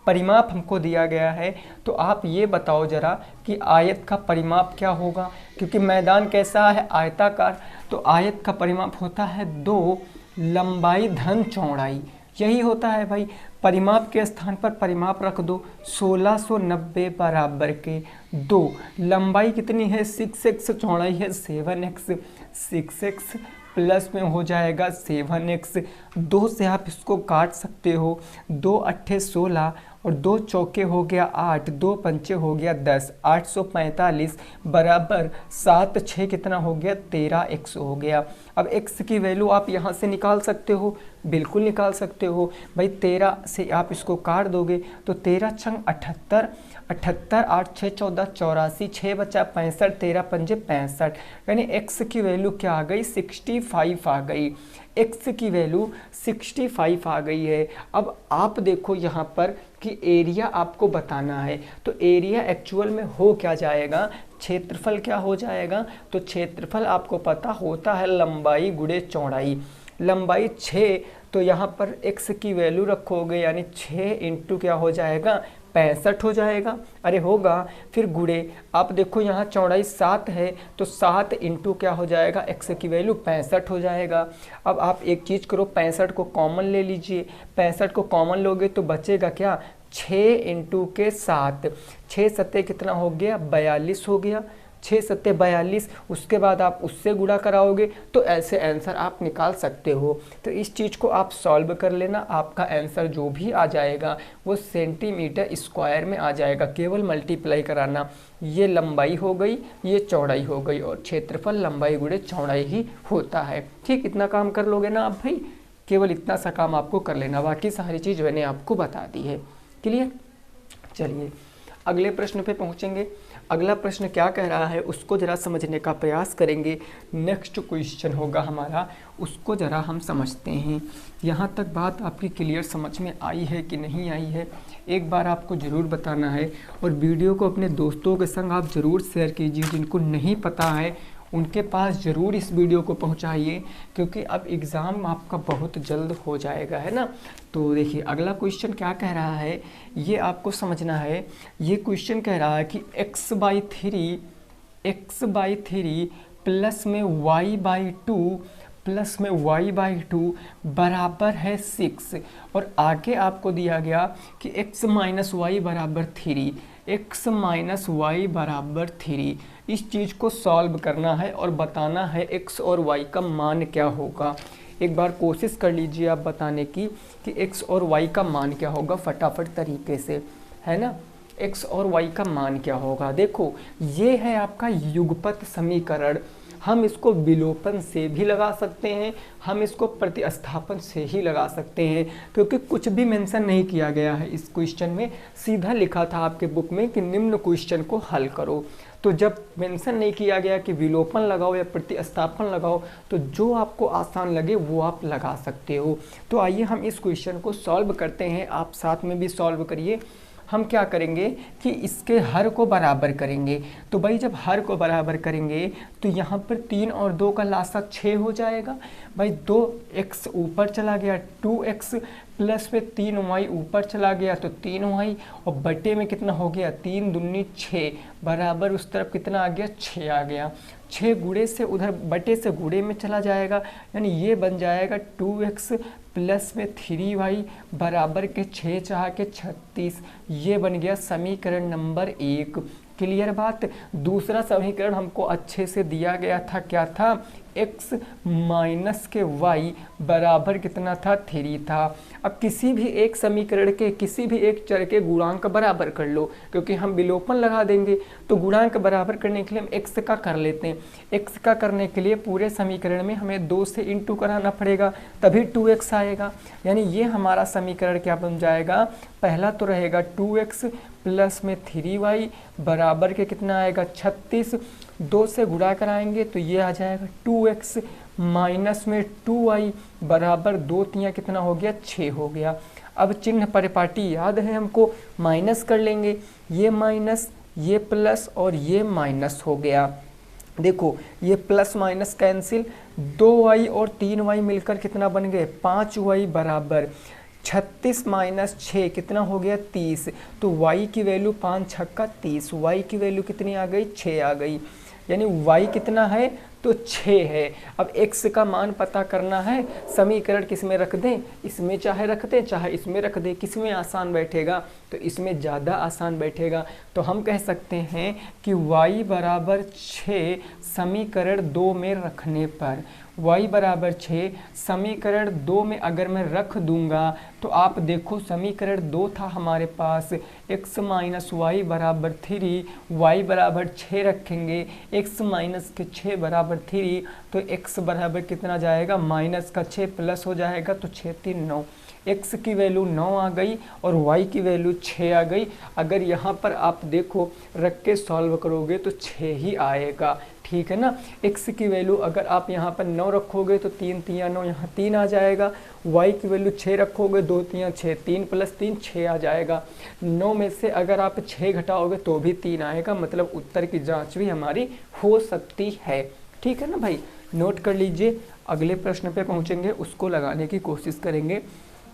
S1: परिमाप हमको दिया गया है, तो आप ये बताओ जरा कि आयत का परिमाप क्या होगा, क्योंकि मैदान कैसा है, आयताकार, तो आयत का परिमाप होता है 2 लंबाई धन चौड़ाई, यही होता है भाई। परिमाप के स्थान पर परिमाप रख दो, 1690 बराबर के 2, लंबाई कितनी है 6x, चौड़ाई है 7x, 6x प्लस में हो जाएगा 7x, 2 से आप इसको काट सकते हो, 2 अट्ठे 16 और 2 चौके हो गया 8, 2 पंचे हो गया 10, 845 बराबर 7 6 कितना हो गया 13x हो गया। अब x की वैल्यू आप यहाँ से निकाल सकते हो, बिल्कुल निकाल सकते हो भाई। 13 से आप इसको काट दोगे तो 13 छंग 78, 78 8 6 14 84, 6 बचा 65, 13 पंजे 65, यानी x की वैल्यू क्या आ गई 65 आ गई। x की वैल्यू 65 आ गई है। अब आप देखो यहाँ पर कि एरिया आपको बताना है, तो एरिया एक्चुअल में हो क्या जाएगा, क्षेत्रफल क्या हो जाएगा, तो क्षेत्रफल आपको पता होता है लंबाई गुणे चौड़ाई। लंबाई 6, तो यहाँ पर x की वैल्यू रखोगे यानी 6 इंटू क्या हो जाएगा 65 हो जाएगा, अरे होगा। फिर गुणे आप देखो यहाँ चौड़ाई 7 है, तो 7 इंटू क्या हो जाएगा x की वैल्यू 65 हो जाएगा। अब आप एक चीज़ करो, 65 को कॉमन ले लीजिए, 65 को कॉमन लोगे तो बचेगा क्या 6 इंटू के 7, 6 सत्ते कितना हो गया 42 हो गया, 6 सत्ते 42, उसके बाद आप उससे गुणा कराओगे तो ऐसे आंसर आप निकाल सकते हो। तो इस चीज़ को आप सॉल्व कर लेना, आपका आंसर जो भी आ जाएगा वो सेंटीमीटर स्क्वायर में आ जाएगा, केवल मल्टीप्लाई कराना। ये लंबाई हो गई, ये चौड़ाई हो गई, और क्षेत्रफल लंबाई गुणे चौड़ाई ही होता है। ठीक, इतना काम कर लोगे ना आप भाई, केवल इतना सा काम आपको कर लेना, बाकी सारी चीज़ मैंने आपको बता दी है। क्लियर? चलिए अगले प्रश्न पे पहुँचेंगे। अगला प्रश्न क्या कह रहा है उसको ज़रा समझने का प्रयास करेंगे। नेक्स्ट क्वेश्चन होगा हमारा, उसको ज़रा हम समझते हैं। यहाँ तक बात आपकी क्लियर समझ में आई है कि नहीं आई है, एक बार आपको ज़रूर बताना है। और वीडियो को अपने दोस्तों के संग आप ज़रूर शेयर कीजिए, जिनको नहीं पता है उनके पास ज़रूर इस वीडियो को पहुंचाइए, क्योंकि अब एग्ज़ाम आपका बहुत जल्द हो जाएगा, है ना। तो देखिए अगला क्वेश्चन क्या कह रहा है, ये आपको समझना है। ये क्वेश्चन कह रहा है कि x बाई थ्री प्लस में y बाई टू बराबर है 6। और आगे आपको दिया गया कि x माइनस वाई बराबर 3, x माइनस वाई बराबर 3। इस चीज़ को सॉल्व करना है और बताना है x और y का मान क्या होगा। एक बार कोशिश कर लीजिए आप बताने की कि x और y का मान क्या होगा फटाफट तरीके से, है ना। x और y का मान क्या होगा, देखो ये है आपका युगपत समीकरण। हम इसको विलोपन से भी लगा सकते हैं, हम इसको प्रतिस्थापन से ही लगा सकते हैं, क्योंकि कुछ भी मेंशन नहीं किया गया है इस क्वेश्चन में। सीधा लिखा था आपके बुक में कि निम्न क्वेश्चन को हल करो। तो जब मेंशन नहीं किया गया कि विलोपन लगाओ या प्रतिस्थापन लगाओ, तो जो आपको आसान लगे वो आप लगा सकते हो। तो आइए हम इस क्वेश्चन को सॉल्व करते हैं, आप साथ में भी सॉल्व करिए। हम क्या करेंगे कि इसके हर को बराबर करेंगे। तो भाई जब हर को बराबर करेंगे तो यहाँ पर 3 और 2 का लासा 6 हो जाएगा। भाई 2x ऊपर चला गया 2x प्लस में 3y ऊपर चला गया तो 3y, और बटे में कितना हो गया 3 दूनी 6 बराबर उस तरफ कितना आ गया 6 आ गया। 6 गुणे से उधर बटे से गुणे में चला जाएगा, यानी ये बन जाएगा 2x प्लस में 3y बराबर के 6 चाह के 36। ये बन गया समीकरण नंबर 1। क्लियर बात। दूसरा समीकरण हमको अच्छे से दिया गया था, क्या था, x माइनस के y बराबर कितना था 3 था। अब किसी भी एक समीकरण के किसी भी एक चर के गुणांक बराबर कर लो, क्योंकि हम विलोपन लगा देंगे। तो गुणांक बराबर करने के लिए हम x का कर लेते हैं। x का करने के लिए पूरे समीकरण में हमें 2 से इंटू कराना पड़ेगा, तभी 2x आएगा। यानी ये हमारा समीकरण क्या बन जाएगा, पहला तो रहेगा 2x प्लस में 3y बराबर के कितना आएगा 36। 2 से गुणा कराएंगे तो ये आ जाएगा 2x माइनस में 2y बराबर 2 तिया कितना हो गया 6 हो गया। अब चिन्ह परिपाटी याद है हमको, माइनस कर लेंगे, ये माइनस ये प्लस और ये माइनस हो गया। देखो ये प्लस माइनस कैंसिल, 2y और 3y मिलकर कितना बन गए 5y बराबर 36 माइनस 6 कितना हो गया 30। तो y की वैल्यू 5 छक्का 30, y की वैल्यू कितनी आ गई 6 आ गई। यानी y कितना है तो 6 है। अब x का मान पता करना है, समीकरण किस में रख दें, इसमें चाहे रख दें चाहे इसमें रख दें, किस में आसान बैठेगा तो इसमें ज़्यादा आसान बैठेगा। तो हम कह सकते हैं कि y बराबर 6 समीकरण 2 में रखने पर, y बराबर 6 समीकरण 2 में अगर मैं रख दूंगा तो आप देखो समीकरण 2 था हमारे पास, x माइनस वाई बराबर 3, y बराबर 6 रखेंगे, x माइनस के 6 बराबर 3, तो x बराबर कितना जाएगा माइनस का 6 प्लस हो जाएगा तो 6 3 9। x की वैल्यू 9 आ गई और y की वैल्यू 6 आ गई। अगर यहाँ पर आप देखो रख के सॉल्व करोगे तो 6 ही आएगा, ठीक है ना। x की वैल्यू अगर आप यहाँ पर 9 रखोगे तो 3 तिया 9 यहाँ 3 आ जाएगा, y की वैल्यू 6 रखोगे 2 तिया 6 3 प्लस 3 6 आ जाएगा। 9 में से अगर आप 6 घटाओगे तो भी 3 आएगा, मतलब उत्तर की जांच भी हमारी हो सकती है, ठीक है ना भाई। नोट कर लीजिए, अगले प्रश्न पे पहुँचेंगे उसको लगाने की कोशिश करेंगे।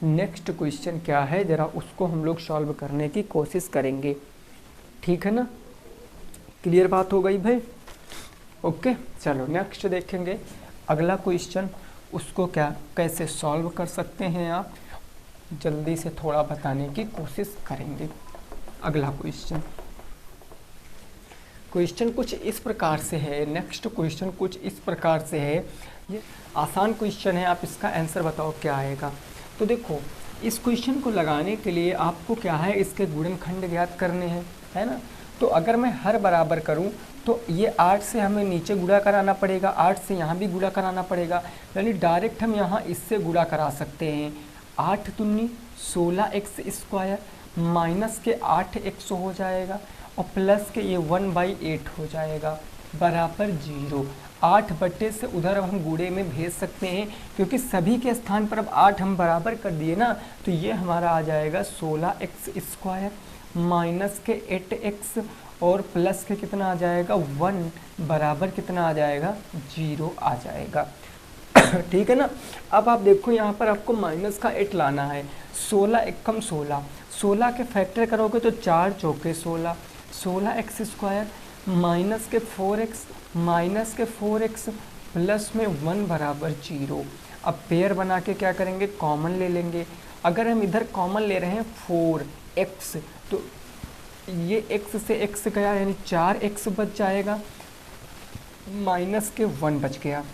S1: नेक्स्ट क्वेश्चन क्या है ज़रा उसको हम लोग सॉल्व करने की कोशिश करेंगे, ठीक है ना। क्लियर बात हो गई भाई, ओके। चलो नेक्स्ट देखेंगे अगला क्वेश्चन, उसको क्या कैसे सॉल्व कर सकते हैं आप, जल्दी से थोड़ा बताने की कोशिश करेंगे। अगला क्वेश्चन कुछ इस प्रकार से है, नेक्स्ट क्वेश्चन कुछ इस प्रकार से है। ये आसान क्वेश्चन है, आप इसका आंसर बताओ क्या आएगा। तो देखो इस क्वेश्चन को लगाने के लिए आपको क्या है, इसके गुणनखंड ज्ञात करने हैं, है ना। तो अगर मैं हर बराबर करूं तो ये 8 से हमें नीचे गुणा कराना पड़ेगा, 8 से यहाँ भी गुणा कराना पड़ेगा, यानी डायरेक्ट हम यहाँ इससे गुणा करा सकते हैं। 8 दूनी 16x स्क्वायर माइनस के 8x हो जाएगा, और प्लस के ये 1/8 हो जाएगा बराबर 0। 8 बटे से उधर अब हम गुणे में भेज सकते हैं, क्योंकि सभी के स्थान पर अब 8 हम बराबर कर दिए ना, तो ये हमारा आ जाएगा 16x² माइनस के 8x और प्लस के कितना आ जाएगा 1 बराबर कितना आ जाएगा 0 आ जाएगा। ठीक है ना। अब आप देखो यहाँ पर आपको माइनस का 8 लाना है। 16 एकम 16, 16 के फैक्टर करोगे तो 4 चौके 16, 16x² माइनस के 4x माइनस के 4x प्लस में 1 बराबर 0। अब पेयर बना के क्या करेंगे, कॉमन ले लेंगे। अगर हम इधर कॉमन ले रहे हैं 4x, तो ये x से x गया यानी 4x बच जाएगा, माइनस के 1 बच गया।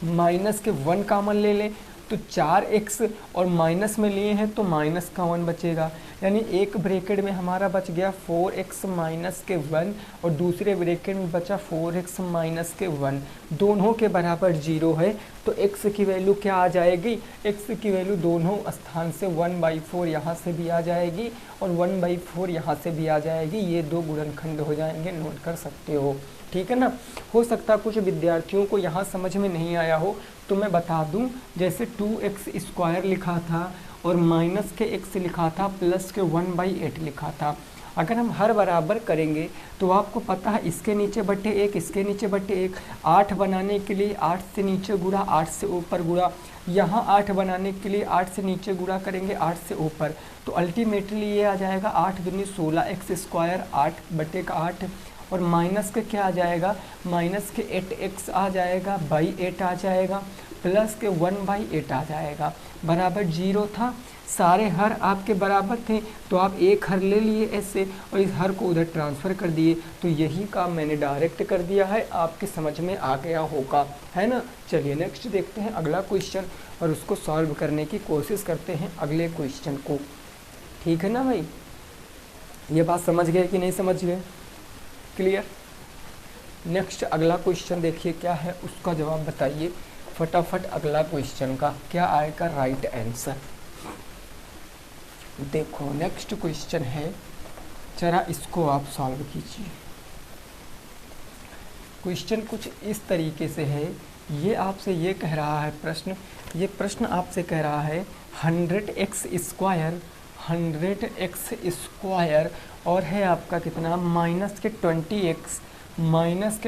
S1: माइनस के 1 कॉमन ले लें तो 4x और माइनस में लिए हैं तो माइनस का 1 बचेगा, यानी एक ब्रैकेट में हमारा बच गया 4x माइनस के 1 और दूसरे ब्रैकेट में बचा 4x माइनस के 1, दोनों के बराबर 0 है। तो x की वैल्यू क्या आ जाएगी, x की वैल्यू दोनों स्थान से 1/4 यहाँ से भी आ जाएगी और 1/4 यहाँ से भी आ जाएगी। ये दो गुणनखंड हो जाएंगे, नोट कर सकते हो। ठीक है ना। हो सकता कुछ विद्यार्थियों को यहाँ समझ में नहीं आया हो, तो मैं बता दूं, जैसे 2x² लिखा था और माइनस के x लिखा था, प्लस के 1/8 लिखा था। अगर हम हर बराबर करेंगे तो आपको पता है इसके नीचे बटे 1, इसके नीचे बटे 1। 8 बनाने के लिए 8 से नीचे गुणा, 8 से ऊपर गुणा। यहाँ 8 बनाने के लिए 8 से नीचे गुणा करेंगे, 8 से ऊपर। तो अल्टीमेटली ये आ जाएगा 8 दूनी 16x², 8 बटे का 8 और माइनस के क्या आ जाएगा, माइनस के 8x आ जाएगा, बाई 8 आ जाएगा, प्लस के 1/8 आ जाएगा, बराबर 0 था। सारे हर आपके बराबर थे तो आप एक हर ले लिए ऐसे और इस हर को उधर ट्रांसफ़र कर दिए। तो यही काम मैंने डायरेक्ट कर दिया है, आपके समझ में आ गया होगा, है ना। चलिए नेक्स्ट देखते हैं अगला क्वेश्चन और उसको सॉल्व करने की कोशिश करते हैं अगले क्वेश्चन को। ठीक है ना भाई, ये बात समझ गए कि नहीं समझ गए, क्लियर। नेक्स्ट अगला क्वेश्चन देखिए क्या है, उसका जवाब बताइए फटाफट। अगला क्वेश्चन का क्या आएगा राइट आंसर। देखो नेक्स्ट क्वेश्चन है, जरा इसको आप सॉल्व कीजिए। क्वेश्चन कुछ इस तरीके से है, ये आपसे ये कह रहा है प्रश्न, ये प्रश्न आपसे कह रहा है 100x² 100x² और है आपका कितना माइनस के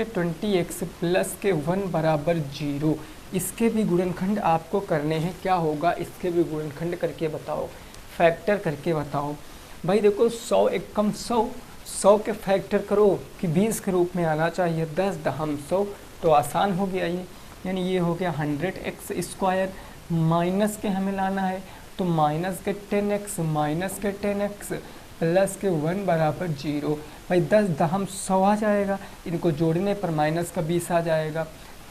S1: 20x प्लस के 1 बराबर 0। इसके भी गुणनखंड आपको करने हैं। क्या होगा, इसके भी गुणनखंड करके बताओ, फैक्टर करके बताओ। भाई देखो 100 एकम 100, 100 के फैक्टर करो कि 20 के रूप में आना चाहिए, 10 दहम 100, तो आसान हो गया ये। यानी ये हो गया 100x² माइनस के हमें लाना है तो माइनस के 10x प्लस के 1 बराबर 0। भाई 10 दहम 100 आ जाएगा, इनको जोड़ने पर माइनस का 20 आ जाएगा।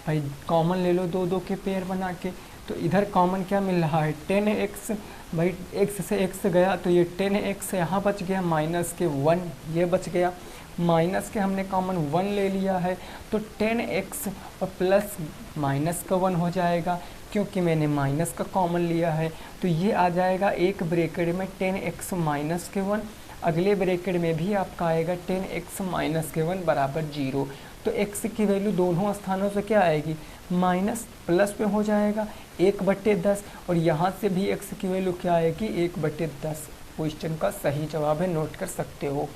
S1: भाई कॉमन ले लो दो के पेयर बना के, तो इधर कॉमन क्या मिल रहा है 10x। भाई x से x गया तो ये 10x यहाँ बच गया, माइनस के 1 ये बच गया, माइनस के हमने कॉमन 1 ले लिया है तो 10x और प्लस माइनस का 1 हो जाएगा, क्योंकि मैंने माइनस का कॉमन लिया है। तो ये आ जाएगा एक ब्रैकेट में 10x माइनस के 1, अगले ब्रैकेट में भी आपका आएगा 10x माइनस के 1 बराबर 0। तो x की वैल्यू दोनों स्थानों से क्या आएगी, माइनस प्लस में हो जाएगा 1/10 और यहाँ से भी x की वैल्यू क्या आएगी 1/10। क्वेश्चन का सही जवाब है, नोट कर सकते हो।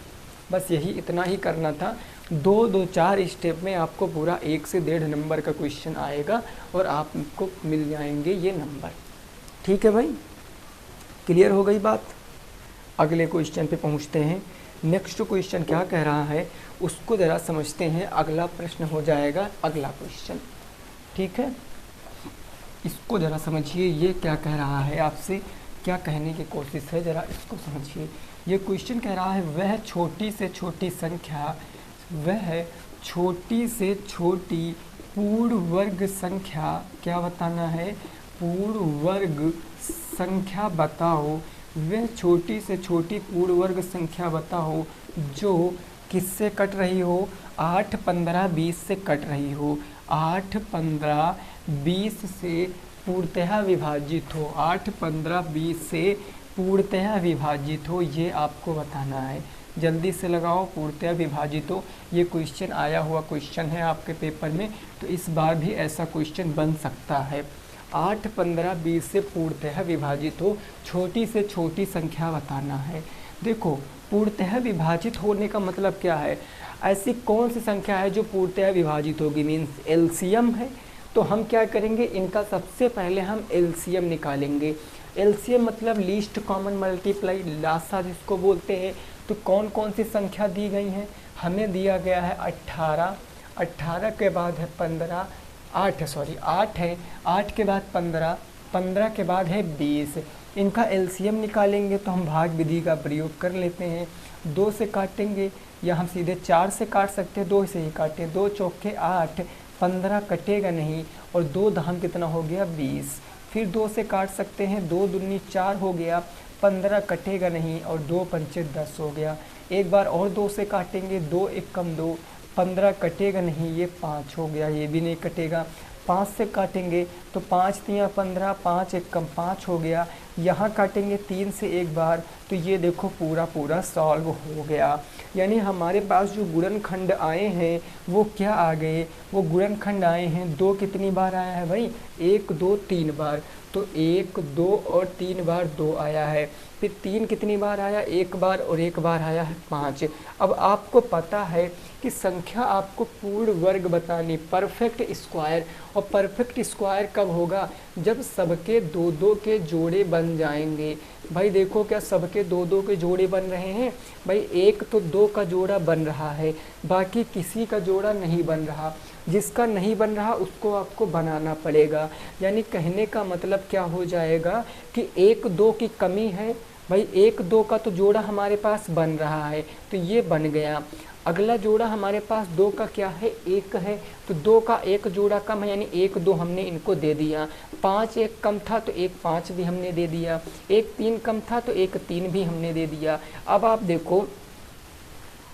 S1: बस यही इतना ही करना था। 4 स्टेप में आपको पूरा 1 से 1.5 नंबर का क्वेश्चन आएगा और आपको मिल जाएंगे ये नंबर। ठीक है भाई, क्लियर हो गई बात। अगले क्वेश्चन पे पहुँचते हैं। नेक्स्ट क्वेश्चन क्या कह रहा है उसको ज़रा समझते हैं। अगला प्रश्न हो जाएगा अगला क्वेश्चन, ठीक है। इसको ज़रा समझिए, ये क्या कह रहा है आपसे, क्या कहने की कोशिश है, ज़रा इसको समझिए। ये क्वेश्चन कह रहा है वह छोटी से छोटी संख्या, वह छोटी से छोटी पूर्ण वर्ग संख्या, क्या बताना है, पूर्ण वर्ग संख्या बताओ। वह छोटी से छोटी पूर्ण वर्ग संख्या बताओ जो किससे कट रही हो, 8, 15, 20 से कट रही हो। 8, 15, 20 से पूर्णतः विभाजित हो, 8, 15, 20 से पूर्णतः विभाजित हो, ये आपको बताना है। जल्दी से लगाओ। पूर्णतः विभाजित हो, ये क्वेश्चन आया हुआ क्वेश्चन है आपके पेपर में, तो इस बार भी ऐसा क्वेश्चन बन सकता है। 8, 15, 20 से पूर्णतः विभाजित हो, छोटी से छोटी संख्या बताना है। देखो पूर्णतः विभाजित होने का मतलब क्या है, ऐसी कौन सी संख्या है जो पूर्णतः विभाजित होगी, मीन्स एलसीएम है। तो हम क्या करेंगे, इनका सबसे पहले हम एलसीएम निकालेंगे। एलसीएम मतलब लीस्ट कॉमन मल्टीप्लाई, लासा जिसको बोलते हैं। तो कौन कौन सी संख्या दी गई हैं, हमें दिया गया है 18, 18 के बाद है 15, 8 है, 8 के बाद 15, 15 के बाद है 20। इनका एलसीएम निकालेंगे तो हम भाग विधि का प्रयोग कर लेते हैं। 2 से काटेंगे या हम सीधे 4 से काट सकते हैं, 2 से ही काटें। 2 चौके 8, 15 कटेगा नहीं, और 2 धाम कितना हो गया 20। फिर 2 से काट सकते हैं, 2 दूनी 4 हो गया, 15 कटेगा नहीं, और 2 पंचे 10 हो गया। एक बार और 2 से काटेंगे, 2 एक कम 2, 15 कटेगा नहीं, ये 5 हो गया, ये भी नहीं कटेगा। 5 से काटेंगे तो 5 तियाँ 15, 5 एक कम 5 हो गया। यहाँ काटेंगे 3 से एक बार, तो ये देखो पूरा पूरा सॉल्व हो गया। यानी हमारे पास जो गुणनखंड आए हैं वो क्या आ गए, वो गुणनखंड आए हैं। 2 कितनी बार आया है भाई, 1, 2, 3 बार। तो 1, 2 और 3 बार 2 आया है। फिर 3 कितनी बार आया, 1 बार, और 1 बार आया है 5। अब आपको पता है कि संख्या आपको पूर्ण वर्ग बतानी, परफेक्ट स्क्वायर। और परफेक्ट स्क्वायर कब होगा, जब सबके 2-2 के जोड़े बन जाएंगे। भाई देखो क्या सबके 2-2 के जोड़े बन रहे हैं, भाई एक तो 2 का जोड़ा बन रहा है, बाकी किसी का जोड़ा नहीं बन रहा। जिसका नहीं बन रहा उसको आपको बनाना पड़ेगा। यानी कहने का मतलब क्या हो जाएगा कि 1-2 की कमी है। भाई 1-2 का तो जोड़ा हमारे पास बन रहा है, तो ये बन गया। अगला जोड़ा हमारे पास 2 का क्या है, 1 है, तो 2 का 1 जोड़ा कम है, यानी 1-2 हमने इनको दे दिया। 5 1 कम था तो 1 5 भी हमने दे दिया। 1 3 कम था तो 1 3 भी हमने दे दिया। अब आप देखो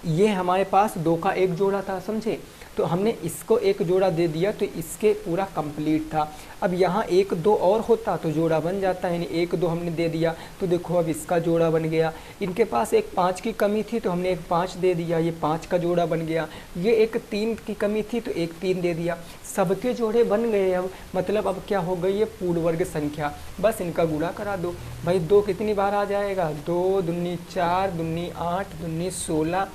S1: ये हमारे पास 2 का 1 जोड़ा था, समझे, तो हमने इसको 1 जोड़ा दे दिया, तो इसके पूरा कंप्लीट था। अब यहाँ 1-2 और होता तो जोड़ा बन जाता है, यानी 1-2 हमने दे दिया, तो देखो अब इसका जोड़ा बन गया। इनके पास 1 5 की कमी थी तो हमने 1 5 दे दिया, ये 5 का जोड़ा बन गया। ये 1 3 की कमी थी तो 1 3 दे दिया। सबके जोड़े बन गए। अब मतलब अब क्या हो गई, ये पूर्ण वर्ग संख्या, बस इनका गुणा करा दो। भाई 2 कितनी बार आ जाएगा, 2 दूनी 4, दूनी 8, दूनी 16,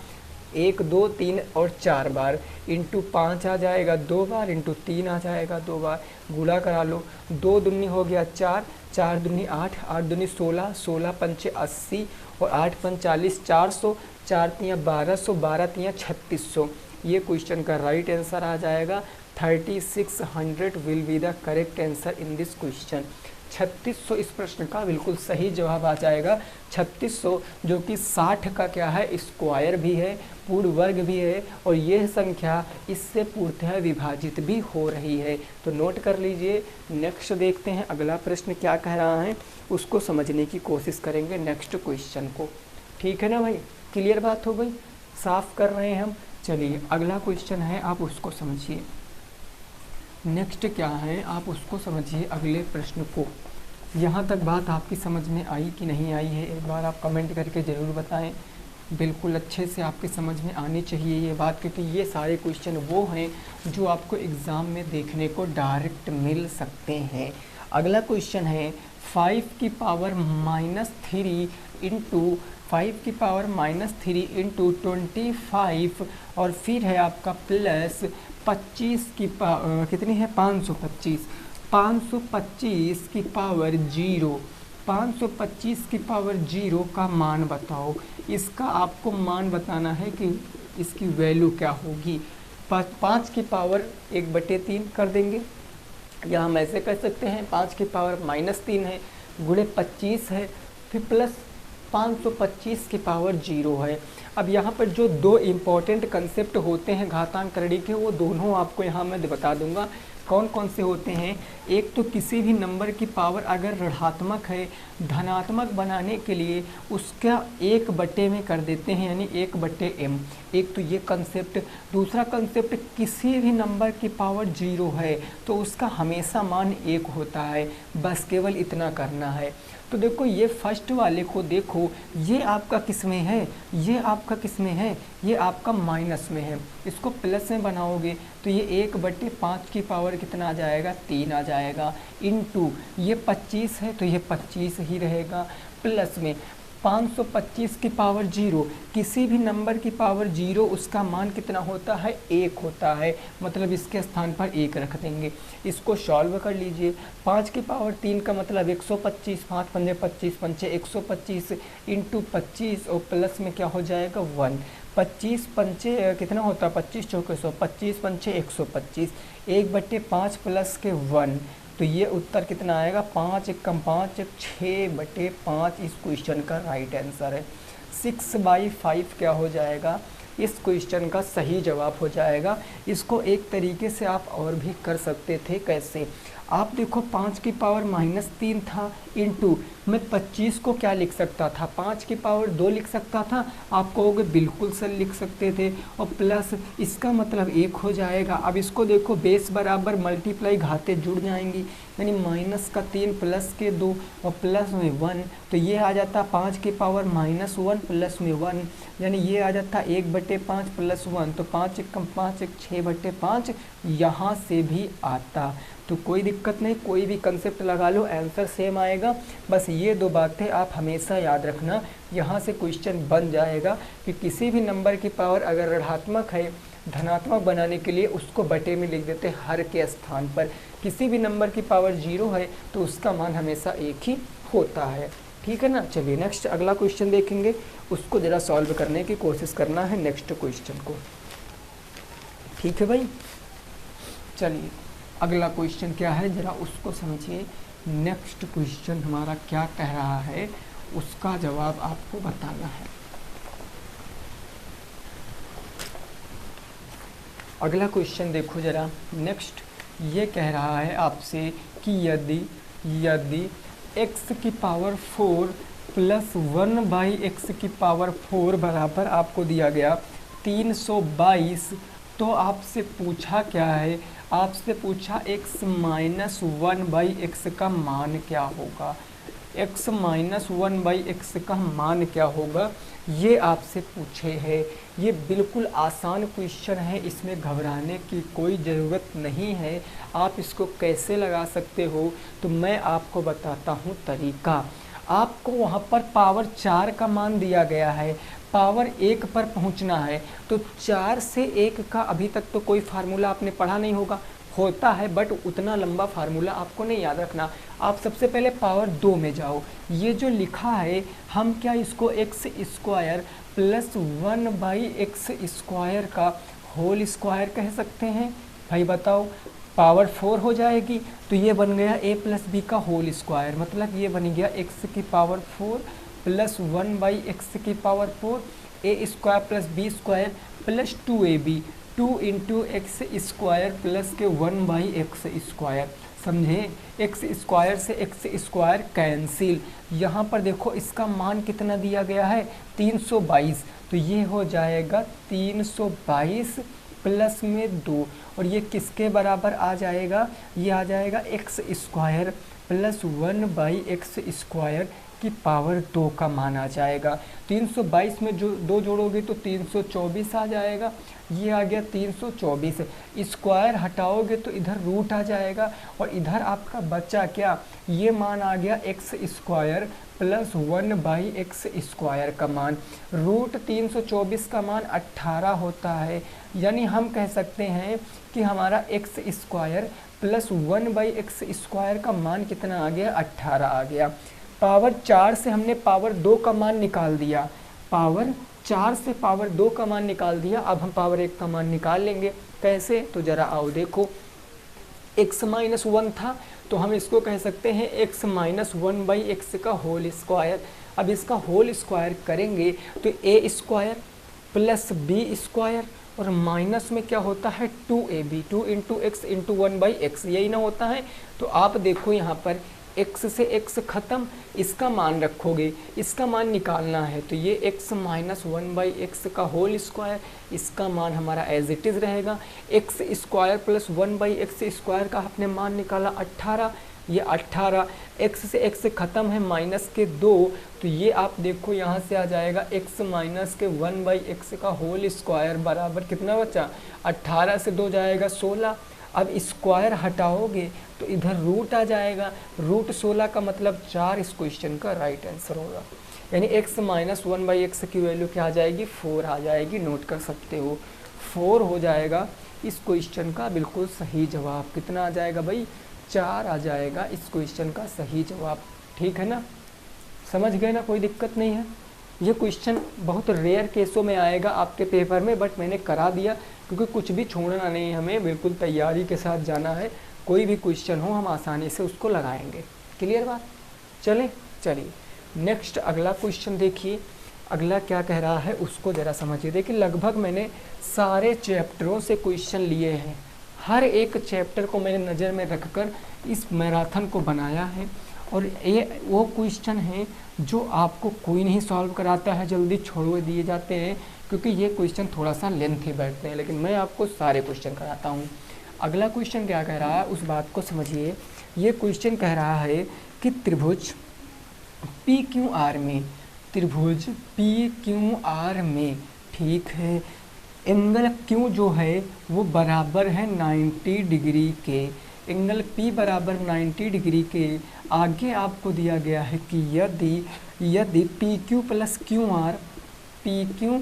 S1: 1 2 3 और 4 बार, इंटू 5 आ जाएगा 2 बार, इंटू 3 आ जाएगा 2 बार। गुणा करा लो, 2 दूनी हो गया 4, 4 दूनी 8, 8 दूनी 16, 16 पंचे 80, और 8 पंच 40, 400, 4 तियाँ 1200, 12 तियाँ 3600। ये क्वेश्चन का राइट आंसर आ जाएगा। 3600 will be the correct answer in this question. 3600 इस प्रश्न का बिल्कुल सही जवाब आ जाएगा। 3600 जो कि 60 का क्या है, स्क्वायर भी है, पूर्ण वर्ग भी है, और यह संख्या इससे पूर्णतः विभाजित भी हो रही है। तो नोट कर लीजिए। नेक्स्ट देखते हैं अगला प्रश्न क्या कह रहा है, उसको समझने की कोशिश करेंगे नेक्स्ट क्वेश्चन को। ठीक है ना भाई, क्लियर बात हो गई, साफ कर रहे हैं हम। चलिए अगला क्वेश्चन है, आप उसको समझिए। नेक्स्ट क्या है आप उसको समझिए, अगले प्रश्न को। यहाँ तक बात आपकी समझ में आई कि नहीं आई है, एक बार आप कमेंट करके ज़रूर बताएं। बिल्कुल अच्छे से आपकी समझ में आनी चाहिए ये बात, क्योंकि ये सारे क्वेश्चन वो हैं जो आपको एग्ज़ाम में देखने को डायरेक्ट मिल सकते हैं। अगला क्वेश्चन है 5 की पावर -3 इंटू 5 की पावर -3 इंटू 25, और फिर है आपका प्लस 25 की कितनी है 525, 525 की पावर 0, 525 की पावर 0 का मान बताओ। इसका आपको मान बताना है कि इसकी वैल्यू क्या होगी। 5 की पावर 1/3 कर देंगे, या हम ऐसे कर सकते हैं 5 की पावर -3 है, गुणे 25 है, फिर प्लस 525 की पावर 0 है। अब यहाँ पर जो 2 इम्पॉर्टेंट कंसेप्ट होते हैं घातांकरणीय के, वो दोनों आपको यहाँ मैं बता दूंगा कौन कौन से होते हैं। एक तो किसी भी नंबर की पावर अगर ऋणात्मक है, धनात्मक बनाने के लिए उसका 1 बटे में कर देते हैं, यानी 1/m। एक तो ये कंसेप्ट। दूसरा कंसेप्ट, किसी भी नंबर की पावर 0 है तो उसका हमेशा मान 1 होता है, बस केवल इतना करना है। तो देखो ये फर्स्ट वाले को देखो, ये आपका किस में है, ये आपका किस में है, ये आपका माइनस में है। इसको प्लस में बनाओगे तो ये 1/5 की पावर कितना आ जाएगा, 3 आ जाएगा। इनटू ये 25 है तो ये 25 ही रहेगा, प्लस में 525 की पावर 0, किसी भी नंबर की पावर 0 उसका मान कितना होता है, 1 होता है, मतलब इसके स्थान पर 1 रख देंगे। इसको सॉल्व कर लीजिए। 5 की पावर 3 का मतलब 125, 5 पंजे 25, पंचे 125 इंटू 25 और प्लस में क्या हो जाएगा 1। 25 पंचे कितना होता है, 25 चौके 100, 25 पंचे 125, 1/5 प्लस के 1, तो ये उत्तर कितना आएगा, 5 एकम 5, 6/5 इस क्वेश्चन का राइट आंसर है। 6/5 क्या हो जाएगा, इस क्वेश्चन का सही जवाब हो जाएगा। इसको एक तरीके से आप और भी कर सकते थे, कैसे, आप देखो 5 की पावर -3 था, इनटू मैं 25 को क्या लिख सकता था, 5 की पावर 2 लिख सकता था, आप कहोगे बिल्कुल सर लिख सकते थे, और प्लस इसका मतलब 1 हो जाएगा। अब इसको देखो, बेस बराबर मल्टीप्लाई घाते जुड़ जाएंगी, यानी -3 प्लस के 2 और प्लस में 1, तो ये आ जाता 5 की पावर -1 प्लस में 1, यानी ये आ जाता 1/5 प्लस 1, तो 5 एकम 5, 6/5 यहाँ से भी आता। तो कोई दिक्कत नहीं, कोई भी कंसेप्ट लगा लो, आंसर सेम आएगा। बस ये 2 बातें आप हमेशा याद रखना, यहाँ से क्वेश्चन बन जाएगा कि किसी भी नंबर की पावर अगर ऋणात्मक है, धनात्मक बनाने के लिए उसको बटे में लिख देते हर के स्थान पर। किसी भी नंबर की पावर 0 है तो उसका मान हमेशा 1 ही होता है, ठीक है ना। चलिए नेक्स्ट अगला क्वेश्चन देखेंगे, उसको ज़रा सॉल्व करने की कोशिश करना है नेक्स्ट क्वेश्चन को, ठीक है भाई। चलिए अगला क्वेश्चन क्या है, ज़रा उसको समझिए। नेक्स्ट क्वेश्चन हमारा क्या कह रहा है, उसका जवाब आपको बताना है। अगला क्वेश्चन देखो ज़रा, नेक्स्ट ये कह रहा है आपसे कि यदि x की पावर 4 प्लस 1/x की पावर 4 बराबर आपको दिया गया 322, तो आपसे पूछा क्या है, आपसे पूछा x माइनस 1/x का मान क्या होगा, x माइनस 1/x का मान क्या होगा, ये आपसे पूछे है। ये बिल्कुल आसान क्वेश्चन है, इसमें घबराने की कोई ज़रूरत नहीं है। आप इसको कैसे लगा सकते हो, तो मैं आपको बताता हूँ तरीका। आपको वहाँ पर पावर 4 का मान दिया गया है, पावर 1 पर पहुँचना है, तो 4 से 1 का अभी तक तो कोई फार्मूला आपने पढ़ा नहीं होता है, बट उतना लंबा फार्मूला आपको नहीं याद रखना। आप सबसे पहले पावर 2 में जाओ, ये जो लिखा है हम क्या इसको x² प्लस 1/x² का होल स्क्वायर कह सकते हैं, भाई बताओ। पावर 4 हो जाएगी तो ये बन गया a प्लस बी का होल स्क्वायर, मतलब ये बन गया x की पावर 4 प्लस 1/x की power 4, a² plus b² plus 2ab, 2 into x² plus के 1/x², समझे। x² से x² कैंसिल, यहाँ पर देखो इसका मान कितना दिया गया है 322, तो ये हो जाएगा 322 प्लस में 2, और ये किसके बराबर आ जाएगा, ये आ जाएगा x² प्लस 1/x² की पावर 2 का मान आ जाएगा। 322 में जो 2 जोड़ोगे तो 324 आ जाएगा, ये आ गया 324। स्क्वायर हटाओगे तो इधर रूट आ जाएगा, और इधर आपका बचा क्या, ये मान आ गया x² प्लस 1/x² का मान। रूट 324 का मान 18 होता है, यानी हम कह सकते हैं कि हमारा x² प्लस 1/x² का मान कितना आ गया, 18 आ गया। पावर 4 से हमने पावर 2 का मान निकाल दिया, पावर 4 से पावर 2 का मान निकाल दिया। अब हम पावर 1 का मान निकाल लेंगे, कैसे, तो ज़रा आओ देखो। x माइनस 1 था तो हम इसको कह सकते हैं x माइनस 1/x का होल स्क्वायर। अब इसका होल स्क्वायर करेंगे तो a² प्लस b² और माइनस में क्या होता है 2ab, 2 into x into 1/x, यही ना होता है। तो आप देखो यहाँ पर x से x खत्म, इसका मान रखोगे, इसका मान निकालना है तो ये x माइनस 1/x का होल स्क्वायर, इसका मान हमारा एज इट इज़ रहेगा। x square plus 1/x square का आपने मान निकाला 18, ये 18, x से x ख़त्म है माइनस के 2, तो ये आप देखो यहाँ से आ जाएगा x माइनस के 1/x का होल स्क्वायर बराबर कितना बचा, 18 से 2 जाएगा 16। अब स्क्वायर हटाओगे तो इधर रूट आ जाएगा, रूट 16 का मतलब 4 इस क्वेश्चन का राइट आंसर होगा। यानी x माइनस 1/x की वैल्यू क्या आ जाएगी, 4 आ जाएगी, नोट कर सकते हो 4 हो जाएगा इस क्वेश्चन का बिल्कुल सही जवाब। कितना आ जाएगा भाई, 4 आ जाएगा इस क्वेश्चन का सही जवाब। ठीक है ना, समझ गए ना, कोई दिक्कत नहीं है। ये क्वेश्चन बहुत रेयर केसों में आएगा आपके पेपर में, बट मैंने करा दिया क्योंकि कुछ भी छोड़ना नहीं, हमें बिल्कुल तैयारी के साथ जाना है। कोई भी क्वेश्चन हो हम आसानी से उसको लगाएंगे। क्लियर बात, चलिए नेक्स्ट अगला क्वेश्चन देखिए, अगला क्या कह रहा है उसको ज़रा समझिए। देखिए लगभग मैंने सारे चैप्टरों से क्वेश्चन लिए हैं, हर एक चैप्टर को मैंने नज़र में रखकर इस मैराथन को बनाया है, और ये वो क्वेश्चन हैं जो आपको कोई नहीं सॉल्व कराता है, जल्दी छोड़ दिए जाते हैं क्योंकि ये क्वेश्चन थोड़ा सा लेंथी बैठते हैं, लेकिन मैं आपको सारे क्वेश्चन कराता हूँ। अगला क्वेश्चन क्या कह रहा है उस बात को समझिए। ये क्वेश्चन कह रहा है कि त्रिभुज PQR में, त्रिभुज PQR में, ठीक है, एंगल Q जो है वो बराबर है 90 डिग्री के, एंगल P बराबर 90 डिग्री के। आगे आपको दिया गया है कि यदि PQ plus QR, PQ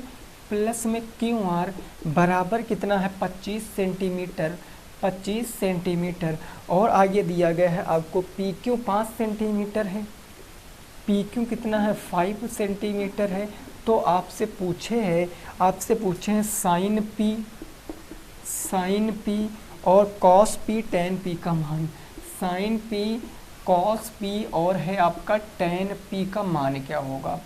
S1: plus में QR बराबर कितना है 25 सेंटीमीटर, 25 सेंटीमीटर, और आगे दिया गया है आपको PQ 5 सेंटीमीटर है, PQ कितना है 5 सेंटीमीटर है। तो आपसे पूछे हैं साइन P और कॉस P tan P का मान, साइन P कॉस P और है आपका tan P का मान क्या होगा,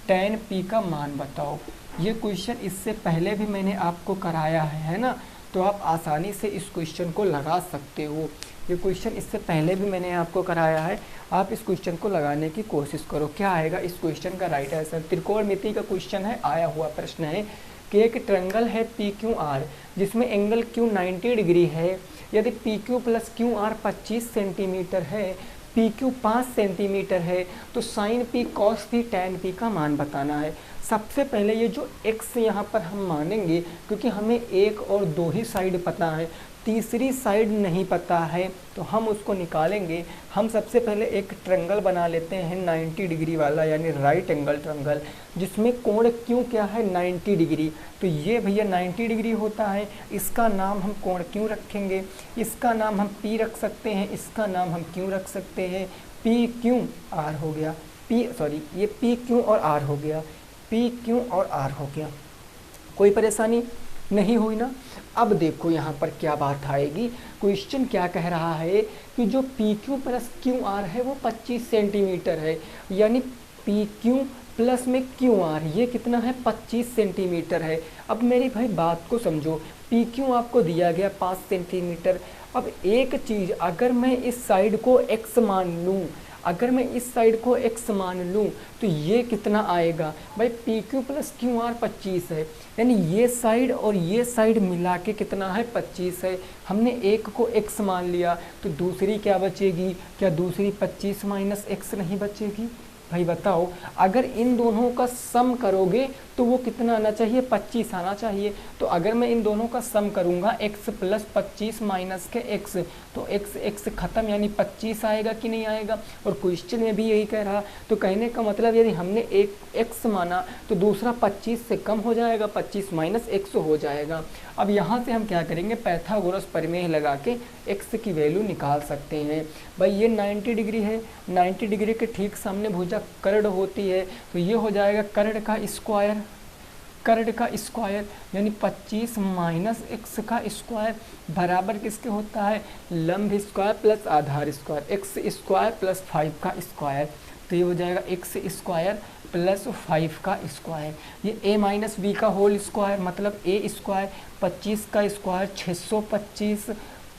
S1: tan P का मान बताओ। ये क्वेश्चन इससे पहले भी मैंने आपको कराया है ना, तो आप आसानी से इस क्वेश्चन को लगा सकते हो। ये क्वेश्चन इससे पहले भी मैंने आपको कराया है, आप इस क्वेश्चन को लगाने की कोशिश करो। क्या आएगा इस क्वेश्चन का राइट आंसर, त्रिकोणमिति का क्वेश्चन है, आया हुआ प्रश्न है कि एक ट्रायंगल है PQR जिसमें एंगल Q 90 डिग्री है, यदि PQ प्लस QR 25 सेंटीमीटर है, PQ 5 सेंटीमीटर है, तो sine P cos P tan P का मान बताना है। सबसे पहले ये जो x यहाँ पर हम मानेंगे, क्योंकि हमें 1 और 2 ही साइड पता है, तीसरी साइड नहीं पता है, तो हम उसको निकालेंगे। हम सबसे पहले एक ट्रायंगल बना लेते हैं 90 डिग्री वाला, यानी राइट एंगल ट्रायंगल, जिसमें कोण क्यों क्या है 90 डिग्री। तो ये भैया 90 डिग्री होता है, इसका नाम हम कोण क्यों रखेंगे, इसका नाम हम P रख सकते हैं, इसका नाम हम क्यों रख सकते हैं, PQR हो गया, ये PQ और R हो गया, PQ और R हो गया। कोई परेशानी नहीं हुई ना। अब देखो यहाँ पर क्या बात आएगी, क्वेश्चन क्या कह रहा है कि जो PQ प्लस QR है वो 25 सेंटीमीटर है, यानी PQ प्लस में QR ये कितना है 25 सेंटीमीटर है। अब मेरी भाई बात को समझो, PQ आपको दिया गया 5 सेंटीमीटर। अब एक चीज़, अगर मैं इस साइड को x मान लूँ, अगर मैं इस साइड को x मान लूँ तो ये कितना आएगा भाई, PQ प्लस QR 25 है, यानी ये साइड और ये साइड मिला के कितना है 25 है। हमने एक को x मान लिया तो दूसरी क्या बचेगी, क्या दूसरी 25 माइनस x नहीं बचेगी। भाई बताओ, अगर इन दोनों का सम करोगे तो वो कितना आना चाहिए, 25 आना चाहिए। तो अगर मैं इन दोनों का सम करूँगा x प्लस 25 माइनस के x, तो x ख़त्म, यानी 25 आएगा कि नहीं आएगा। और क्वेश्चन में भी यही कह रहा, तो कहने का मतलब यदि हमने एक x माना तो दूसरा 25 से कम हो जाएगा, 25 माइनस x हो जाएगा। अब यहाँ से हम क्या करेंगे, पाइथागोरस प्रमेय लगा के x की वैल्यू निकाल सकते हैं। भाई ये 90 डिग्री है, 90 डिग्री के ठीक सामने भुजा कर्ण होती है, तो ये हो जाएगा कर्ण का स्क्वायर, कर्ण का स्क्वायर यानी 25 माइनस x का स्क्वायर बराबर किसके होता है, लंब स्क्वायर प्लस आधार स्क्वायर, x स्क्वायर प्लस 5 का स्क्वायर। तो ये हो जाएगा x स्क्वायर प्लस 5 का स्क्वायर, ये a माइनस बी का होल स्क्वायर मतलब a स्क्वायर, 25 का square 625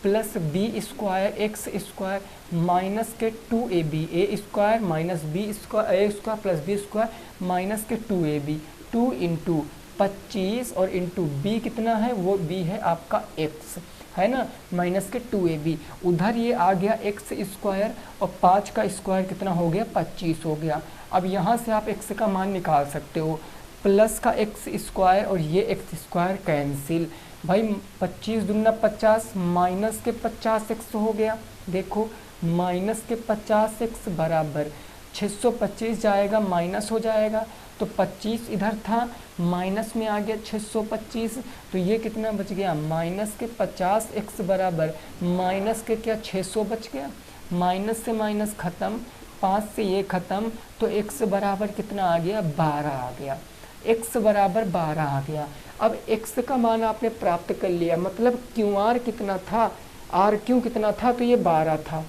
S1: plus B square X square minus के 2ab, A square minus B square A square plus B square minus के 2ab, 2 इंटू 25 और into B कितना है, वो बी है आपका x है ना, माइनस के 2ab। उधर ये आ गया एक्स स्क्वायर और 5 का स्क्वायर कितना हो गया, 25 हो गया। अब यहाँ से आप x का मान निकाल सकते हो, प्लस का एक्स स्क्वायर और ये एक्स स्क्वायर कैंसिल, भाई 25 दूना 50 माइनस के 50x हो गया। देखो माइनस के 50x बराबर 625 जाएगा माइनस हो जाएगा, तो 25 इधर था माइनस में आ गया 625, तो ये कितना बच गया, माइनस के 50x बराबर माइनस के क्या 600 बच गया, माइनस से माइनस ख़त्म, 5 से ये ख़त्म, तो x बराबर कितना आ गया, 12 आ गया, x बराबर 12 आ गया। अब x का मान आपने प्राप्त कर लिया, मतलब QR कितना था, RQ कितना था, तो ये 12 था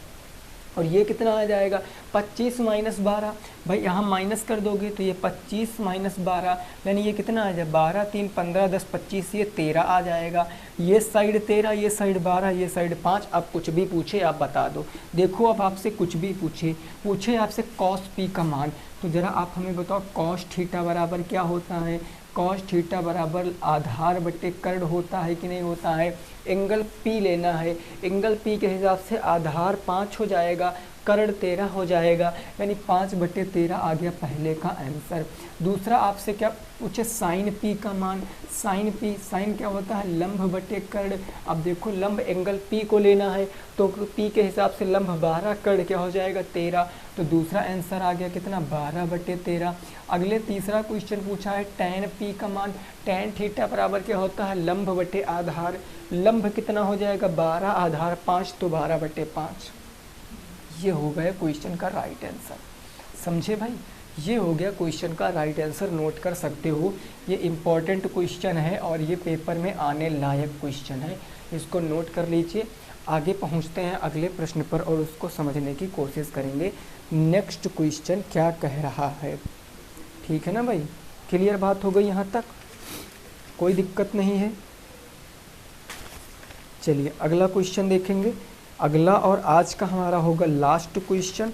S1: और ये कितना आ जाएगा 25 माइनस 12, भाई यहाँ माइनस कर दोगे तो ये 25 माइनस 12 यानी ये कितना आ जाए 12 3 15 10 25, ये 13 आ जाएगा। ये साइड 13, ये साइड 12, ये साइड 5। अब कुछ भी पूछे आप बता दो। देखो अब आपसे कुछ भी पूछे आपसे कॉस पी का मान, तो ज़रा आप हमें बताओ कॉस थीटा बराबर क्या होता है। कॉस थीटा बराबर आधार बटे कर्ण होता है कि नहीं होता है। एंगल पी लेना है, एंगल पी के हिसाब से आधार 5 हो जाएगा, कर्ण 13 हो जाएगा, यानी 5/13 आ गया पहले का आंसर। दूसरा आपसे क्या पूछे, साइन पी का मान। साइन पी, साइन क्या होता है, लंब बटे कर्ण। अब देखो लंब एंगल पी को लेना है तो पी के हिसाब से लंब 12, कर्ण क्या हो जाएगा 13, तो दूसरा आंसर आ गया कितना 12/13। अगले तीसरा क्वेश्चन पूछा है टैन पी का मान। टैन थीटा बराबर क्या होता है, लंब बटे आधार। लंब कितना हो जाएगा 12, आधार 5, तो 12/5। ये हो गया क्वेश्चन का राइट आंसर। समझे भाई, ये हो गया क्वेश्चन का राइट आंसर, नोट कर सकते हो। ये इम्पॉर्टेंट क्वेश्चन है और ये पेपर में आने लायक क्वेश्चन है, इसको नोट कर लीजिए। आगे पहुंचते हैं अगले प्रश्न पर और उसको समझने की कोशिश करेंगे। नेक्स्ट क्वेश्चन क्या कह रहा है, ठीक है ना भाई, क्लियर बात हो गई यहाँ तक, कोई दिक्कत नहीं है। चलिए अगला क्वेश्चन देखेंगे। अगला और आज का हमारा होगा लास्ट क्वेश्चन,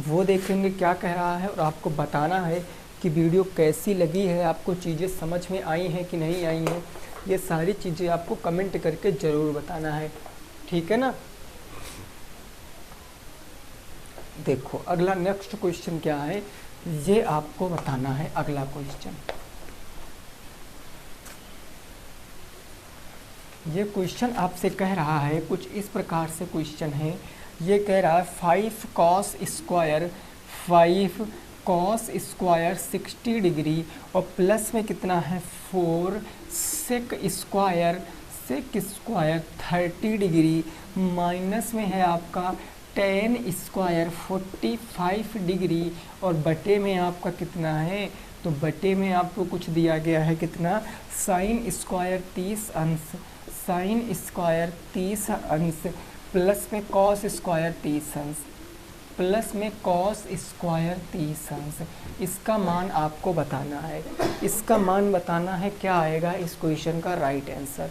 S1: वो देखेंगे क्या कह रहा है और आपको बताना है कि वीडियो कैसी लगी है, आपको चीज़ें समझ में आई हैं कि नहीं आई हैं। ये सारी चीज़ें आपको कमेंट करके ज़रूर बताना है, ठीक है ना। देखो अगला नेक्स्ट क्वेश्चन क्या है, ये आपको बताना है। अगला क्वेश्चन, ये क्वेश्चन आपसे कह रहा है कुछ इस प्रकार से क्वेश्चन है। ये कह रहा है 5 cos स्क्वायर 60 डिग्री और प्लस में कितना है 4 sec स्क्वायर 30 डिग्री, माइनस में है आपका tan स्क्वायर 45 डिग्री और बटे में आपका कितना है, तो बटे में आपको कुछ दिया गया है कितना, साइन स्क्वायर 30 अंश, साइन स्क्वायर 30 अंश प्लस में कॉस स्क्वायर 30 अंश, प्लस में कॉस स्क्वायर 30 अंश। इसका मान आपको बताना है, इसका मान बताना है। क्या आएगा इस क्वेश्चन का राइट आंसर,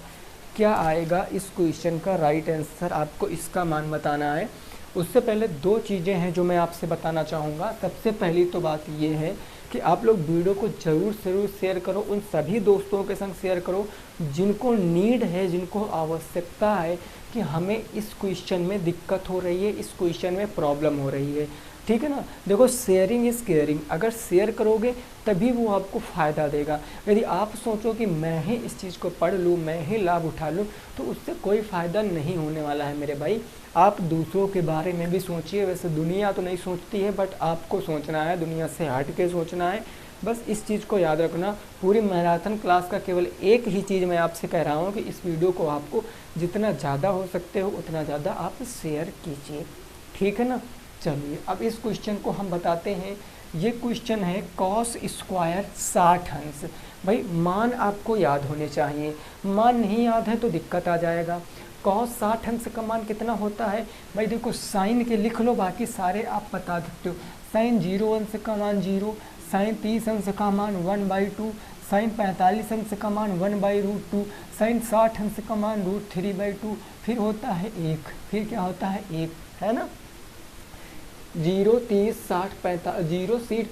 S1: क्या आएगा इस क्वेश्चन का राइट आंसर, आपको इसका मान बताना है। उससे पहले दो चीज़ें हैं जो मैं आपसे बताना चाहूँगा। सबसे पहली तो बात ये है कि आप लोग वीडियो को ज़रूर शेयर करो, उन सभी दोस्तों के संग शेयर करो जिनको नीड है, जिनको आवश्यकता है कि हमें इस क्वेश्चन में दिक्कत हो रही है, इस क्वेश्चन में प्रॉब्लम हो रही है, ठीक है ना। देखो शेयरिंग इज़ केयरिंग, अगर शेयर करोगे तभी वो आपको फ़ायदा देगा। यदि आप सोचो कि मैं ही इस चीज़ को पढ़ लूँ, मैं ही लाभ उठा लूँ, तो उससे कोई फ़ायदा नहीं होने वाला है मेरे भाई। आप दूसरों के बारे में भी सोचिए। वैसे दुनिया तो नहीं सोचती है, बट आपको सोचना है, दुनिया से हट के सोचना है। बस इस चीज़ को याद रखना। पूरी मैराथन क्लास का केवल एक ही चीज़ मैं आपसे कह रहा हूँ कि इस वीडियो को आपको जितना ज़्यादा हो सकते हो उतना ज़्यादा आप शेयर कीजिए, ठीक है ना। चलिए अब इस क्वेश्चन को हम बताते हैं। ये क्वेश्चन है कॉस स्क्वायर 60 अंश। भाई मान आपको याद होने चाहिए, मान नहीं याद है तो दिक्कत आ जाएगा। कॉस 60 अंश का मान कितना होता है, भाई देखो साइन के लिख लो, बाकी सारे आप बता सकते हो। साइन 0 अंश का मान 0, साइन 30 अंश का मान 1/2, साइन 45 अंश का मान 1/√2, साइन 60 अंश का मान √3/2, फिर होता है 1, फिर क्या होता है 1, है ना। 0, 30, 60,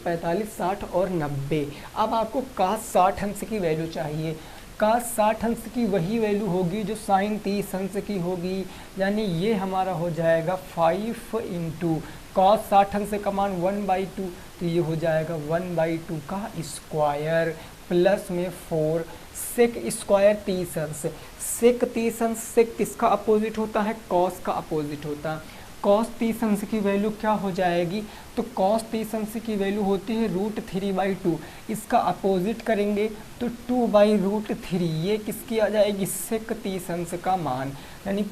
S1: 45 60 और 90। अब आपको cos 60 अंश की वैल्यू चाहिए। cos 60 अंश की वही वैल्यू होगी जो साइन 30 अंश की होगी, यानी ये हमारा हो जाएगा 5 इंटू cos 60 अंश का मान 1/2, तो ये हो जाएगा 1/2 का स्क्वायर प्लस में 4 सेक स्क्वायर 30 अंश। सेक 30 अंश सेक किसका अपोजिट होता है, कॉस का अपोजिट होता है। कॉस 30 अंश की वैल्यू क्या हो जाएगी, तो कॉस 30 अंश की वैल्यू होती है √3/2, इसका अपोजिट करेंगे तो 2/√3, ये किसकी आ जाएगी, सेक 30 अंश का मान, यानी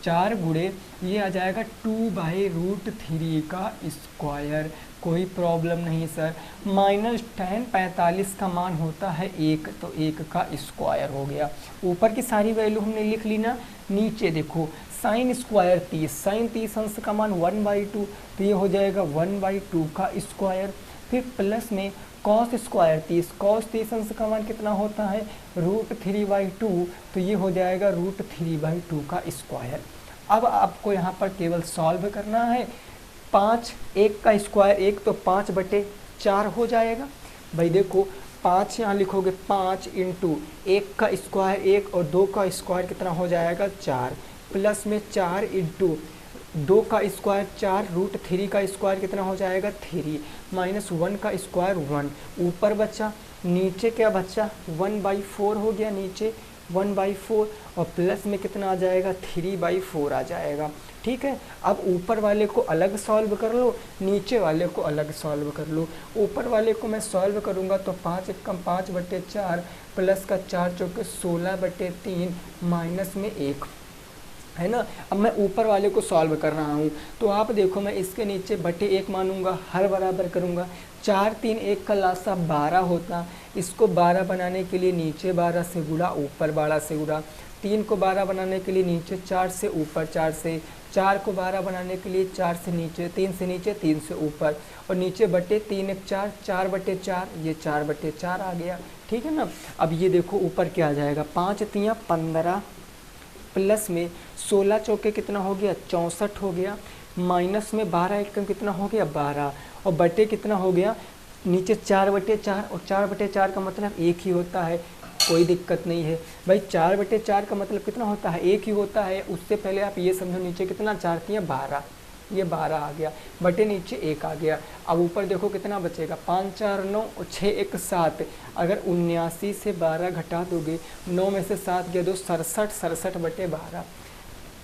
S1: 4 गुणे ये आ जाएगा 2/√3 का स्क्वायर। कोई प्रॉब्लम नहीं सर। -tan 45 का मान होता है 1, तो 1 का स्क्वायर हो गया। ऊपर की सारी वैल्यू हमने लिख ली ना। नीचे देखो साइन स्क्वायर 30, साइन 30 अंश का मान 1/2, तो ये हो जाएगा 1/2 का स्क्वायर। फिर प्लस में कॉस स्क्वायर 30, कॉस 30 अंश का मान कितना होता है √3/2, तो ये हो जाएगा √3/2 का स्क्वायर। अब आपको यहाँ पर केवल सॉल्व करना है। 5, 1 का स्क्वायर 1, तो 5/4 हो जाएगा। भाई देखो 5 यहाँ लिखोगे 5 इंटू 1 का स्क्वायर 1 और 2 का स्क्वायर कितना हो जाएगा 4, प्लस में 4 इंटू 2 का स्क्वायर 4, √3 का स्क्वायर कितना हो जाएगा 3, माइनस 1 का स्क्वायर 1, ऊपर बचा, नीचे क्या बचा 1/4 हो गया, नीचे 1/4 और प्लस में कितना आ जाएगा 3/4 आ जाएगा। ठीक है, अब ऊपर वाले को अलग सॉल्व कर लो, नीचे वाले को अलग सॉल्व कर लो। ऊपर वाले को मैं सॉल्व करूँगा तो 5 एकम 5/4 प्लस का 4 चौके 16/3 माइनस में 1, है ना। अब मैं ऊपर वाले को सॉल्व कर रहा हूँ, तो आप देखो मैं इसके नीचे /1 मानूंगा, हर बराबर करूँगा। 4, 3, 1 का लासा 12 होता, इसको 12 बनाने के लिए नीचे 12 से गुणा, ऊपर 12 से गुणा। 3 को 12 बनाने के लिए नीचे 4 से, ऊपर 4 से। 4 को 12 बनाने के लिए 4 से नीचे, 3 से नीचे, 3 से ऊपर, और नीचे बटे 3 1 4, 4/4, ये 4/4 आ गया। ठीक है ना। अब ये देखो ऊपर क्या आ जाएगा, 5 3 15 प्लस में 16 चौके कितना हो गया 64 हो गया, माइनस में 12 एकम कितना हो गया 12, और बटे कितना हो गया नीचे 4/4, और 4/4 का मतलब 1 ही होता है, कोई दिक्कत नहीं है भाई। 4/4 का मतलब कितना होता है 1 ही होता है। उससे पहले आप ये समझो नीचे कितना 4 3 12, ये 12 आ गया, बटे नीचे 1 आ गया। अब ऊपर देखो कितना बचेगा 5 4 9 और 6 1 7, अगर 79 से 12 घटा दोगे, 9 में से 7 गया 2, 67, 67/12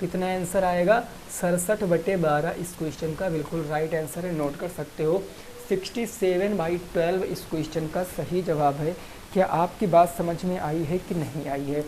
S1: कितना आंसर आएगा 67/12। इस क्वेश्चन का बिल्कुल राइट आंसर है, नोट कर सकते हो। 67/12 इस क्वेश्चन का सही जवाब है। क्या आपकी बात समझ में आई है कि नहीं आई है।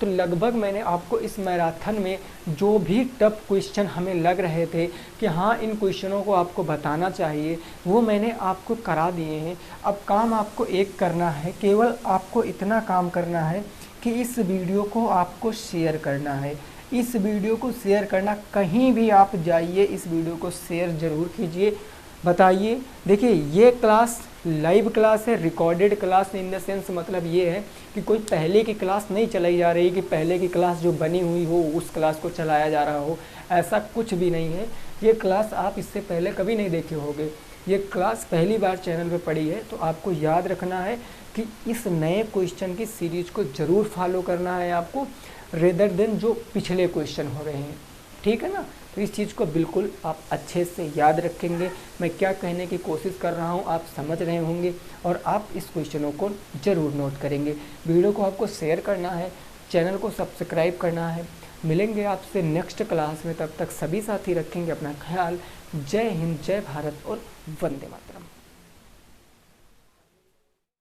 S1: तो लगभग मैंने आपको इस मैराथन में जो भी टफ क्वेश्चन हमें लग रहे थे कि हाँ इन क्वेश्चनों को आपको बताना चाहिए, वो मैंने आपको करा दिए हैं। अब काम आपको एक करना है, केवल आपको इतना काम करना है कि इस वीडियो को आपको शेयर करना है। इस वीडियो को शेयर करना, कहीं भी आप जाइए इस वीडियो को शेयर ज़रूर कीजिए। बताइए, देखिए ये क्लास लाइव क्लास है, recorded class in the sense मतलब ये है कि कोई पहले की क्लास नहीं चलाई जा रही कि पहले की क्लास जो बनी हुई हो उस क्लास को चलाया जा रहा हो, ऐसा कुछ भी नहीं है। ये क्लास आप इससे पहले कभी नहीं देखे होंगे, ये क्लास पहली बार चैनल पे पड़ी है। तो आपको याद रखना है कि इस नए क्वेश्चन की सीरीज को ज़रूर फॉलो करना है आपको, रेदर देन जो पिछले क्वेश्चन हो रहे हैं। ठीक है ना। तो इस चीज़ को बिल्कुल आप अच्छे से याद रखेंगे। मैं क्या कहने की कोशिश कर रहा हूँ आप समझ रहे होंगे, और आप इस क्वेश्चनों को ज़रूर नोट करेंगे। वीडियो को आपको शेयर करना है, चैनल को सब्सक्राइब करना है। मिलेंगे आपसे नेक्स्ट क्लास में, तब तक सभी साथी रखेंगे अपना ख्याल। जय हिंद, जय भारत और वंदे मातरम।